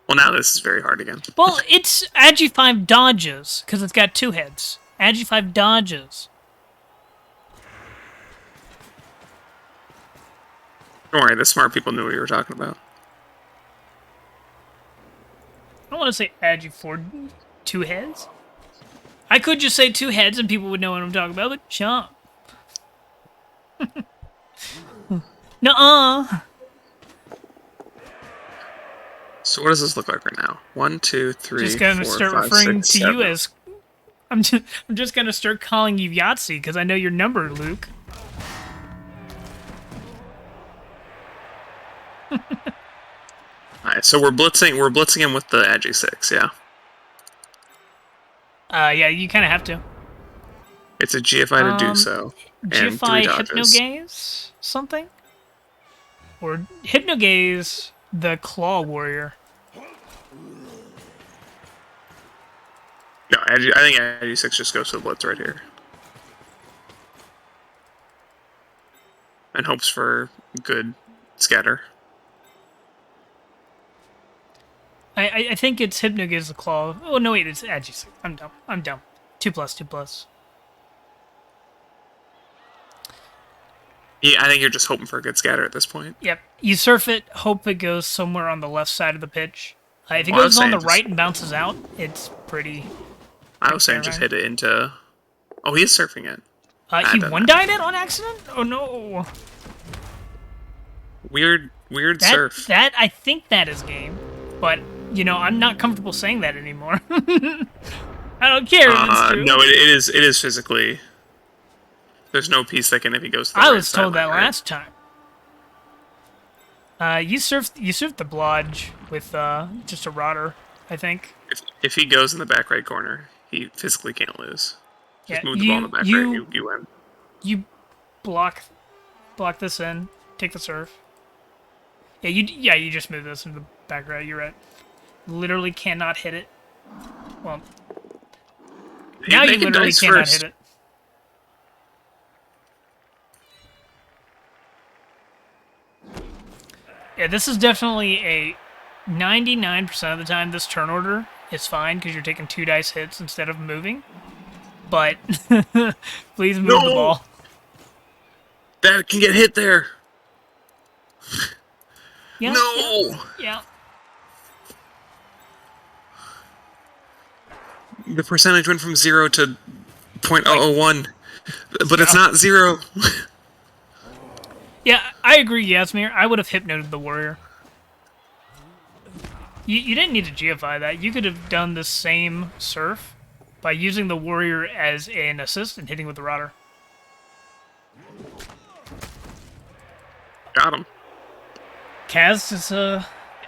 Well, now this is very hard again. Well, it's Agi 5 dodges, because it's got 2 heads. Agi 5 dodges. Don't worry, the smart people knew what you were talking about. I don't want to say Agi 4 2 heads. I could just say 2 heads and people would know what I'm talking about, but shut up. Nuh-uh. So what does this look like right now? 1, 2, 3, Just gonna 4, start 5, referring 6, to 7. you as... I'm just gonna start calling you Yahtzee, because I know your number, Luke. Alright, so we're blitzing him with the Agi 6, yeah. Yeah, you kind of have to. It's a GFI to do so. And 3 GFI dodges. Hypnogaze something? Or Hypnogaze the Claw Warrior. No, I think Agi 6 just goes to the blitz right here. And hopes for good scatter. I think it's Hypnogaze the Claw. Oh, no, wait, it's Agi. I'm dumb. 2+. Yeah, I think you're just hoping for a good scatter at this point. Yep. You surf it, hope it goes somewhere on the left side of the pitch. If it Well, I was goes on the saying right and bounces out, it's pretty... I was saying just hit it into... Oh, he is surfing it. He doesn't one-died it on accident? Oh, no. Weird surf. That, I think that is game. But, you know, I'm not comfortable saying that anymore. I don't care if it's true. No, it is physically... There's no piece that can if he goes to the I right was told that sideline, right? last time. You surfed the blodge with just a rotter, I think. If he goes in the back right corner, he physically can't lose. Just Yeah, move the ball in the back right, you win. You block this in, take the surf. Yeah, you just move this into the back right. You're right. Literally cannot hit it. Well, now you literally cannot hit it. Yeah, this is definitely a 99% of the time this turn order is fine because you're taking 2 dice hits instead of moving. But please move the ball. That can get hit there. Yeah, No. Yeah. The percentage went from 0 to 0.001, but it's not 0. Yeah, I agree, Yasmir. I would have hypnoted the warrior. You didn't need to GFI that. You could have done the same surf by using the warrior as an assist and hitting with the rotter. Got him. Kaz is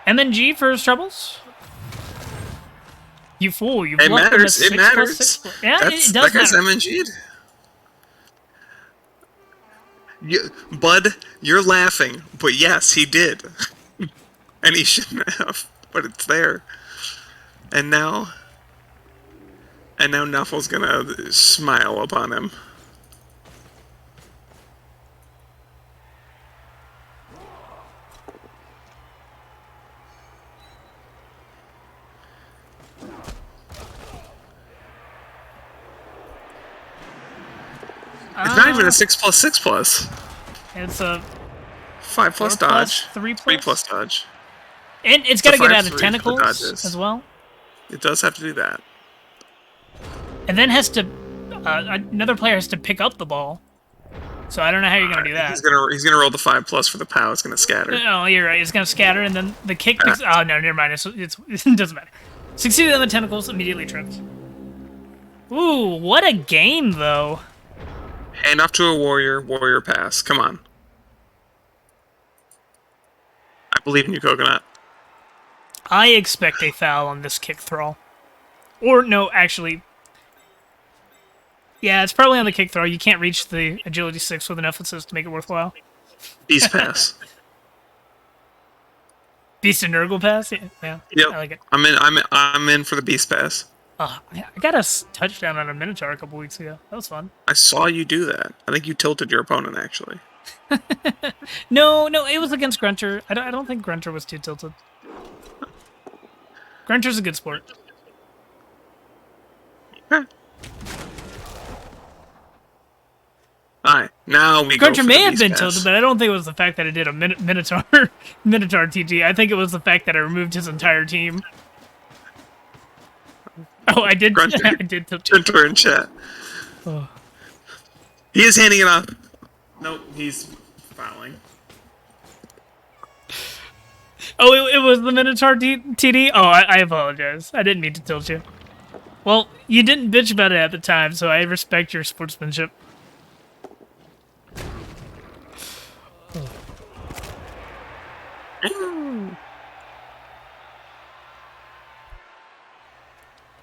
MNG for his troubles. You fool! You've It left him at matters. 6 It plus matters. 6. Yeah, it does that guy's matter. MNG'd. Bud, you're laughing, but yes, he did. And he shouldn't have, but it's there. And now Nuffle's gonna smile upon him. It's not even a 6+6+. It's a 5+ 4 dodge. 3+. 3+ dodge. And it's got to get out 5-3 of for the tentacles dodges. as well. It does have to do that. And then has to... another player has to pick up the ball. So I don't know how you're going to do that. He's gonna roll the 5+ for the POW. It's gonna scatter. Oh, you're right. It's going to scatter, and then the kick picks... Oh, no, never mind. It doesn't matter. Succeeded on the tentacles, immediately trims. Ooh, what a game, though. Hand off to a warrior. Warrior pass. Come on. I believe in you, Coconut. I expect a foul on this kick throw. Or, no, actually... Yeah, it's probably on the kick throw. You can't reach the agility 6 with enough assist to make it worthwhile. Beast pass. Beast and Nurgle pass? Yeah, Yep. I like it. I'm in for the beast pass. I got a touchdown on a Minotaur a couple weeks ago. That was fun. I saw you do that. I think you tilted your opponent, actually. No, it was against Grunter. I don't think Grunter was too tilted. Grunter's a good sport. Okay. Alright, now we Grunter go for may the have beast been pass. tilted, but I don't think it was the fact that I did a Minotaur Minotaur TT. I think it was the fact that I removed his entire team. Oh, I did. Grunter. I did tilt you. Grunter in chat. Oh. He is handing it off. Nope, he's fouling. Oh, it was the Minotaur TD? Oh, I apologize. I didn't mean to tilt you. Well, you didn't bitch about it at the time, so I respect your sportsmanship.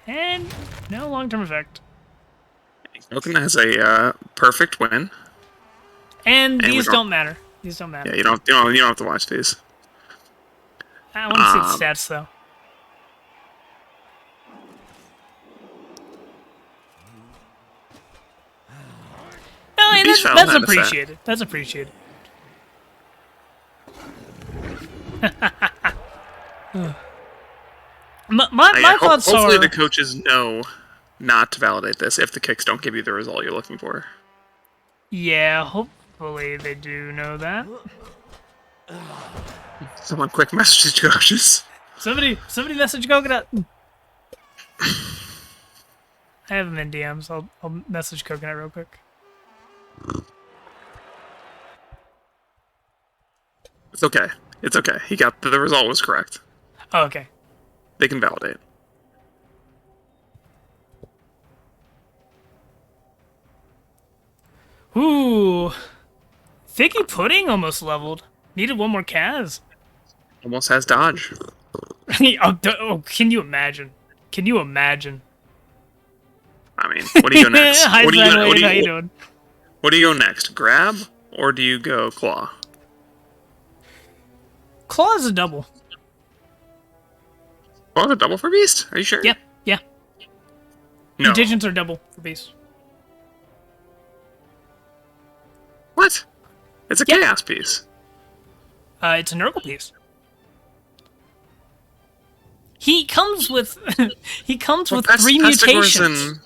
And no long-term effect. Coconut has a perfect win. And we these don't- don't matter. These don't matter. Yeah, you don't have to watch these. I want to see the stats, though. No, and Beast foul that's had a set. appreciated. That's appreciated. my thoughts hopefully are... the coaches know not to validate this if the kicks don't give you the result you're looking for. Yeah, hopefully they do know that. Someone quick message to coaches. Somebody message Coconut. I have him in DMs. I'll message Coconut real quick. It's okay. It's okay. He got the result was correct. Oh, okay. They can validate. Ooh. Figgy Pudding almost leveled. Needed one more Kaz. Almost has dodge. Oh, can you imagine? Can you imagine? I mean, what do you go next? Hi, What do you Sven, go, Wade, what do how you you, doing? what do you go next? Grab or do you go claw? Claw is a double. Oh, the double for beast? Are you sure? Yeah. No. Mutations are double for beast. What? It's a Yeah. chaos piece. It's a Nurgle piece. He comes with Well, three mutations.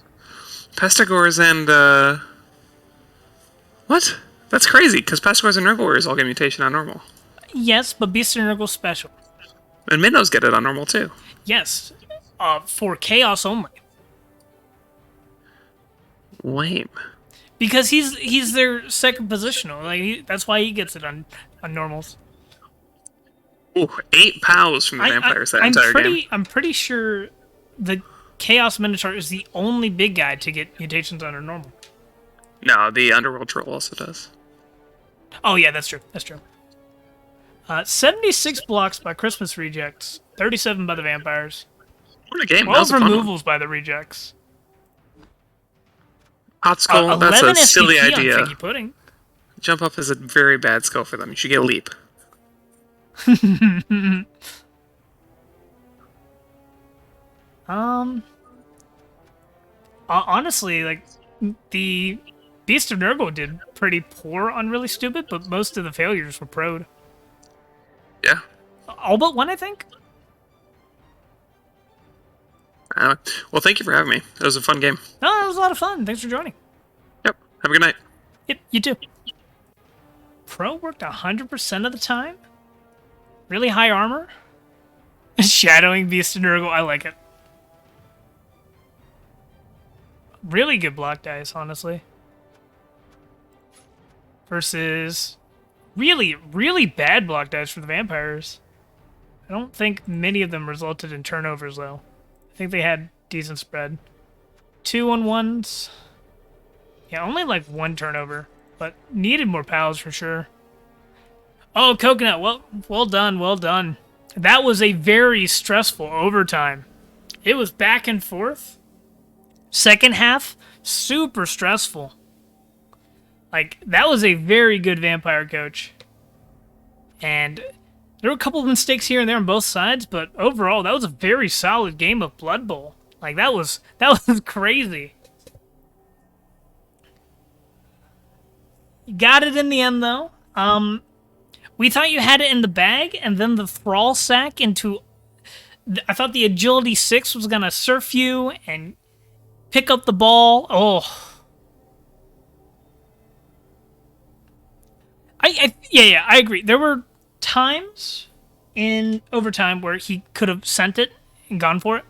Pestigores and what? That's crazy because Pestigores and Nurgle Warriors all get mutation on normal, Yes, but Beast and Nurgle special. and Minnows get it on normal too. Yes, for chaos only. Lame. Because he's their second positional. Like that's why he gets it on normals. Ooh, 8 POWs from the vampires that entire game. I'm pretty sure the Chaos Minotaur is the only big guy to get mutations under normal. No, the Underworld Troll also does. Oh yeah, that's true. That's true. 76 blocks by Christmas rejects, 37 by the vampires. What a game! 12 removals by the rejects. Hot skull. That's a silly SPP idea. On Figgy Pudding. Jump up is a very bad skill for them. You should get leap. Honestly, like the Beast of Nurgle did pretty poor on Really Stupid, but most of the failures were pro'd. Yeah. All but one, I think. Well, thank you for having me. It was a fun game. No, it was a lot of fun. Thanks for joining. Yep. Have a good night. Yep, you too. Pro worked 100% of the time. Really high armor. Shadowing Beast of Nurgle, I like it. Really good block dice, honestly. Versus really, really bad block dice for the vampires. I don't think many of them resulted in turnovers, though. I think they had decent spread. 2-on-1s. Yeah, only like 1 turnover, but needed more pals for sure. Oh, Coconut, well done, well done. That was a very stressful overtime. It was back and forth. Second half, super stressful. Like, that was a very good vampire coach. And there were a couple of mistakes here and there on both sides, but overall, that was a very solid game of Blood Bowl. Like, that was crazy. You got it in the end, though. We thought you had it in the bag, and then the Thrall sack into... I thought the Agility 6 was going to surf you and pick up the ball. Oh. Yeah, I agree. There were times in overtime where he could have sent it and gone for it.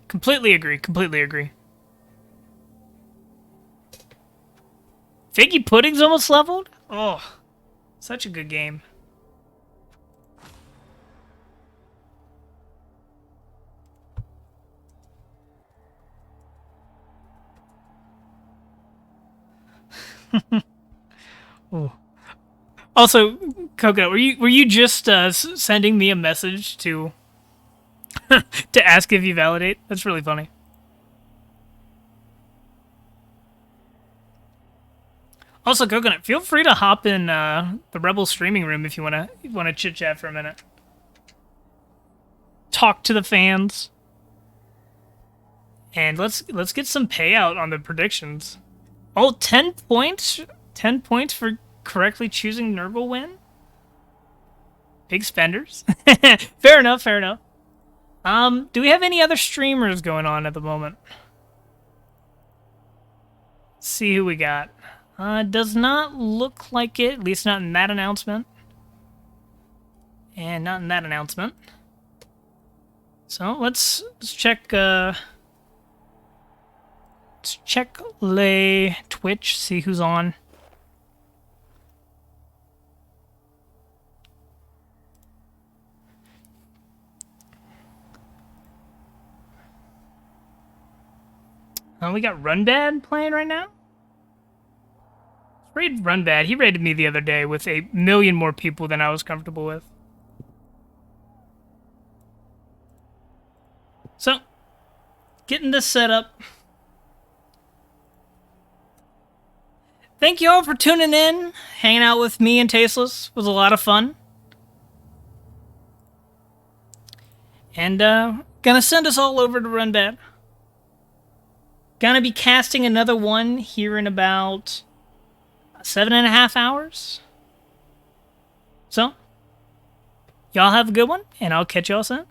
Completely agree. Figgy Pudding's almost leveled? Oh, such a good game. Oh. Also, Coconut, were you just sending me a message to to ask if you validate? That's really funny. Also, Coconut, feel free to hop in the Rebbl streaming room if you wanna chit chat for a minute. Talk to the fans, and let's get some payout on the predictions. Oh, 10 points? 10 points for correctly choosing Nurgle win? Big spenders. Fair enough. Do we have any other streamers going on at the moment? Let's see who we got. Does not look like it, at least not in that announcement. And not in that announcement. So let's check let's check Twitch, see who's on. We got Runbad playing right now. Raid Runbad. He raided me the other day with 1 million more people than I was comfortable with. So, getting this set up. Thank you all for tuning in, hanging out with me and Tasteless. It was a lot of fun. And gonna send us all over to Runbad. Gonna be casting another one here in about 7.5 hours. So, y'all have a good one, and I'll catch y'all soon.